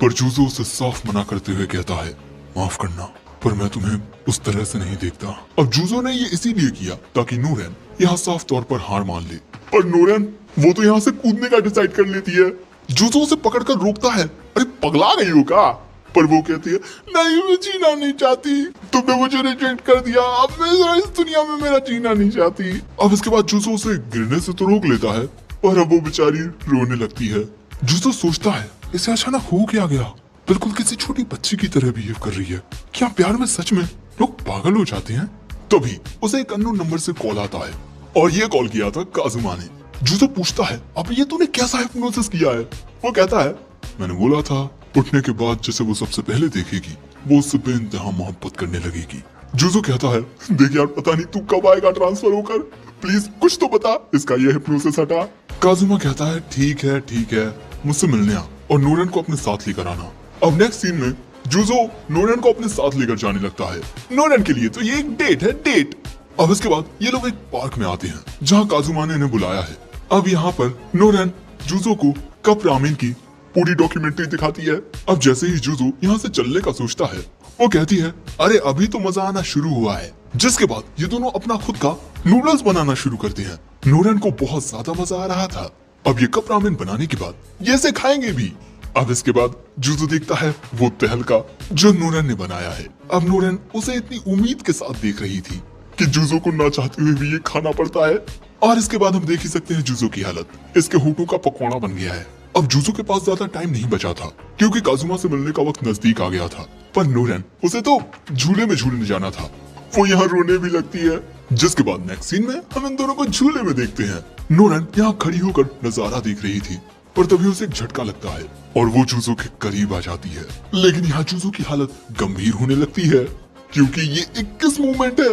पर जुजो उसे साफ मना करते हुए कहता है माफ करना, पर मैं तुम्हें उस तरह से नहीं देखता। अब जुजो ने ये इसीलिए किया ताकि नोरन यहाँ साफ तौर पर हार मान ले, पर नोरन वो तो यहाँ से कूदने का डिसाइड कर लेती है। जुजो उसे पकड़कर रोकता है, अरे पगला गई हो क्या? पर वो कहती है नहीं मैं जीना नहीं चाहती, तुमने मुझे रिजेक्ट कर दिया, अब मैं इस दुनिया में मेरा जीना नहीं चाहती। अब इसके बाद जुजो उसे गिरने से तो रोक लेता है, पर अब वो बेचारी रोने लगती है। जुजो सोचता है इसे अचानक हो क्या गया, बिल्कुल किसी छोटी बच्ची की तरह बिहेव कर रही है, क्या प्यार में सच में लोग पागल हो जाते हैं? तभी उसे एक अननोन नंबर से कॉल आता है और ये कॉल किया था काजुमा ने। जुजो पूछता है अब ये तूने कैसा हिप्नोसिस किया है? वो कहता है मैंने बोला था उठने के बाद जैसे वो सबसे पहले देखेगी वो उससे बेइंतहा मोहब्बत करने लगेगी। जुजो कहता है देख यार पता नहीं तू कब आएगा ट्रांसफर होकर, प्लीज कुछ तो बता, इसका ये हिप्नोसिस हटा। काजुमा कहता है ठीक है मुझसे मिलने आ और नोरन को अपने साथ लेकर आना। अब नेक्स्ट सीन में जुजो नोरन को अपने साथ लेकर जाने लगता है। नोरन के लिए तो ये एक डेट है, डेट। अब इसके बाद ये लोग एक पार्क में आते हैं जहाँ काजुमा ने इन्हें बुलाया है। अब यहाँ पर नोरन जुजो को कप रामेन की पूरी डॉक्यूमेंट्री दिखाती है। अब जैसे ही जुजो यहाँ से चलने का सोचता है, वो कहती है अरे अभी तो मजा आना शुरू हुआ है। जिसके बाद ये दोनों अपना खुद का नूडल्स बनाना शुरू करते हैं। नोरन को बहुत ज्यादा मजा आ रहा था। अब ये कप रामेन बनाने के बाद ये इसे खाएंगे भी। अब इसके बाद जुजो देखता है वो तहलका जो नोरन ने बनाया है। अब नोरन उसे इतनी उम्मीद के साथ देख रही थी कि जुजो को ना चाहते हुए भी ये खाना पड़ता है। और इसके बाद हम देख ही सकते हैं जुजो की हालत, इसके होठों का पकौड़ा बन गया है। अब जुजो के पास ज्यादा टाइम नहीं बचा था क्योंकि काजुमा से मिलने का वक्त नजदीक आ गया था। पर नोरन उसे तो झूले में झूलने जाना था। वो यहाँ रोने भी लगती है। जिसके बाद नेक्स्ट सीन में हम इन दोनों को झूले में देखते हैं। नोरन यहाँ खड़ी होकर नजारा देख रही थी पर तभी उसे एक झटका लगता है और वो जुजो के करीब आ जाती है। लेकिन यहाँ जुजो की हालत गंभीर होने लगती है क्योंकि ये 21 मूवमेंट है।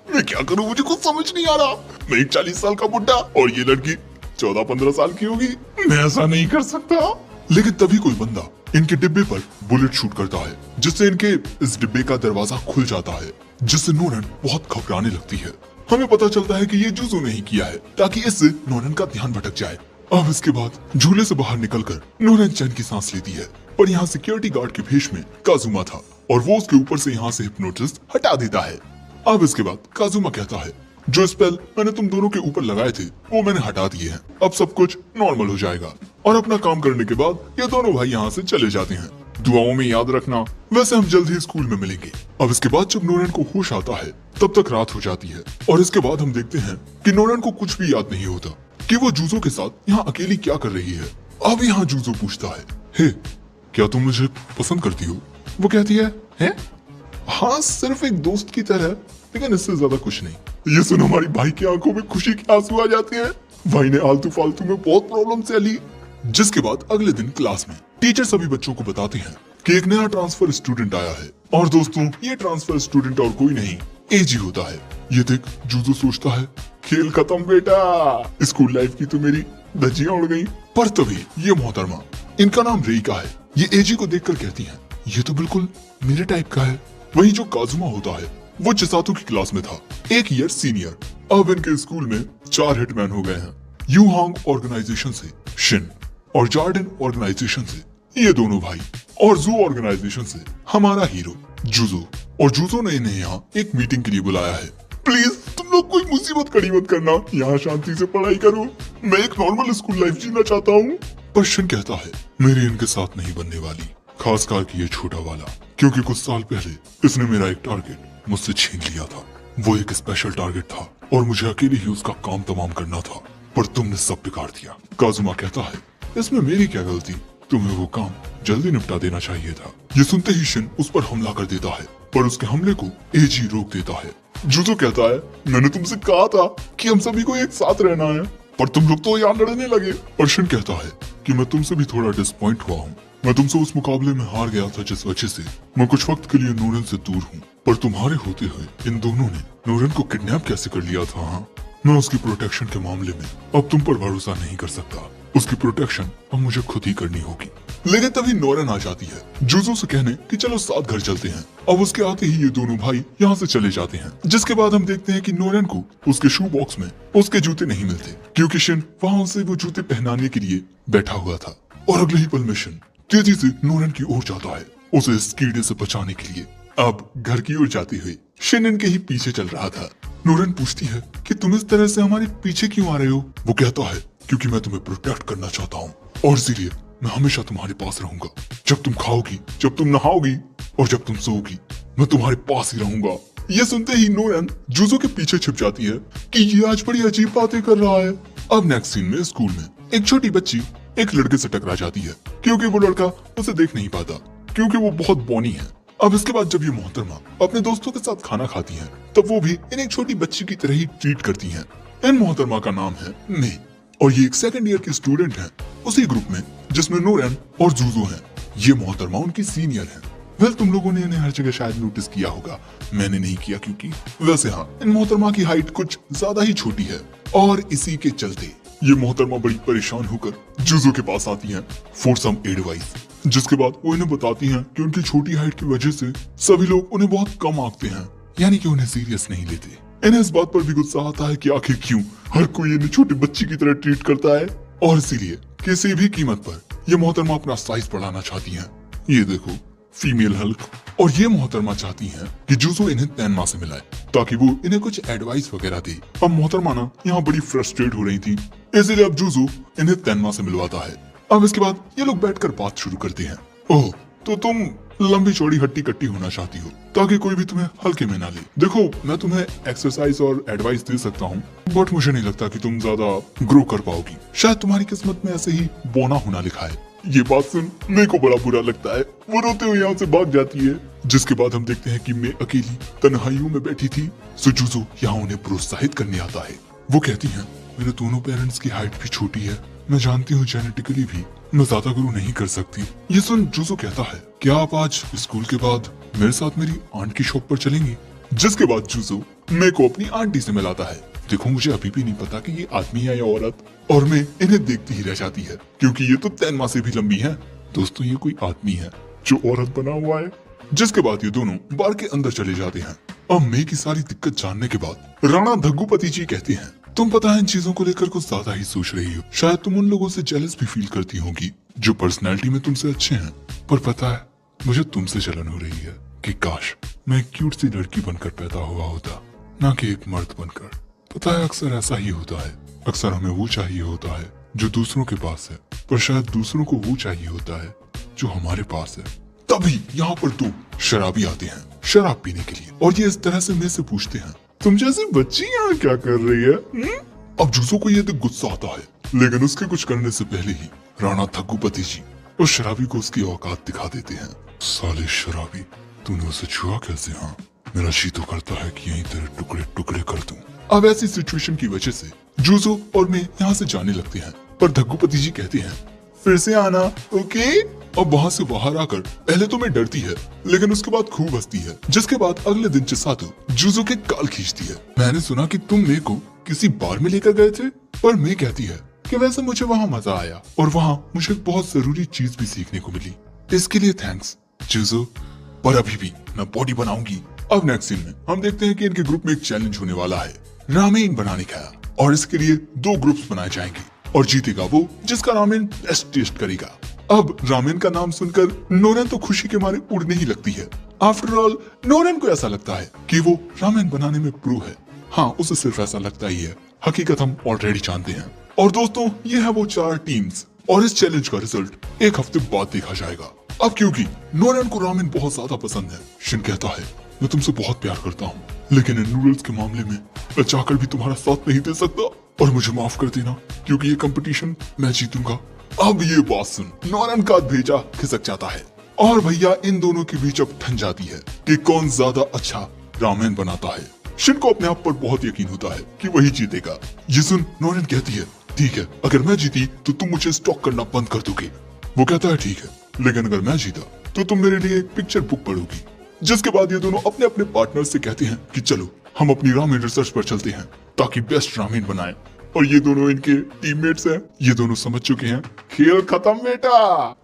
मैं क्या करूँ, मुझे कुछ समझ नहीं आ रहा। मैं एक 40 साल का बुड्ढा और ये लड़की 14-15 साल की होगी। मैं ऐसा नहीं कर सकता। लेकिन तभी कोई बंदा इनके डिब्बे पर बुलेट शूट करता है जिससे इनके इस डिब्बे का दरवाजा खुल जाता है, जिससे नोरन बहुत घबराने लगती है। हमें पता चलता है कि ये जुजो ने ही किया है ताकि इससे नोरन का ध्यान भटक जाए। अब इसके बाद झूले से बाहर निकलकर नोरन चैन की सांस लेती है। पर यहाँ सिक्योरिटी गार्ड के भेष में काजुमा था और वो उसके ऊपर से यहाँ से हिप्नोटिस्ट हटा देता है। अब इसके बाद काजुमा कहता है जो स्पेल मैंने तुम दोनों के ऊपर लगाए थे वो मैंने हटा दिए हैं। अब सब कुछ नॉर्मल हो जाएगा। और अपना काम करने के बाद ये दोनों भाई यहाँ से चले जाते हैं। दुआओं में याद रखना। वैसे हम जल्द ही स्कूल में मिलेंगे। अब इसके बाद जब नोरन को होश आता है तब तक रात हो जाती है और इसके बाद हम देखते हैं कि नोरन को कुछ भी याद नहीं होता कि वो जुजो के साथ यहाँ अकेली क्या कर रही है। अब यहाँ जुजो पूछता है हे क्या तुम मुझे पसंद करती हो? वो कहती है हाँ सिर्फ एक दोस्त की तरह, लेकिन इससे ज्यादा कुछ नहीं। ये सुन हमारी भाई की आंखों में खुशी के आंसू आ जाते हैं। भाई ने आलतू फालतू में बहुत प्रॉब्लम से ली। जिसके बाद अगले दिन क्लास में टीचर सभी बच्चों को बताते हैं कि एक नया ट्रांसफर स्टूडेंट आया है। और दोस्तों ये ट्रांसफर स्टूडेंट और कोई नहीं एजी होता है। ये देख जुजो सोचता है खेल खत्म बेटा, स्कूल लाइफ की तो मेरी धज्जियां उड़ गई। पर तभी ये मोहतरमा, इनका नाम रेइका है, ये एजी को देखकर कहती है ये तो बिल्कुल मेरे टाइप का है। वही जो काजुमा होता है वो चिसातो की क्लास में था, एक ईयर सीनियर। अब इनके स्कूल में 4 हिटमैन हो गए हैं। यूहांग ऑर्गेनाइजेशन से शिन और जार्डन ऑर्गेनाइजेशन से ये दोनों भाई और जू ऑर्गेनाइजेशन से हमारा हीरो जुजो। और जुजो ने इन्हें यहाँ एक मीटिंग के लिए बुलाया है। प्लीज तुम लोग कोई मुसीबत खड़ी मत करना, यहाँ शांति से पढ़ाई करो। मैं एक नॉर्मल स्कूल लाइफ जीना चाहता हूँ। पर शिन कहता है मेरी इनके साथ नहीं बनने वाली, खासकर कि ये छोटा वाला, क्योंकि कुछ साल पहले इसने मेरा एक टारगेट मुझसे छीन लिया था। वो एक स्पेशल टारगेट था और मुझे अकेले ही उसका काम तमाम करना था, पर तुमने सब बिगाड़ दिया। काजुमा कहता है इसमें मेरी क्या गलती, तुम्हें वो काम जल्दी निपटा देना चाहिए था। ये सुनते ही शिन उस पर हमला कर देता है, पर उसके हमले को एजी रोक देता है। जुजो कहता है मैंने तुमसे कहा था कि हम सभी को एक साथ रहना है, पर तुम लोग तो यहाँ लड़ने लगे। और शिन कहता है कि मैं तुमसे भी थोड़ा डिसपॉइंट हुआ हूँ। मैं तुमसे उस मुकाबले में हार गया था जिस वजह से मैं कुछ वक्त के लिए नोरन से दूर हूँ, पर तुम्हारे होते हुए इन दोनों ने नोरन को किडनैप कैसे कर लिया था। हाँ मैं उसकी प्रोटेक्शन के मामले में अब तुम पर भरोसा नहीं कर सकता। उसकी प्रोटेक्शन अब मुझे खुद ही करनी होगी। लेकिन तभी नोरन आ जाती है जुजो से कहने कि चलो साथ घर चलते हैं। अब उसके आते ही ये दोनों भाई यहाँ से चले जाते हैं। जिसके बाद हम देखते हैं कि नोरन को उसके शू बॉक्स में उसके जूते नहीं मिलते क्योंकि शिन वहाँ उसे वो जूते पहनाने के लिए बैठा हुआ था। और अगले ही पल में शिन तेजी से नोरन की ओर जाता है उसे इस कीड़े से बचाने के लिए। अब घर की ओर जाते हुए शिन इनके ही पीछे चल रहा था। नोरन पूछती है कि तुम इस तरह से हमारे पीछे क्यों आ रहे हो? वो कहता है क्योंकि मैं तुम्हें प्रोटेक्ट करना चाहता हूँ और इसीलिए मैं हमेशा तुम्हारे पास रहूंगा। जब तुम खाओगी, जब तुम नहाओगी और जब तुम सोओगी, मैं तुम्हारे पास ही रहूंगा। ये सुनते ही नोरन जुजो के पीछे छिप जाती है कि ये आज बड़ी अजीब बातें कर रहा है। अब नेक्स्ट सीन में स्कूल में एक छोटी बच्ची एक लड़के से टकरा जाती है क्योंकि वो लड़का उसे देख नहीं पाता क्योंकि वो बहुत बौनी है। अब इसके बाद जब ये मोहतरमा अपने दोस्तों के साथ खाना खाती हैं, तब वो भी इन्हें एक छोटी बच्ची की तरह ही ट्रीट करती हैं। इन मोहतरमा का नाम है ने और ये एक सेकंड ईयर की स्टूडेंट है उसी ग्रुप में जिसमें नोरन और जुजो हैं। ये मोहतरमा उनकी सीनियर है। वेल तुम लोगों ने इन्हें हर जगह शायद नोटिस किया होगा, मैंने नहीं किया क्योंकि वैसे हाँ इन मोहतरमा की हाइट कुछ ज्यादा ही छोटी है और इसी के चलते ये मोहतरमा बड़ी परेशान होकर जुजो के पास आती हैं फॉर सम एडवाइस, जिसके बाद वो इन्हें बताती हैं कि उनकी छोटी हाइट की वजह से सभी लोग उन्हें बहुत कम आंकते हैं, यानी कि उन्हें सीरियस नहीं लेते। इन्हें इस बात पर भी गुस्सा आता है कि आखिर क्यों हर कोई इन्हें छोटे बच्चे की तरह ट्रीट करता है, और इसीलिए किसी भी कीमत पर ये मोहतरमा अपना साइज बढ़ाना चाहती हैं। ये देखो फीमेल हल्क। और ये मोहतरमा चाहती हैं कि जुजो इन्हें तैनमा से मिलाए ताकि वो इन्हें कुछ एडवाइस वगैरह दे। अब मोहतरमा ना यहाँ बड़ी फ्रस्ट्रेट हो रही थी, इसलिए अब जुजो इन्हें तैनमा से मिलवाता है। अब इसके बाद ये लोग बैठकर बात शुरू करते हैं। ओह, तो तुम लंबी चौड़ी हट्टी कट्टी होना चाहती हो ताकि कोई भी तुम्हें हल्के में ना ले। देखो मैं तुम्हें एक्सरसाइज और एडवाइस दे सकता हूँ, बट मुझे नहीं लगता कि तुम ज्यादा ग्रो कर पाओगी। शायद तुम्हारी किस्मत में ऐसे ही बोना होना लिखा है। ये बात सुन मेरे को बड़ा बुरा लगता है। वो रोते हुए यहाँ से भाग जाती है, जिसके बाद हम देखते हैं कि मैं अकेली तन्हाइयों में बैठी थी। जुजो यहाँ उन्हें प्रोत्साहित करने आता है। वो कहती है मेरे दोनों पेरेंट्स की हाइट भी छोटी है, मैं जानती हूँ जेनेटिकली भी मैं ज्यादा ग्रो नहीं कर सकती। ये सुन जुजो कहता है क्या आप आज स्कूल के बाद मेरे साथ मेरी आंट की शॉप पर चलेंगी, जिसके बाद जुजो मेरे को अपनी आंटी से मिलाता है। देखो मुझे अभी भी नहीं पता कि ये आदमी है या औरत, और मैं इन्हें देखती ही रह जाती है क्योंकि ये तो तैनमा से भी लंबी है। दोस्तों ये कोई आदमी है जो औरत बना हुआ है। जिसके बाद ये दोनों बार के अंदर चले जाते हैं। अब मैं की सारी दिक्कत जानने के बाद राणा धग्गुपति जी कहते हैं तुम पता है इन चीजों को लेकर कुछ ज्यादा ही सोच रही हो। शायद तुम उन लोगों से जेलस भी फील करती होगी जो पर्सनैलिटी में तुमसे अच्छे हैं, पर पता है मुझे तुमसे जलन हो रही है कि काश मैं एक क्यूट सी लड़की बनकर पैदा हुआ होता, ना कि एक मर्द बनकर। पता है अक्सर ऐसा ही होता है, अक्सर हमें वो चाहिए होता है जो दूसरों के पास है, पर शायद दूसरों को वो चाहिए होता है जो हमारे पास है। तभी यहाँ पर दो शराबी आते हैं शराब पीने के लिए, और ये इस तरह से मेरे से पूछते हैं तुम जैसी बच्ची यहाँ क्या कर रही है? अब जुजो को ये देख गुस्सा आता है, लेकिन उसके कुछ करने से पहले ही राणा धग्गुपति जी उस शराबी को उसकी औकात दिखा देते हैं। साले शराबी, तूने उसे छुआ कैसे? हाँ, मेरा जी तो करता है कि यहीं तेरे टुकड़े टुकड़े कर दूं। अब ऐसी सिचुएशन की वजह से जुजो और मैं यहाँ से जाने लगते हैं, पर धग्गुपति जी कहते हैं फिर से आना, ओके? अब वहाँ से बाहर आकर पहले तो मैं डरती है, लेकिन उसके बाद खूब हंसती है। जिसके बाद अगले दिन चिसातो जुजो के गाल खींचती है। मैंने सुना कि तुम मेरे को किसी बार में लेकर गए थे, पर मैं कहती है कि वैसे मुझे वहाँ मजा आया और वहाँ मुझे बहुत जरूरी चीज भी सीखने को मिली, इसके लिए थैंक्स जुजो, पर अभी भी मैं बॉडी बनाऊंगी। अब नेक्स्ट सीन में हम देखते हैं कि इनके ग्रुप में एक चैलेंज होने वाला है रामेन बनाने का, और इसके लिए 2 ग्रुप्स बनाए जाएंगे और जीतेगा वो जिसका रामेन बेस्ट टेस्ट करेगा। अब रामेन का नाम सुनकर नोरेन तो खुशी के मारे उड़ने ही लगती है। आफ्टर ऑल नोरेन को ऐसा लगता है कि वो रामेन बनाने में प्रो है। हाँ, उसे सिर्फ ऐसा लगता ही है, हकीकत हम ऑलरेडी जानते हैं। और दोस्तों ये है वो 4 टीम्स, और इस चैलेंज का रिजल्ट 1 हफ्ते बाद देखा जाएगा। अब क्योंकि नोरेन को रामेन बहुत ज्यादा पसंद है, शिन कहता है मैं तुमसे बहुत प्यार करता हूँ, लेकिन इन नूडल्स के मामले में मैं चाहकर भी तुम्हारा साथ नहीं दे सकता, और मुझे माफ कर देना क्योंकि ये कंपटीशन मैं जीतूंगा। अब ये बात सुन नोरेन का भेजा खिसक जाता है, और भैया इन दोनों के बीच अब ठन जाती है कि कौन ज्यादा अच्छा रामेन बनाता है। शिन को अपने आप पर बहुत यकीन होता है कि वही जीतेगा। ये सुन नोरेन कहती है ठीक है, अगर मैं जीती तो तुम मुझे स्टॉक करना बंद कर दोगे। वो कहता है ठीक है, लेकिन अगर मैं जीता तो तुम मेरे लिए एक पिक्चर बुक पढ़ोगी। जिसके बाद ये दोनों अपने अपने पार्टनर से कहते हैं कि चलो हम अपनी रामेन रिसर्च पर चलते हैं ताकि बेस्ट रामेन बनाए। और ये दोनों इनके टीममेट्स हैं। ये दोनों समझ चुके हैं खेल खत्म बेटा।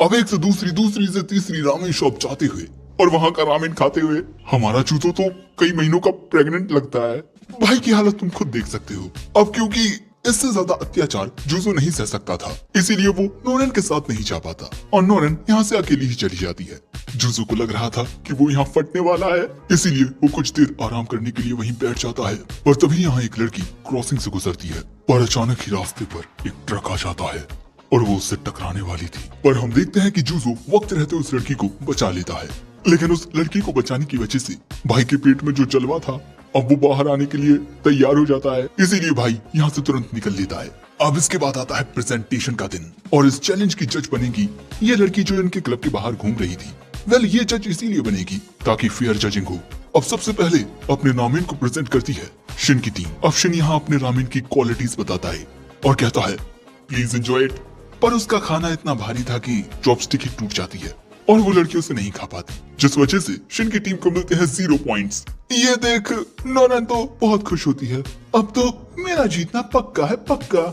अब एक से दूसरी से तीसरी रामेन शॉप जाते हुए और वहाँ का रामेन खाते हुए हमारा चूतो तो कई महीनों का प्रेग्नेंट लगता है। भाई की हालत तुम खुद देख सकते हो। अब क्योंकि इससे ज्यादा अत्याचार जुजो नहीं सह सकता था, इसीलिए वो नोरेन के साथ नहीं जा पाता और नोरेन यहाँ से अकेली ही चली जाती है। जुजो को लग रहा था कि वो यहाँ फटने वाला है, इसीलिए वो कुछ देर आराम करने के लिए वहीं बैठ जाता है। और तभी यहाँ एक लड़की क्रॉसिंग से गुजरती है और अचानक ही रास्ते पर एक ट्रक आ जाता है और वो उससे टकराने वाली थी। पर हम देखते हैं कि जुजो वक्त रहते उस लड़की को बचा लेता है, लेकिन उस लड़की को बचाने की वजह से भाई के पेट में जो जलवा था अब वो बाहर आने के लिए तैयार हो जाता है, इसीलिए भाई यहाँ से तुरंत निकल लेता है। अब इसके बाद आता है प्रेजेंटेशन का दिन और इस चैलेंज की जज बनेगी ये लड़की जो इनके क्लब के बाहर घूम रही थी। वेल ये जज इसीलिए बनेगी ताकि फेयर जजिंग हो। अब सबसे पहले अपने रामेन को प्रेजेंट करती है शिन की टीम। अब शिन यहाँ अपने रामेन की क्वालिटीज बताता है और कहता है प्लीज एंजॉय इट, पर उसका खाना इतना भारी था कि चॉपस्टिक ही टूट जाती है और वो लड़की उसे नहीं खा पाती, जिस वजह से शिन की टीम को मिलते हैं 0 पॉइंट्स। ये देख नोरेन तो बहुत खुश होती है, अब तो मेरा जीतना पक्का है पक्का।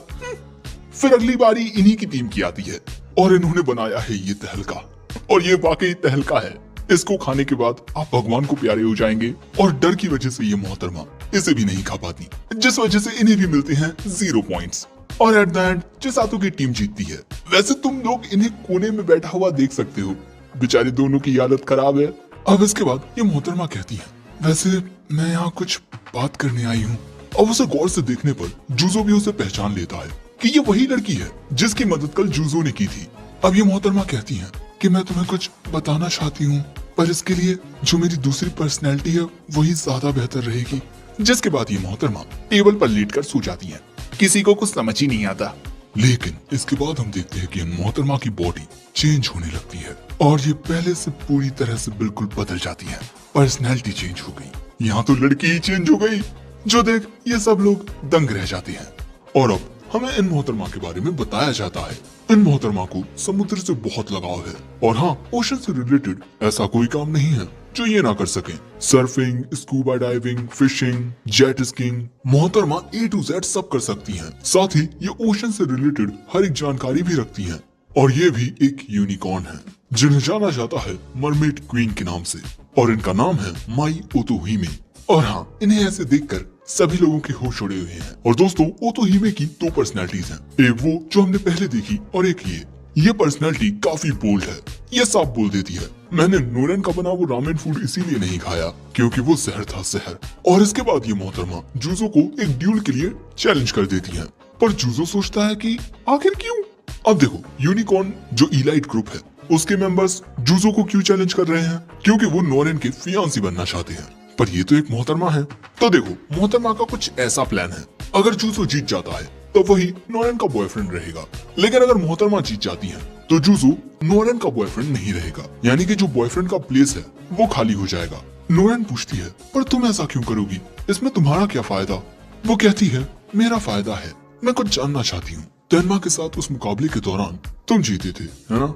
फिर अगली बारी इन्हीं की टीम की आती है और इन्होंने बनाया है ये तहलका, और ये वाकई तहलका है। इसको खाने के बाद आप भगवान को प्यारे हो जाएंगे, और डर की वजह से ये मोहतरमा इसे भी नहीं खा पाती, जिस वजह से इन्हें भी मिलते हैं 0 पॉइंट्स। और एट द एंड चिसातो की टीम जीतती है। वैसे तुम लोग इन्हें कोने में बैठा हुआ देख सकते हो, बेचारे दोनों की हालत खराब है। अब इसके बाद ये मोहतरमा कहती है, वैसे मैं यहाँ कुछ बात करने आई हूँ। अब उसे गौर से देखने पर जूजो भी उसे पहचान लेता है कि ये वही लड़की है जिसकी मदद कल जूजो ने की थी। अब ये मोहतरमा कहती है कि मैं तुम्हें कुछ बताना चाहती हूँ, पर इसके लिए जो मेरी दूसरी पर्सनैलिटी है वही ज्यादा बेहतर रहेगी। जिसके बाद ये मोहतरमा टेबल पर लेटकर सो जाती है। किसी को कुछ समझ ही नहीं आता। लेकिन इसके बाद हम देखते हैं कि मोहतरमा की बॉडी चेंज होने लगती है और ये पहले से पूरी तरह से बिल्कुल बदल जाती है। पर्सनैलिटी चेंज हो गई। यहाँ तो लड़की ही चेंज हो गई, जो देख ये सब लोग दंग रह जाते हैं। और अब हमें इन मोहतरमा के बारे में बताया जाता है। इन मोहतरमा को समुद्र से बहुत लगाव है, और हाँ, ओशन से रिलेटेड ऐसा कोई काम नहीं है जो ये ना कर सके। Surfing, scuba diving, fishing, jet skiing, मोहतरमा A to Z सब कर सकती हैं। साथ ही ये ओशन से रिलेटेड हर एक जानकारी भी रखती हैं। और ये भी एक यूनिकॉर्न है जिन्हें जाना जाता है मरमेड क्वीन के नाम से, और इनका नाम है माई ओतोहिमे। और हाँ, इन्हें ऐसे देखकर सभी लोगों के होश उड़े हुए हैं। और दोस्तों, ओतोहिमे की 2 पर्सनैलिटीज हैं, एक वो जो हमने पहले देखी और एक ये पर्सनैलिटी काफी बोल्ड है। ये साफ बोल देती है, मैंने नोरेन का बना वो रामेन फूड इसीलिए नहीं खाया क्योंकि वो जहर था, जहर। और इसके बाद ये मोहतरमा जूजो को एक ड्यूल के लिए चैलेंज कर देती है, पर जूजो सोचता है कि आखिर क्यों। अब देखो, यूनिकॉर्न जो इलाइट ग्रुप है उसके मेंबर्स जूजो को क्यों चैलेंज कर रहे हैं, क्योंकि वो नोरेन के फियांसी बनना चाहते हैं। पर ये तो एक मोहतरमा है। तो देखो, मोहतरमा का कुछ ऐसा प्लान है, अगर जूजो जीत जाता है तो वही नोरेन का बॉयफ्रेंड रहेगा, लेकिन अगर मोहतरमा जीत जाती है तो जूजो नोरेन का बॉयफ्रेंड नहीं रहेगा, यानी कि जो बॉयफ्रेंड का प्लेस है वो खाली हो जाएगा। नोरेन पूछती है, पर तुम ऐसा क्यों करोगी, इसमें तुम्हारा क्या फायदा। वो कहती है, मेरा फायदा है, मैं कुछ जानना चाहती हूँ। तेनमा के साथ उस मुकाबले के दौरान तुम जीते थे, है ना,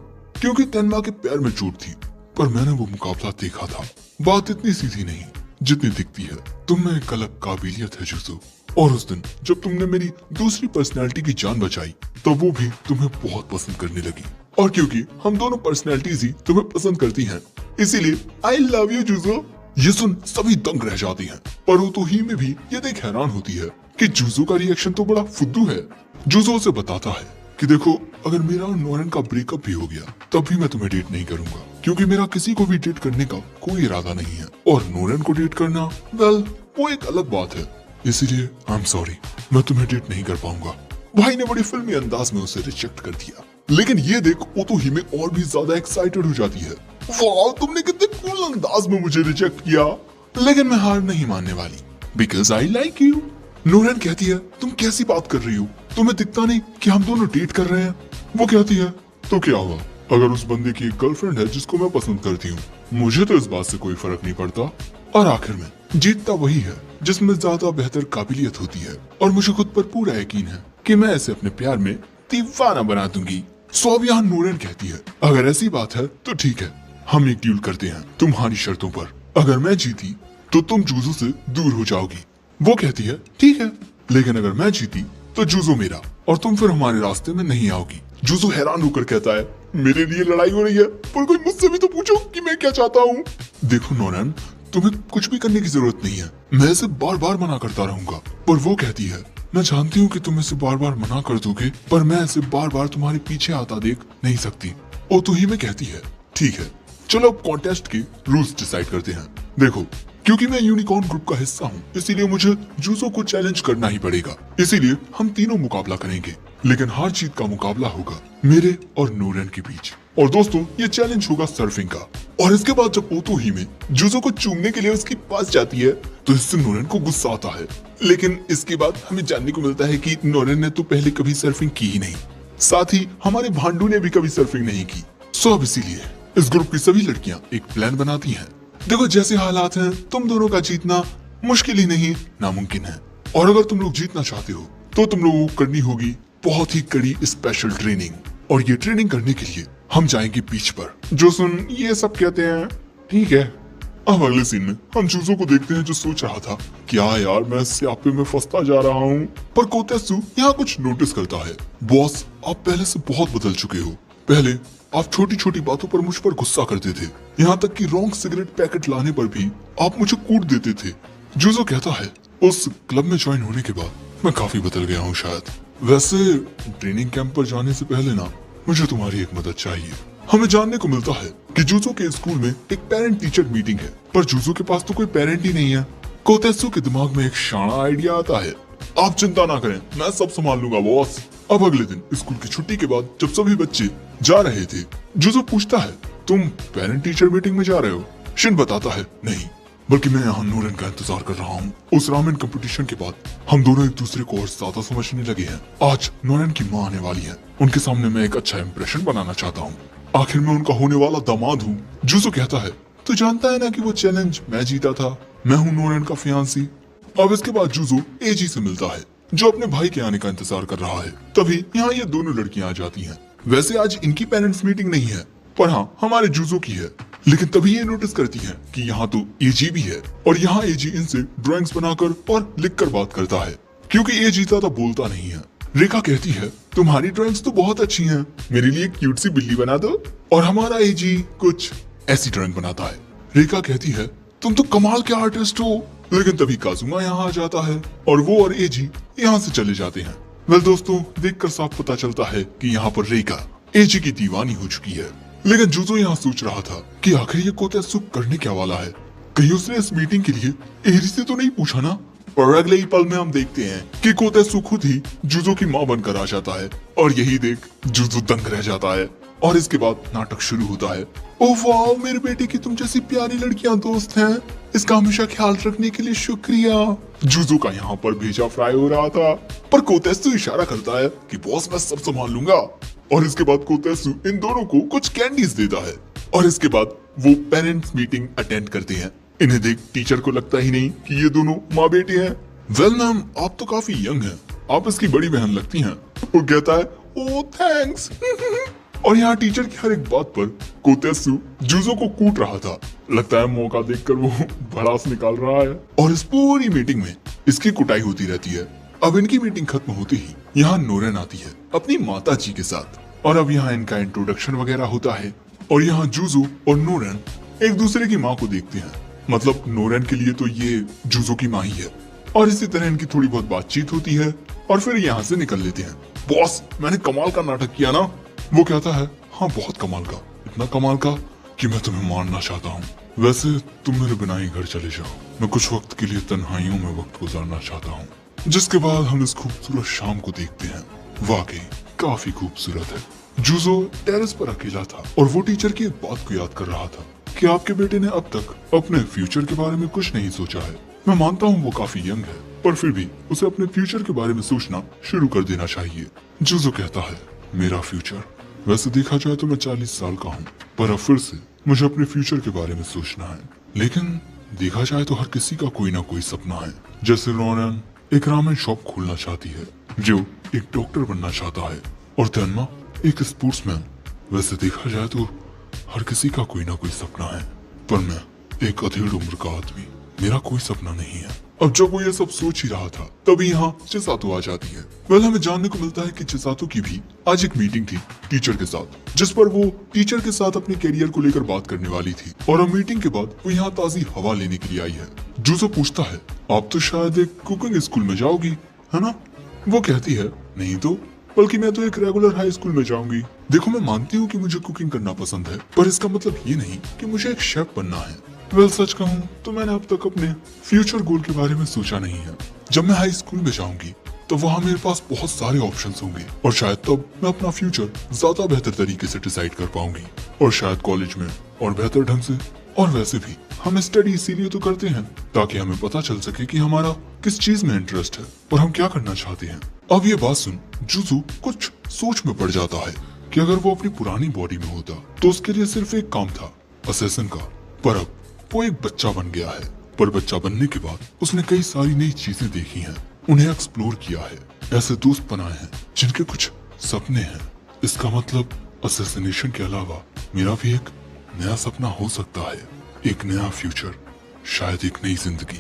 क्योंकि तेनमा के पैर में चोट थी, पर मैंने वो मुकाबला देखा था। बात इतनी सीधी नहीं जितनी दिखती है। तुम में एक अलग काबिलियत है जूजो, और उस दिन जब तुमने मेरी दूसरी पर्सनैलिटी की जान बचाई तो वो भी तुम्हें बहुत पसंद करने लगी। और क्योंकि हम दोनों पर्सनैलिटीज ही तुम्हें पसंद करती हैं, इसीलिए आई लव यू जूजो। ये सुन सभी दंग रह जाती हैं, पर ओतोहिमे भी ये देख हैरान होती है कि जूजो का रिएक्शन तो बड़ा फुद्दू है। जूजो उसे बताता है कि देखो, अगर मेरा और नोरेन का ब्रेकअप भी हो गया तब भी मैं तुम्हें डेट नहीं करूंगा, क्योंकि मेरा किसी को भी डेट करने का कोई इरादा नहीं है। और नोरेन को डेट करना, वेल, वो एक अलग बात है, इसीलिए आई एम सॉरी, मैं तुम्हें डेट नहीं कर पाऊंगा। भाई ने बड़ी फिल्मी अंदाज में उसे रिजेक्ट कर दिया। लेकिन ये देख ओतोहिमे और भी ज्यादा एक्साइटेड हो जाती है। वाह, तुमने कितने कूल अंदाज में मुझे रिजेक्ट किया। लेकिन मैं हार नहीं मानने वाली, because I like you. Noren कहती है, तुम कैसी बात कर रही हो, तुम्हें दिखता नहीं कि हम दोनों डेट कर रहे हैं। वो कहती है, तो क्या हुआ, अगर उस बंदे की एक गर्लफ्रेंड है जिसको मैं पसंद करती हूँ, मुझे तो इस बात से कोई फर्क नहीं पड़ता। और आखिर में जीतता वही है जिसमें ज्यादा बेहतर काबिलियत होती है, और मुझे खुद पर पूरा यकीन है कि मैं ऐसे अपने प्यार में दीवाना बना दूंगी। सो अब यहाँ नोरेन कहती है, अगर ऐसी बात है तो ठीक है, हम एक डील करते हैं तुम्हारी शर्तों पर। अगर मैं जीती तो तुम जूजो से दूर हो जाओगी। वो कहती है, ठीक है, लेकिन अगर मैं जीती तो जूजो मेरा, और तुम फिर हमारे रास्ते में नहीं आओगी। जूजो हैरान होकर कहता है, मेरे लिए लड़ाई हो रही है, पर कोई मुझसे भी तो पूछो कि मैं क्या चाहता हूँ। देखो नोरेन, तुम्हें कुछ भी करने की जरूरत नहीं है, मैं इसे बार बार मना करता रहूंगा। पर वो कहती है, मैं जानती हूँ कि तुम इसे बार बार मना कर दोगे, पर मैं इसे बार बार तुम्हारे पीछे आता देख नहीं सकती। ओतोहिमे कहती है, ठीक है, चलो अब कॉन्टेस्ट के रूल्स डिसाइड करते हैं। देखो, क्योंकि मैं यूनिकॉर्न ग्रुप का हिस्सा हूँ, इसीलिए मुझे जूजो को चैलेंज करना ही पड़ेगा। इसीलिए हम तीनों मुकाबला करेंगे, लेकिन हार जीत का मुकाबला होगा मेरे और नोरेन के बीच। और दोस्तों, ये चैलेंज होगा सर्फिंग का। और इसके बाद जब ओतोहिमे जूजो को चूमने के लिए उसके पास जाती है तो इससे नोरेन को गुस्सा आता है। लेकिन इसके बाद हमें जानने को मिलता है कि नोरेन ने तो पहले कभी सर्फिंग की ही नहीं, साथ ही हमारे भांडू ने भी कभी सर्फिंग नहीं की। सो अब इसीलिए इस ग्रुप की सभी लड़कियां एक प्लान बनाती हैं। देखो, जैसे हालात हैं, तुम दोनों का जीतना मुश्किल ही नहीं नामुमकिन है, और अगर तुम लोग जीतना चाहते हो तो तुम लोगों को करनी होगी बहुत ही कड़ी स्पेशल ट्रेनिंग। और ये ट्रेनिंग करने के लिए हम जाएंगे बीच पर। जो सुन ये सब कहते हैं, ठीक है, अब अगले सीन में हम जुजो को देखते हैं जो सोच रहा था क्या यार मैं इस स्यापे में फंसता जा रहा हूँ। पर कोतेत्सु यहाँ कुछ नोटिस करता है। बॉस, आप पहले से बहुत बदल चुके हो। पहले आप छोटी छोटी बातों पर मुझ पर गुस्सा करते थे, यहाँ तक कि रॉन्ग सिगरेट पैकेट लाने पर भी आप मुझे कूट देते थे। जुजो कहता है उस क्लब में ज्वाइन होने के बाद मैं काफी बदल गया हूँ शायद। वैसे ट्रेनिंग कैंप पर जाने से पहले ना मुझे तुम्हारी एक मदद चाहिए। हमें जानने को मिलता है कि जुजो के स्कूल में एक पेरेंट टीचर मीटिंग है, पर जुजो के पास तो कोई पेरेंट ही नहीं है। कोतेत्सु के दिमाग में एक शाना आइडिया आता है। आप चिंता ना करें, मैं सब संभाल लूंगा बॉस। अब अगले दिन स्कूल की छुट्टी के बाद जब सभी बच्चे जा रहे थे, जुजो पूछता है तुम पेरेंट टीचर मीटिंग में जा रहे हो? शिन बताता है नहीं, बल्कि मैं यहाँ नोरेन का इंतजार कर रहा हूँ। उस रामेन कंपटीशन के बाद हम दोनों एक दूसरे को और ज्यादा समझने लगे हैं। आज नोरेन की माँ आने वाली है, उनके सामने मैं एक अच्छा इंप्रेशन बनाना चाहता हूँ। आखिर मैं उनका होने वाला दामाद हूँ। जुजो कहता है तू जानता है ना कि वो चैलेंज मैं जीता था, मैं हूँ नोरेन का फियांसी। अब इसके बाद जुजो एजी से मिलता है जो अपने भाई के आने का इंतजार कर रहा है। तभी यहाँ ये दोनों लड़कियां आ जाती हैं। वैसे आज इनकी पेरेंट्स मीटिंग नहीं है, पर हाँ हमारे जुजो की है। लेकिन तभी ये नोटिस करती हैं कि यहाँ तो एजी भी है और यहाँ एजी इनसे ड्राइंग्स बनाकर और लिखकर बात करता है, क्योंकि एजी ज्यादा बोलता नहीं है। रेखा कहती है तुम्हारी ड्राइंग्स तो बहुत अच्छी हैं, मेरे लिए क्यूट सी बिल्ली बना दो। और हमारा एजी कुछ ऐसी ड्राइंग बनाता है। रेखा कहती है तुम तो कमाल के आर्टिस्ट हो। लेकिन तभी काजुमा यहाँ आ जाता है और वो और एजी यहाँ से चले जाते हैं। वेल दोस्तों, देखकर साफ पता चलता है कि यहाँ पर रेखा एजी की दीवानी हो चुकी है। लेकिन जुजो यहाँ सोच रहा था कि आखिर ये कोतेत्सु करने क्या वाला है। कहीं उसने इस मीटिंग के लिए एरी से तो नहीं पूछा ना। और अगले ही पल में हम देखते हैं कि कोतेत्सु खुद ही जुजो की माँ बनकर आ जाता है और यही देख जुजो दंग रह जाता है। और इसके बाद नाटक शुरू होता है। ओह वाह, मेरे बेटे की तुम जैसी प्यारी लड़कियां दोस्त हैं, इसका हमेशा ख्याल रखने के लिए शुक्रिया। जुजो का यहाँ पर भेजा फ्राई हो रहा था, पर कोतेत्सु इशारा करता है कि बॉस मैं सब संभाल लूंगा। और इसके बाद कोतेत्सु इन दोनों को कुछ कैंडीज देता है और इसके बाद वो पेरेंट्स मीटिंग अटेंड करते हैं। इन्हें देख टीचर को लगता ही नहीं कि ये दोनों माँ बेटे हैं। वेल मैम, आप तो काफी यंग हैं, आप इसकी बड़ी बहन लगती हैं। वो कहता है ओह थैंक्स। और यहाँ टीचर की हर एक बात पर कोतेत्सु जुजो को कूट रहा था। लगता है मौका देखकर वो भड़ास निकाल रहा है। और इस पूरी मीटिंग में इसकी कुटाई होती रहती है। अब इनकी मीटिंग खत्म होते ही यहाँ नोरेन आती है अपनी माता जी के साथ, और अब यहाँ इनका इंट्रोडक्शन वगैरह होता है। और यहाँ जुजो और नोरेन एक दूसरे की माँ को देखते हैं, मतलब नोरेन के लिए तो ये जुजो की माँ ही है। और इसी तरह इनकी थोड़ी बहुत बातचीत होती है और फिर यहाँ से निकल लेते हैं। बॉस, मैंने कमाल का नाटक किया ना? वो कहता है हाँ बहुत कमाल का, इतना कमाल का कि मैं तुम्हें मारना चाहता हूँ। वैसे तुम मेरे बिना ही घर चले जाओ, मैं कुछ वक्त के लिए तन्हाइयों में वक्त गुजारना चाहता हूँ। जिसके बाद हम इस खूबसूरत शाम को देखते हैं। वाकई काफी खूबसूरत है। जुजो टेरेस पर अकेला था और वो टीचर की एक बात को याद कर रहा था कि आपके बेटे ने अब तक अपने फ्यूचर के बारे में कुछ नहीं सोचा है। मैं मानता हूँ वो काफी यंग है, पर फिर भी उसे अपने फ्यूचर के बारे में सोचना शुरू कर देना चाहिए। जुजो कहता है मेरा फ्यूचर, वैसे देखा जाए तो मैं 40 साल का हूँ, पर अब फिर से मुझे अपने फ्यूचर के बारे में सोचना है। लेकिन देखा जाए तो हर किसी का कोई ना कोई सपना है। जैसे रोनन एक रामेन शॉप खोलना चाहती है, जो एक डॉक्टर बनना चाहता है, और तन्मा एक स्पोर्ट्समैन। वैसे देखा जाए तो हर किसी का कोई ना कोई सपना है, पर मैं एक अधेड़ उम्र का आदमी, मेरा कोई सपना नहीं है। अब जब वो ये सब सोच ही रहा था तभी यहाँ चिसातो आ जाती है। वेल हमें जानने को मिलता है कि चिसातो की भी आज एक मीटिंग थी टीचर के साथ, जिस पर वो टीचर के साथ अपने करियर को लेकर बात करने वाली थी। और अब मीटिंग के बाद वो यहाँ ताजी हवा लेने के लिए आई है। जुजो पूछता है आप तो शायद एक कुकिंग स्कूल में जाओगी, है ना? वो कहती है नहीं तो, बल्कि मैं तो एक रेगुलर हाई स्कूल में जाऊंगी। देखो मैं मानती हूँ कि मुझे कुकिंग करना पसंद है, पर इसका मतलब ये नहीं कि मुझे एक शेफ बनना है। वेल सच कहूँ तो मैंने अब तक अपने फ्यूचर गोल के बारे में सोचा नहीं है। जब मैं हाई स्कूल में जाऊंगी तो वहाँ मेरे पास बहुत सारे ऑप्शंस होंगे और शायद तब मैं अपना फ्यूचर ज्यादा बेहतर तरीके से डिसाइड कर पाऊंगी। और शायद कॉलेज में और बेहतर ढंग से। और वैसे भी हम स्टडी इसीलिए तो करते हैं ताकि हमें पता चल सके कि हमारा किस चीज में इंटरेस्ट है और हम क्या करना चाहते हैं। अब ये बात सुन जुजो कुछ सोच में पड़ जाता है कि अगर वो अपनी पुरानी बॉडी में होता तो उसके लिए सिर्फ एक काम था, असैसिन का। पर अब वो एक बच्चा बन गया है। पर बच्चा बनने के बाद उसने कई सारी नई चीजें देखी हैं, उन्हें एक्सप्लोर किया है, ऐसे दोस्त बनाए हैं जिनके कुछ सपने हैं। इसका मतलब असैसिनेशन के अलावा मेरा भी एक नया सपना हो सकता है। एक नया फ्यूचर, शायद एक नई जिंदगी,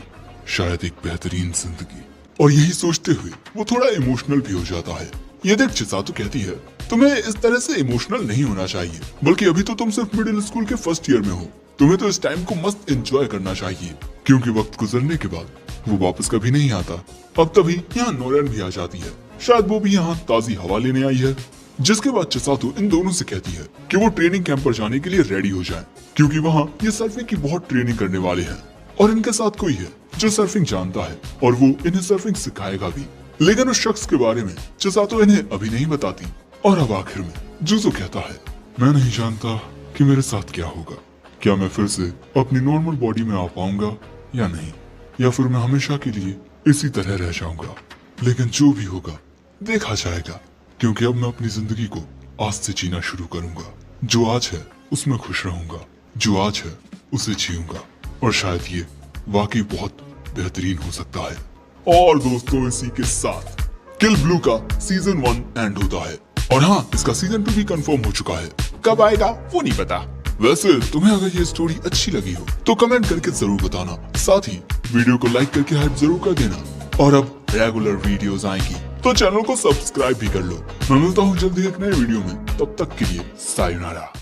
शायद एक बेहतरीन जिंदगी। और यही सोचते हुए वो थोड़ा इमोशनल भी हो जाता है। ये देख चिसातो कहती है, तुम्हें इस तरह से इमोशनल नहीं होना चाहिए, बल्कि अभी तो तुम सिर्फ मिडिल स्कूल के फर्स्ट ईयर में हो। तुम्हें तो इस टाइम को मस्त एंजॉय करना चाहिए, क्योंकि वक्त गुजरने के बाद वो वापस कभी नहीं आता। अब तभी यहाँ नोरेन भी आ जाती है, शायद वो भी यहाँ ताजी हवा लेने आई है। जिसके बाद चिसातो इन दोनों से कहती है कि वो ट्रेनिंग कैंप पर जाने के लिए रेडी हो जाएं, क्योंकि वहाँ ये सर्फिंग की बहुत ट्रेनिंग करने वाले हैं और इनके साथ कोई है जो सर्फिंग जानता है और वो इन्हें सर्फिंग सिखाएगा भी। लेकिन उस शख्स के बारे में चिसातो इन्हें अभी नहीं बताती। और अब आखिर में जुजो कहता है, मैं नहीं जानता कि मेरे साथ क्या होगा, क्या मैं फिर से अपनी नॉर्मल बॉडी में आ पाऊंगा या नहीं, या फिर मैं हमेशा के लिए इसी तरह रह जाऊंगा। लेकिन जो भी होगा देखा जाएगा, क्योंकि अब मैं अपनी जिंदगी को आज से जीना शुरू करूंगा। जो आज है उसमें खुश रहूंगा, जो आज है उसे जीऊंगा, और शायद ये वाकई बहुत बेहतरीन हो सकता है। और दोस्तों इसी के साथ किल ब्लू का सीजन 1 एंड होता है। और हाँ, इसका सीजन 2 भी कंफर्म हो चुका है, कब आएगा वो नहीं पता। वैसे तुम्हें अगर ये स्टोरी अच्छी लगी हो तो कमेंट करके जरूर बताना, साथ ही वीडियो को लाइक करके हाइप जरूर कर देना। और अब रेगुलर वीडियोस आएंगी तो चैनल को सब्सक्राइब भी कर लो। मैं मिलता हूँ जल्दी एक नए वीडियो में, तब तक के लिए सायोनारा।